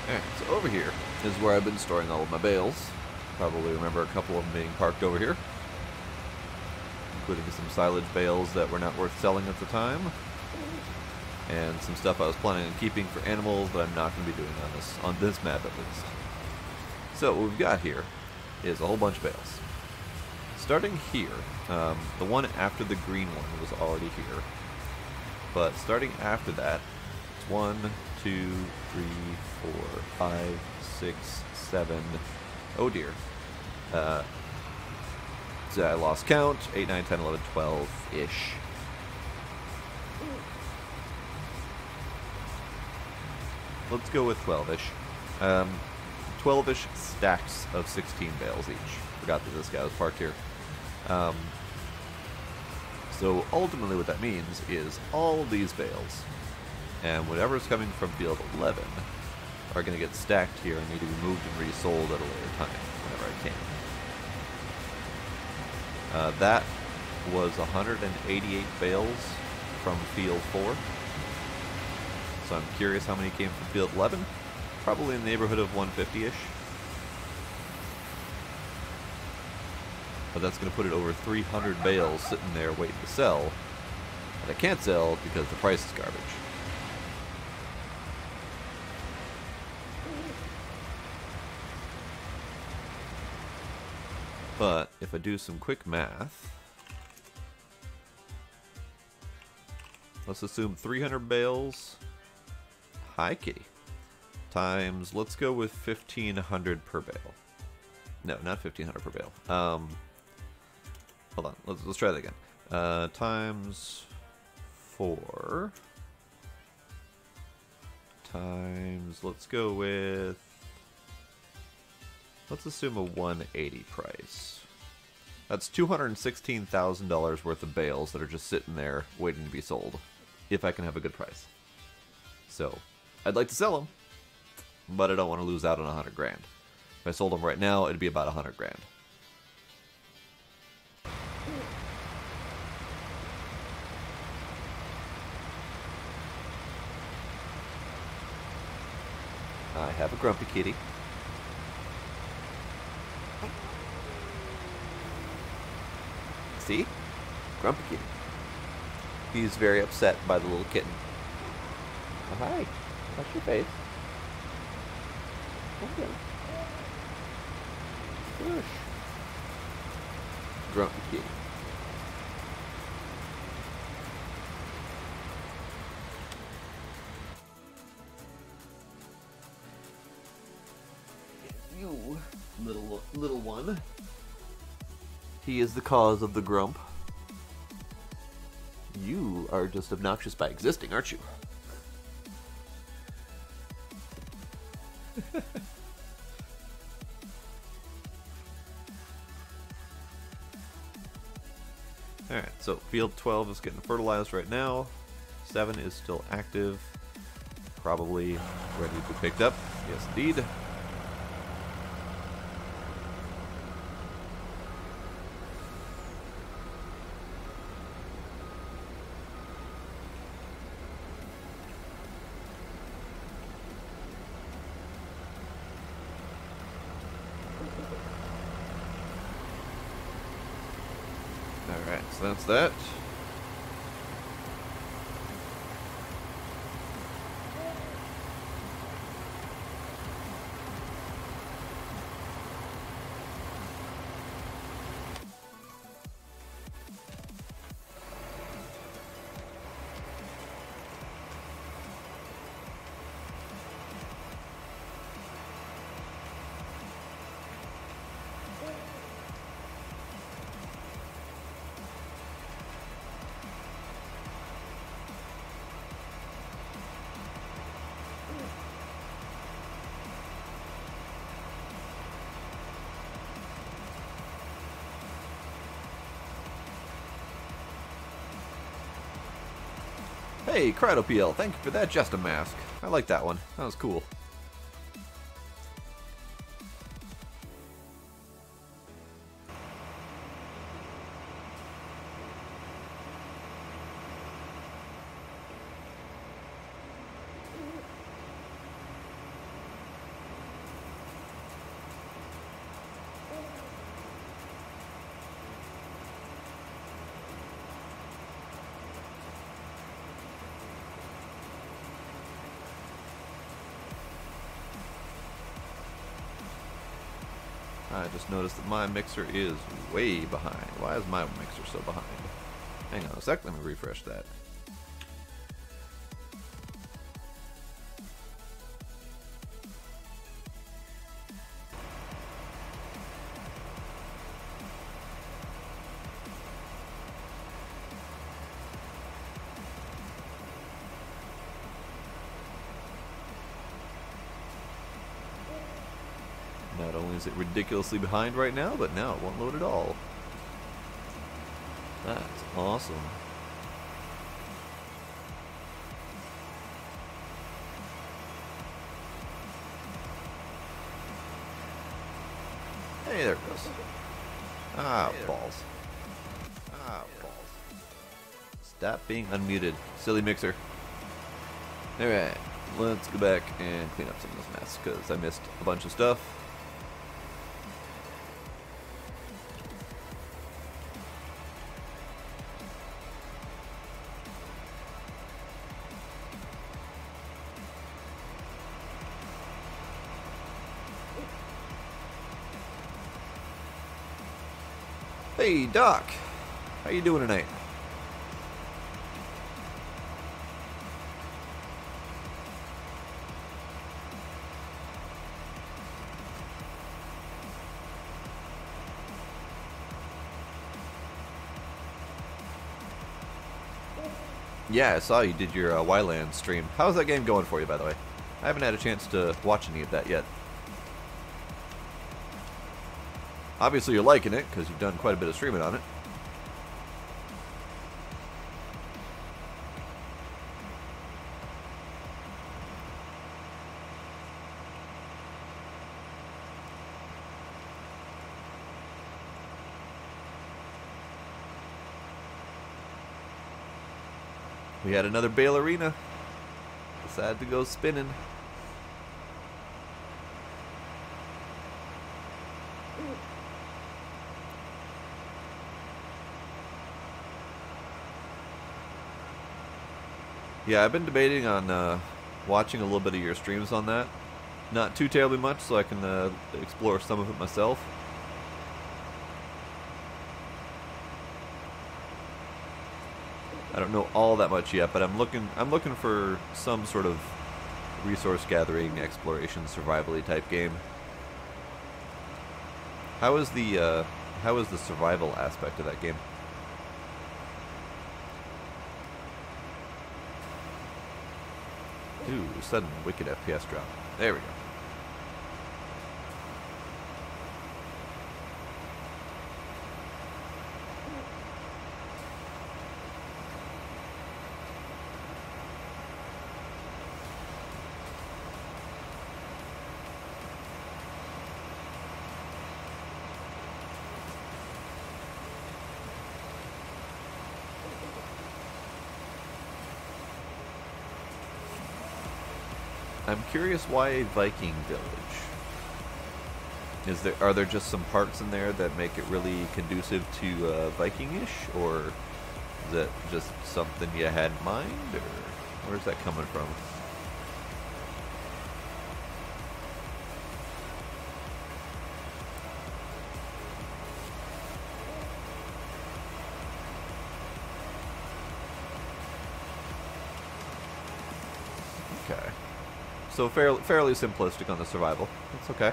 Alright, so over here is where I've been storing all of my bales. Probably remember a couple of them being parked over here, including some silage bales that were not worth selling at the time, and some stuff I was planning on keeping for animals that I'm not going to be doing on this map at least. So what we've got here is a whole bunch of bales. Starting here, the one after the green one was already here, but starting after that, it's 1, 2, 3, 4, 5, 6, 7, oh dear. So I lost count, 8, 9, 10, 11, 12-ish. Let's go with 12-ish. 12-ish stacks of 16 bales each. Forgot that this guy was parked here. So ultimately what that means is all of these bales and whatever's coming from field 11 are going to get stacked here and need to be moved and resold at a later time whenever I can. That was 188 bales from field 4. So I'm curious how many came from field 11. Probably in the neighborhood of 150-ish. But that's going to put it over 300 bales sitting there waiting to sell. And I can't sell because the price is garbage. But if I do some quick math, let's assume 300 bales, hi kitty, times, let's go with 1,500 per bale. No, not 1,500 per bale. Hold on, let's try that again. Times 4 times, let's go with, let's assume a 180 price. That's $216,000 worth of bales that are just sitting there waiting to be sold, if I can have a good price. So, I'd like to sell them, but I don't want to lose out on 100 grand. If I sold them right now, it'd be about 100 grand. I have a grumpy kitty. See? Grumpy kitty. He's very upset by the little kitten. Oh, hi. Wash your face. Okay. Shush. Grumpy kitty. You, little one. He is the cause of the grump. You are just obnoxious by existing, aren't you? Alright, so field 12 is getting fertilized right now. 7 is still active. Probably ready to be picked up. Yes, indeed. Alright, so that's that. Hey, Cryotopl, thank you for that Just a Mask. I like that one. That was cool. I just noticed that my mixer is way behind. Why is my mixer so behind? Hang on a sec, let me refresh that. Not only is it ridiculously behind right now, but now it won't load at all. That's awesome. Hey, there it goes. Ah, balls. Ah, balls. Stop being unmuted, silly mixer. Alright, let's go back and clean up some of this mess, because I missed a bunch of stuff. Hey, Doc. How you doing tonight? Yeah, I saw you did your Yland stream. How's that game going for you, by the way? I haven't had a chance to watch any of that yet. Obviously you're liking it, because you've done quite a bit of streaming on it. We had another Bale Arena. Decided to go spinning. Yeah, I've been debating on watching a little bit of your streams on that. Not too terribly much, so I can explore some of it myself. I don't know all that much yet, but I'm looking for some sort of resource gathering, exploration, survival-y type game. How is the survival aspect of that game? Ooh, sudden wicked FPS drop. There we go. I'm curious why a Viking village. Are there just some parts in there that make it really conducive to Viking-ish, or is that just something you had in mind, or where's that coming from? Okay. So fairly simplistic on the survival. That's okay.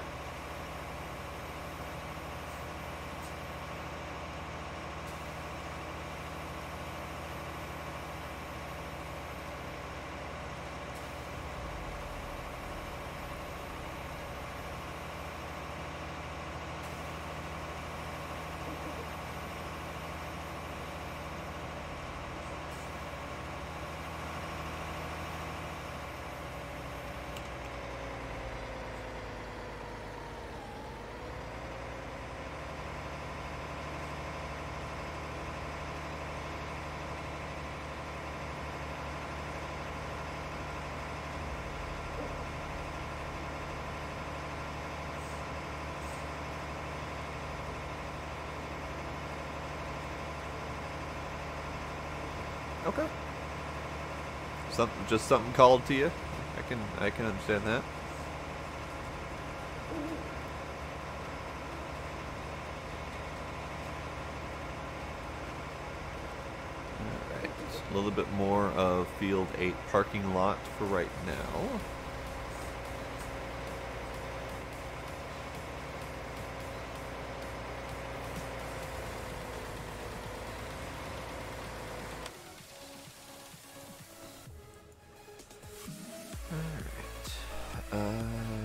Okay. Just something called to you. I can understand that. Alright, a little bit more of Field 8 parking lot for right now. I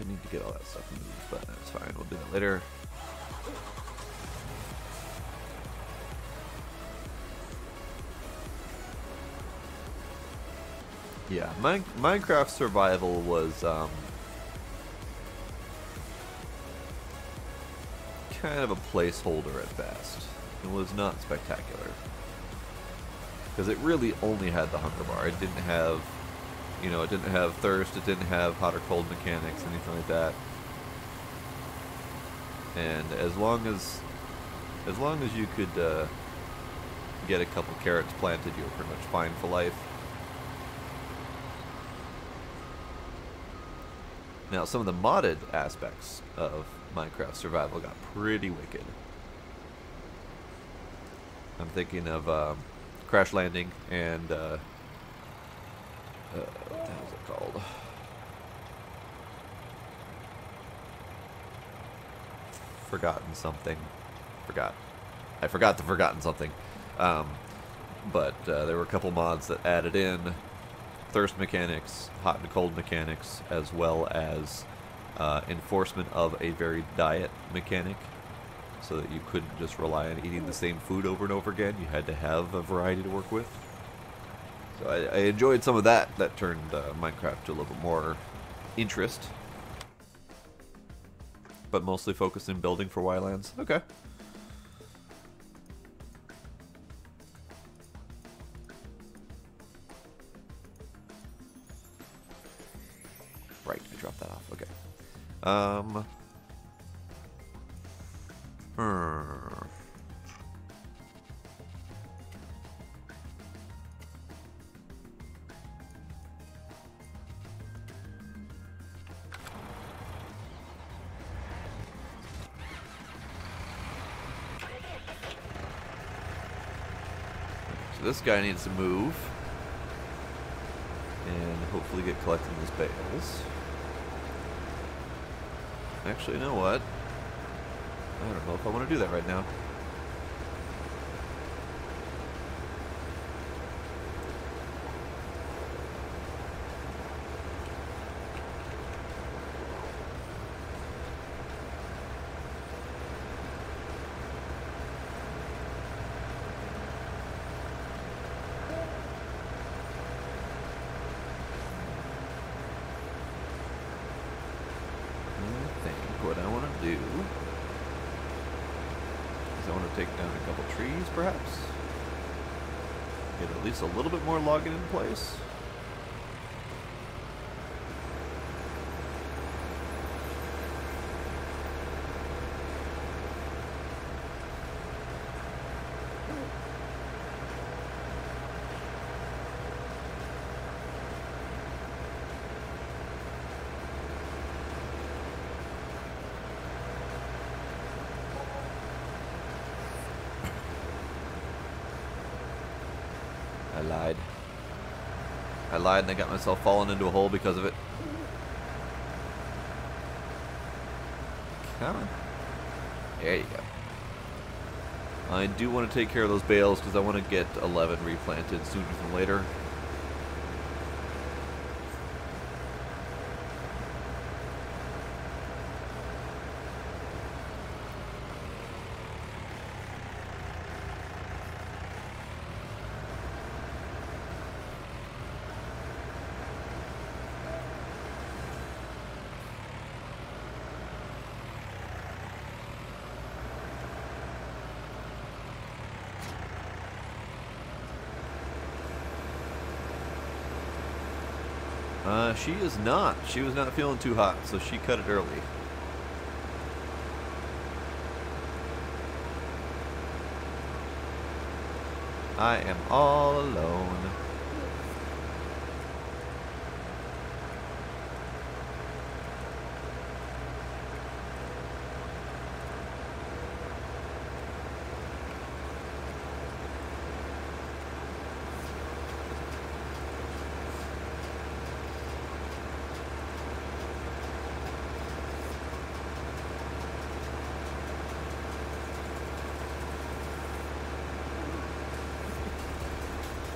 need to get all that stuff moved, but that's fine. We'll do that later. Yeah, Minecraft Survival was kind of a placeholder at best. It was not spectacular. Because it really only had the hunger bar. It didn't have, you know, it didn't have thirst, it didn't have hot or cold mechanics, anything like that. And as long as you could get a couple carrots planted, you were pretty much fine for life. Now, some of the modded aspects of Minecraft Survival got pretty wicked. I'm thinking of Crash Landing and what the hell is it called? Forgotten something. I forgot the Forgotten something. but there were a couple mods that added in thirst mechanics, hot and cold mechanics, as well as enforcement of a varied diet mechanic, so that you couldn't just rely on eating the same food over and over again. You had to have a variety to work with. So I enjoyed some of that. That turned Minecraft to a little bit more interest. But mostly focused in building for Wildlands. Okay. Right, I dropped that off. Okay. So this guy needs to move. And hopefully get collecting those bales. Actually, you know what? I don't know if I want to do that right now. What I want to do is I want to take down a couple trees, perhaps. Get at least a little bit more logging in place. I lied and I got myself falling into a hole because of it. Come on. There you go. I do want to take care of those bales because I want to get 11 replanted sooner than later. She is not. She was not feeling too hot, so she cut it early. I am all alone.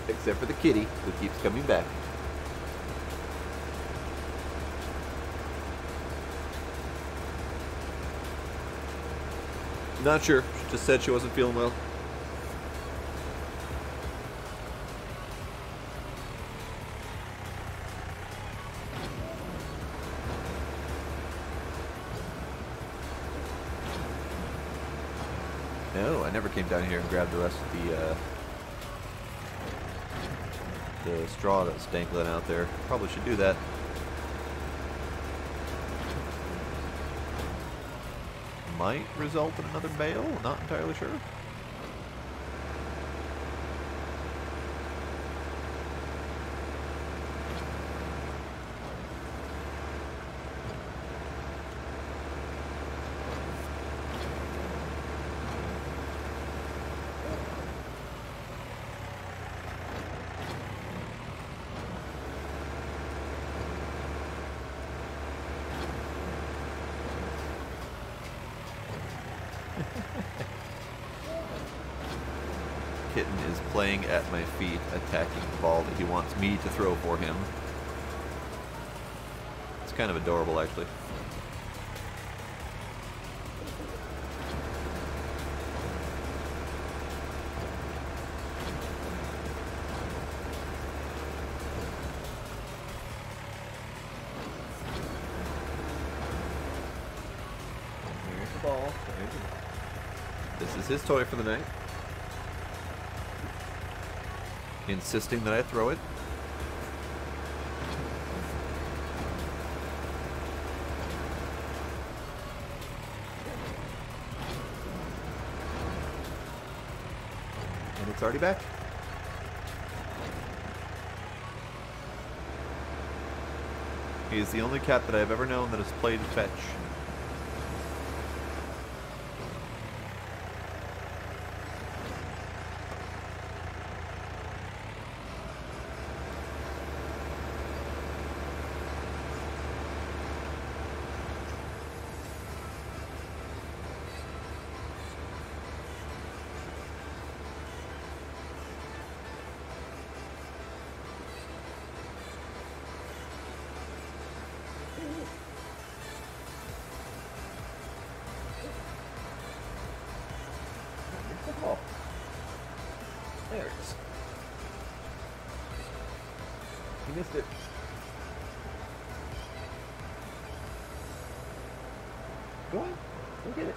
Except for the kitty, who keeps coming back. Not sure. She just said she wasn't feeling well. No, I never came down here and grabbed the rest of the straw that's dangling out there. Probably should do that. Might result in another bale, not entirely sure. playing at my feet, attacking the ball that he wants me to throw for him. It's kind of adorable, actually. Here's the ball. There's the ball. This is his toy for the night. Insisting that I throw it. And it's already back. He is the only cat that I've ever known that has played fetch. Oh, there it is. You missed it. Go on, go get it.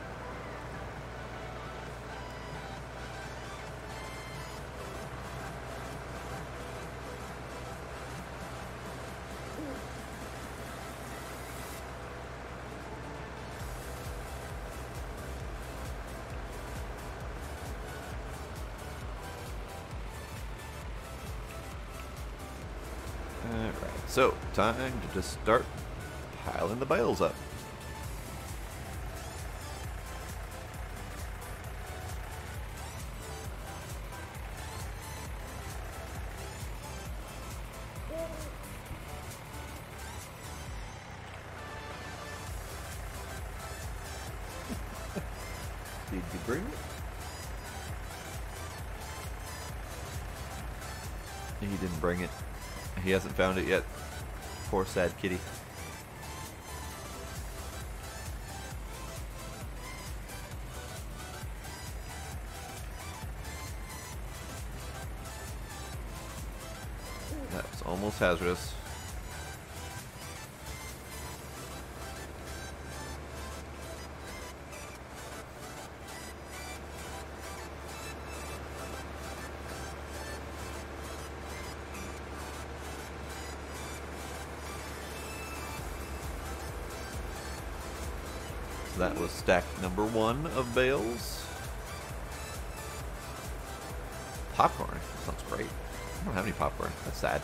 Alright, so time to just start piling the bales up. Did you bring it? He didn't bring it. He hasn't found it yet. Poor sad kitty. That was almost hazardous. That was stack number 1 of bales. Popcorn. That sounds great. I don't have any popcorn. That's sad.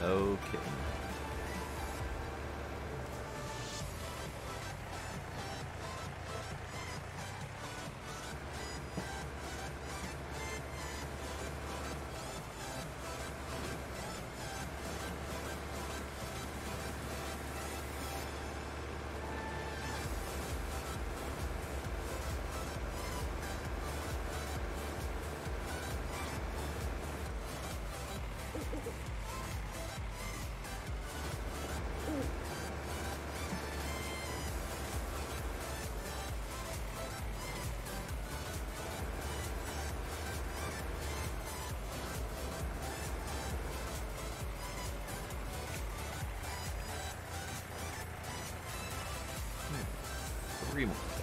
Okay. 3 more bales.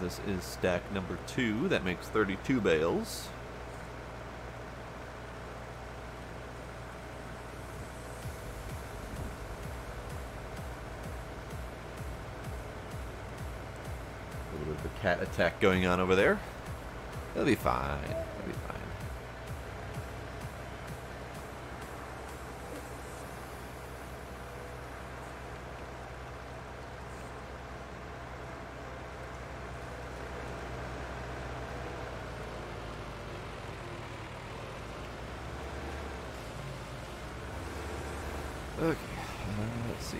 This is stack number 2. That makes 32 bales. A little bit of a cat attack going on over there. It'll be fine. It'll be fine. Okay, let's see.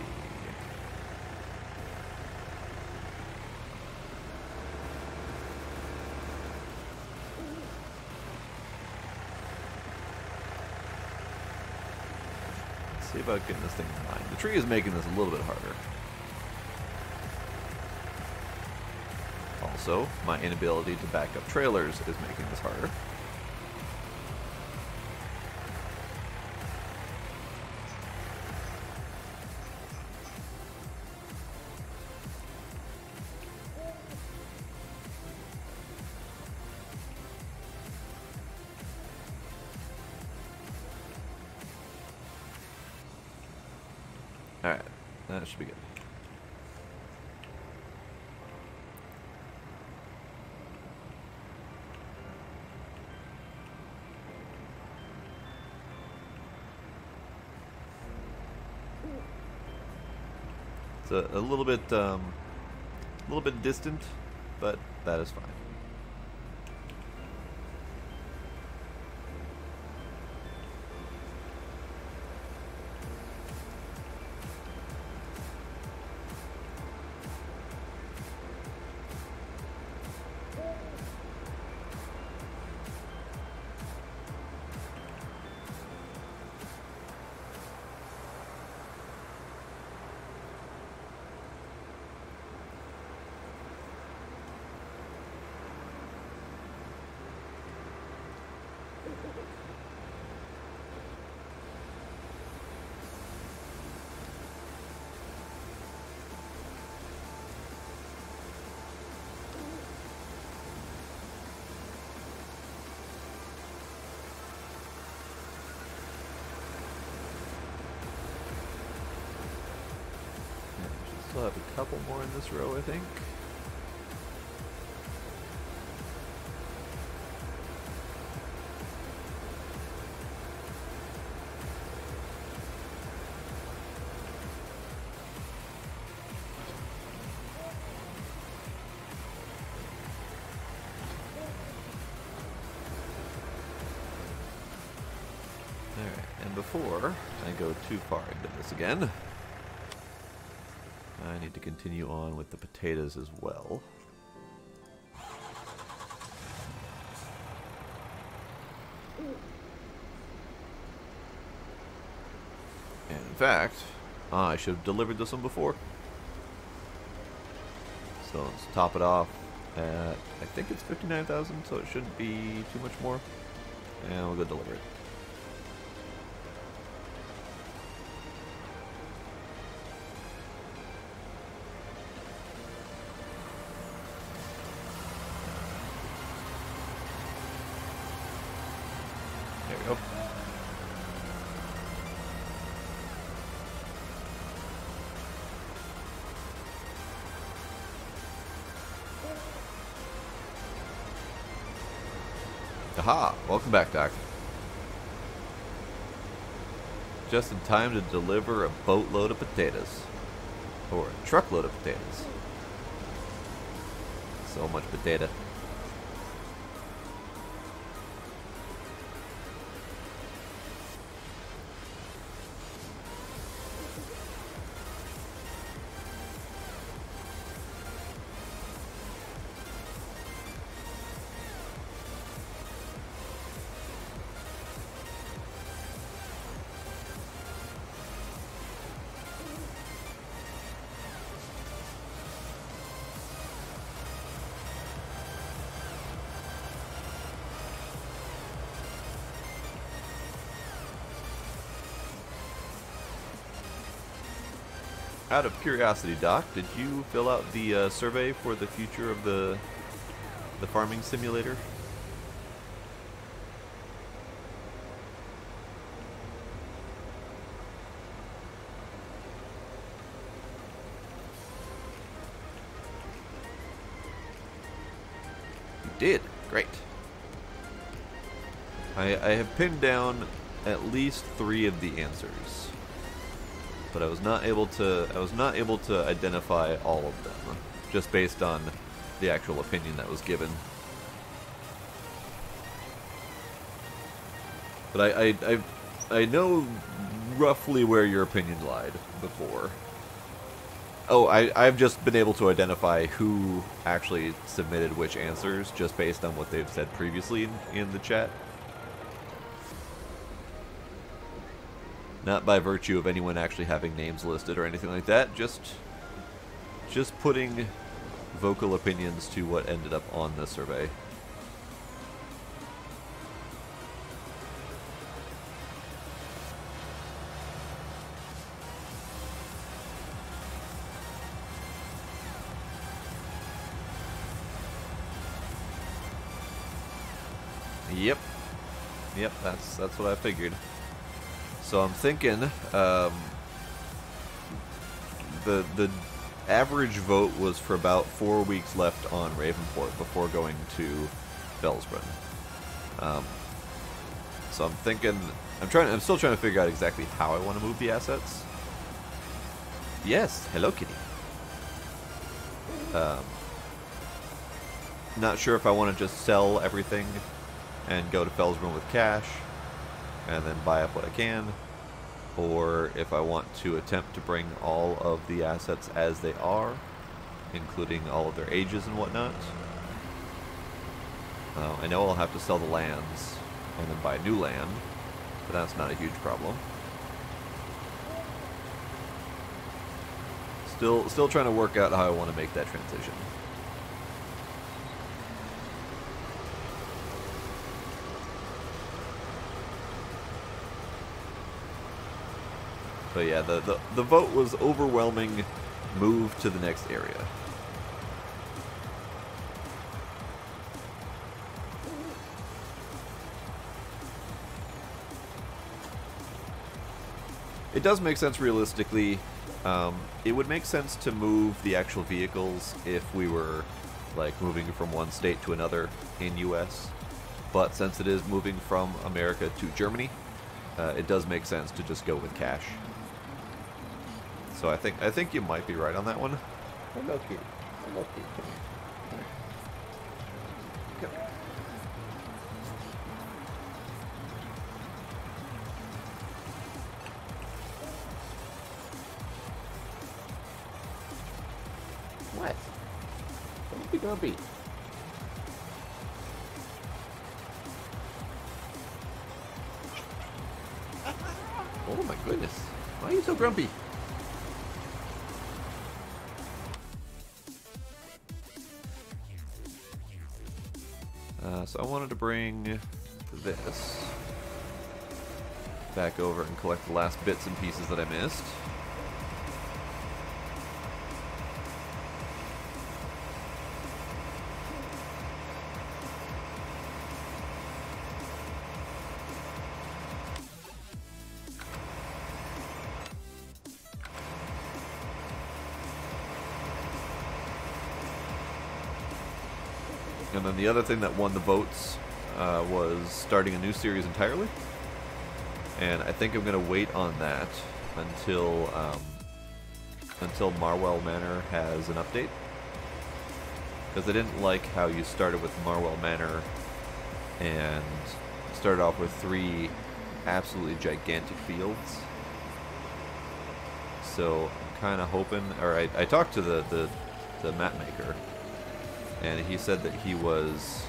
Let's see about getting this thing in line. The tree is making this a little bit harder. Also, my inability to back up trailers is making this harder. Alright, that should be good. It's a little bit distant, but that is fine. Still have a couple more in this row, I think. Alright, and before I go too far into this again, I need to continue on with the potatoes as well. And in fact, I should have delivered this one before. So let's top it off at, I think it's 59,000, so it shouldn't be too much more. And we'll go deliver it. There we go. Aha! Welcome back, Doc. Just in time to deliver a boatload of potatoes. Or a truckload of potatoes. So much potato. out of curiosity, Doc, did you fill out the survey for the future of the farming simulator? You did. Great. I have pinned down at least 3 of the answers, but I was not able to identify all of them, just based on the actual opinion that was given. But I know roughly where your opinion lied before. Oh, I've just been able to identify who actually submitted which answers just based on what they've said previously in the chat. Not by virtue of anyone actually having names listed or anything like that, just putting vocal opinions to what ended up on the survey. Yep, that's what I figured. So I'm thinking the average vote was for about 4 weeks left on Ravenport before going to Bales. So I'm thinking I'm still trying to figure out exactly how I want to move the assets. Yes, hello kitty. Not sure if I want to just sell everything and go to Felsbrunn with cash and then buy up what I can, or if I want to attempt to bring all of the assets as they are, including all of their ages and whatnot. I know I'll have to sell the lands and then buy new land, but that's not a huge problem. Still trying to work out how I want to make that transition. But yeah, the vote was overwhelming, move to the next area. It does make sense realistically. It would make sense to move the actual vehicles if we were like moving from one state to another in US. But since it is moving from America to Germany, it does make sense to just go with cash. So I think you might be right on that one. Hello, kitty. Hello, kitty. Come here. Come here. What? Don't be grumpy. Oh my goodness. Why are you so grumpy? So I wanted to bring this back over and collect the last bits and pieces that I missed. And then the other thing that won the votes was starting a new series entirely. And I think I'm going to wait on that until Marwell Manor has an update. Because I didn't like how you started with Marwell Manor and started off with 3 absolutely gigantic fields. So I'm kind of hoping, or I talked to the map maker, and he said that he was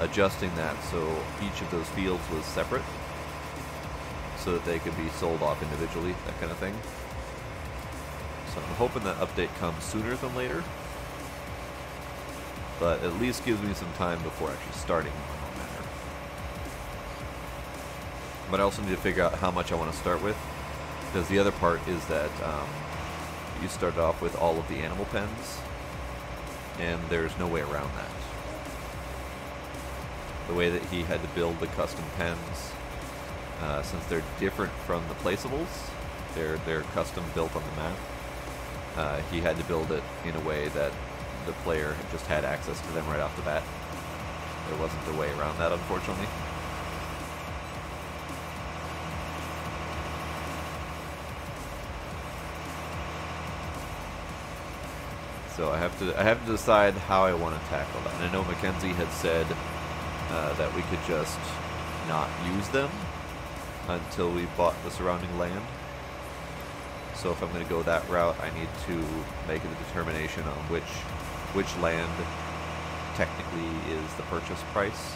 adjusting that so each of those fields was separate so that they could be sold off individually, that kind of thing. So I'm hoping that update comes sooner than later, but at least gives me some time before actually starting Marwell Manor. But I also need to figure out how much I want to start with, Because the other part is that you started off with all of the animal pens, and there's no way around that. The way that he had to build the custom pens, since they're different from the placeables, they're custom built on the map. He had to build it in a way that the player just had access to them right off the bat. There wasn't a way around that, unfortunately. So I have to decide how I want to tackle that. And I know Mackenzie had said that we could just not use them until we bought the surrounding land. So if I'm going to go that route, I need to make a determination on which land technically is the purchase price.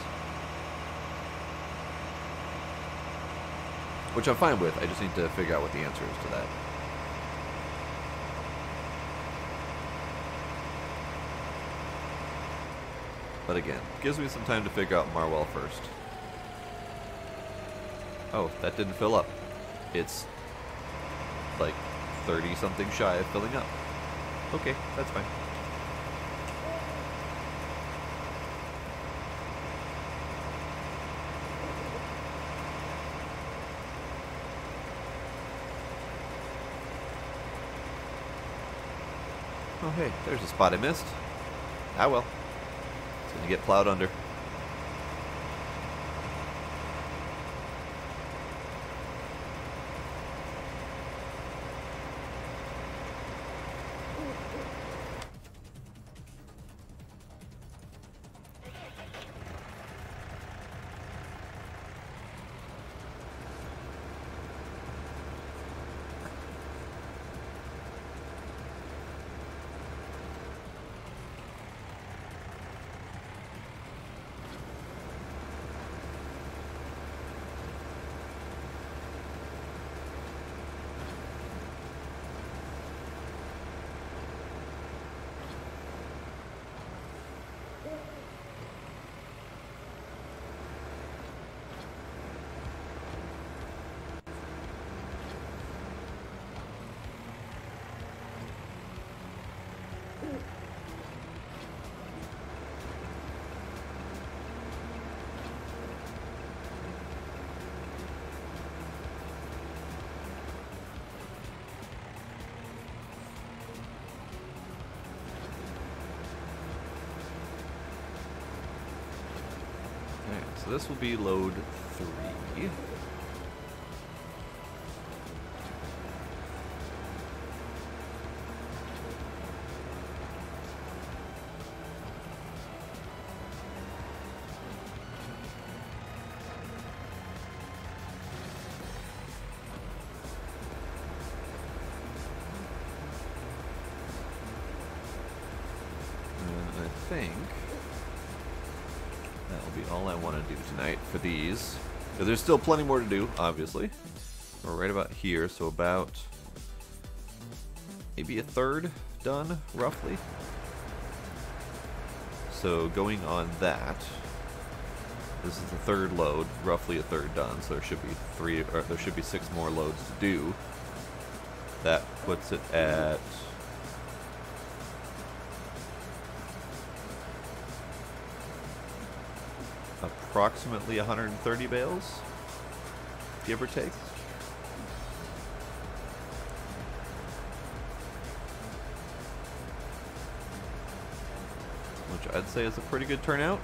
Which I'm fine with, I just need to figure out what the answer is to that. But again, gives me some time to figure out Marwell first. Oh, that didn't fill up. It's like 30-something shy of filling up. Okay, that's fine. Oh hey, there's a spot I missed. Ah well. It's gonna get plowed under. So this will be load 3. And I think that'll be all I want to do tonight for these. Because there's still plenty more to do, obviously. We're right about here, so about maybe a third done, roughly. So going on that, this is the third load, roughly a third done. So there should be 6 more loads to do. That puts it at approximately 130 bales, give or take. Which I'd say is a pretty good turnout.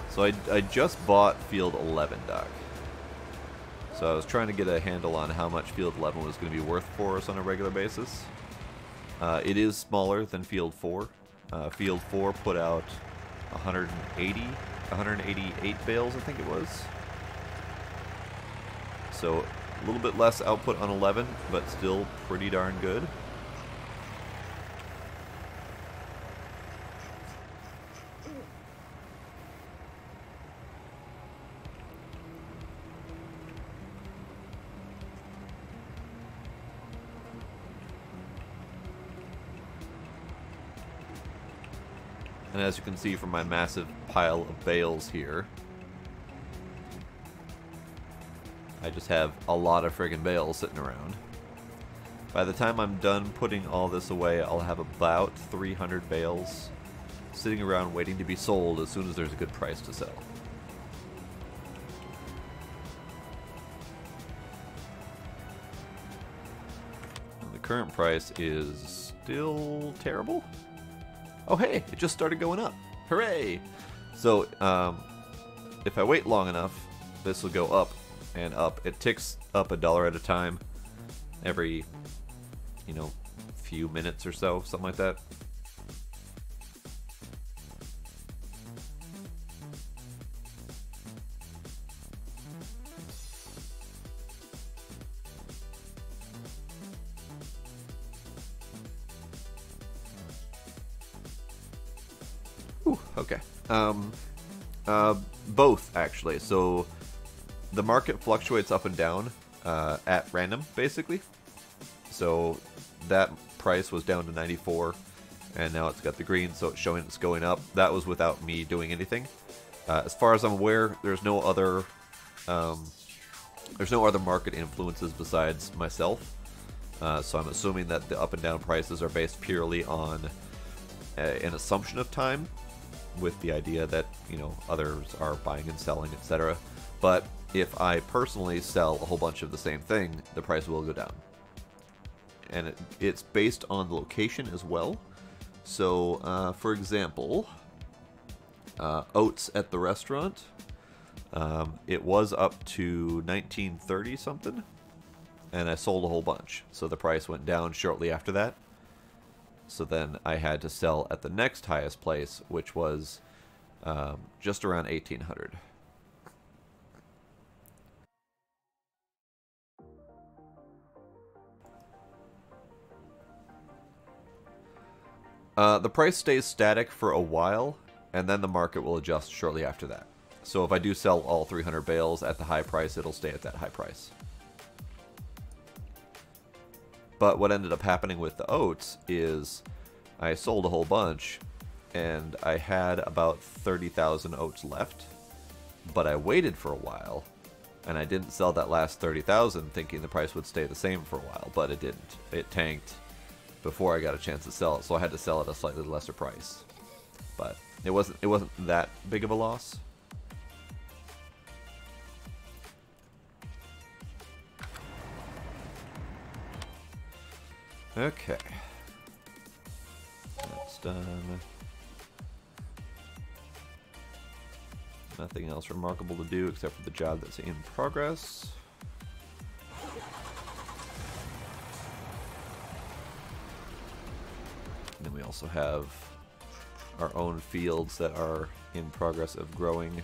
So I just bought Field 11, Doc. So I was trying to get a handle on how much Field 11 was going to be worth for us on a regular basis. It is smaller than Field 4. Field 4 put out 188 bales, I think it was. So a little bit less output on 11, but still pretty darn good. And as you can see from my massive pile of bales here, I just have a lot of friggin' bales sitting around. By the time I'm done putting all this away, I'll have about 300 bales sitting around waiting to be sold as soon as there's a good price to sell. The current price is still terrible. Oh hey, it just started going up. Hooray! So, if I wait long enough, this will go up and up. It ticks up $1 at a time every, you know, few minutes or so, something like that. Ooh, okay. Both, actually. So, the market fluctuates up and down at random, basically. So, that price was down to 94, and now it's got the green, so it's showing it's going up. That was without me doing anything. As far as I'm aware, there's no other market influences besides myself. So I'm assuming that the up and down prices are based purely on an assumption of time, with the idea that, you know, others are buying and selling, etc. But if I personally sell a whole bunch of the same thing, the price will go down. And it's based on location as well. So, for example, oats at the restaurant, it was up to 1930 something, and I sold a whole bunch. So the price went down shortly after that. So then I had to sell at the next highest place, which was just around 1800. The price stays static for a while, and then the market will adjust shortly after that. So if I do sell all 300 bales at the high price, it'll stay at that high price. But what ended up happening with the oats is I sold a whole bunch, and I had about 30,000 oats left, but I waited for a while, and I didn't sell that last 30,000 thinking the price would stay the same for a while, but it didn't. It tanked before I got a chance to sell it, so I had to sell at a slightly lesser price. But it wasn't that big of a loss. Okay. That's done. Nothing else remarkable to do except for the job that's in progress. And then we also have our own fields that are in progress of growing.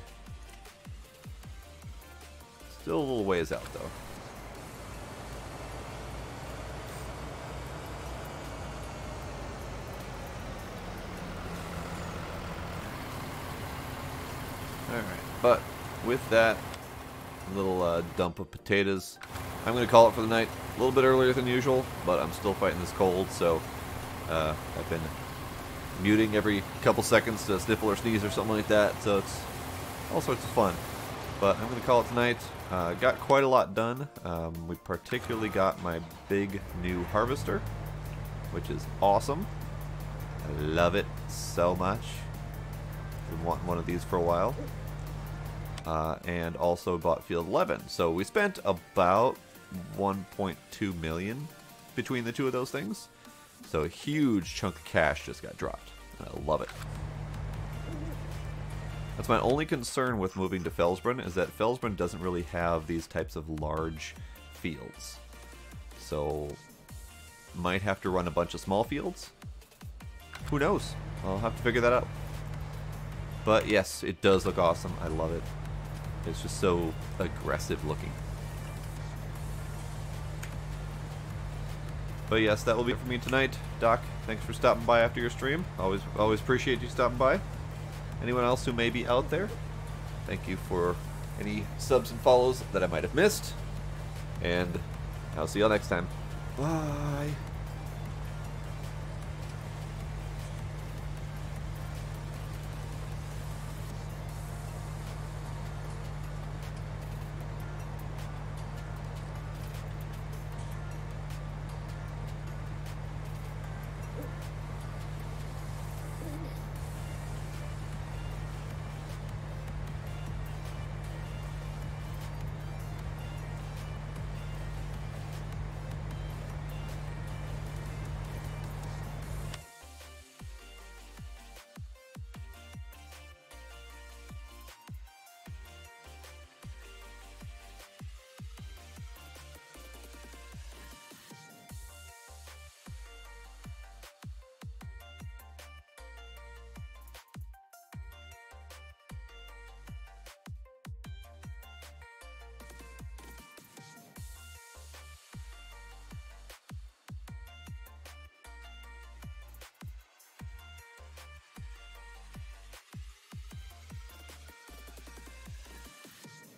Still a little ways out though. Alright, but with that little dump of potatoes, I'm going to call it for the night. A little bit earlier than usual, but I'm still fighting this cold, so I've been muting every couple seconds to sniffle or sneeze or something like that, so it's all sorts of fun. But I'm going to call it tonight. Got quite a lot done. We particularly got my big new harvester, which is awesome. I love it so much. Been wanting one of these for a while. And also bought field 11. So we spent about 1.2 million between the two of those things. So a huge chunk of cash just got dropped. I love it. That's my only concern with moving to Felsbrunn, is that Felsbrunn doesn't really have these types of large fields. So might have to run a bunch of small fields. Who knows? I'll have to figure that out. But yes, it does look awesome. I love it. It's just so aggressive looking. But yes, that will be it for me tonight. Doc, thanks for stopping by after your stream. Always appreciate you stopping by. Anyone else who may be out there, thank you for any subs and follows that I might have missed. And I'll see y'all next time. Bye.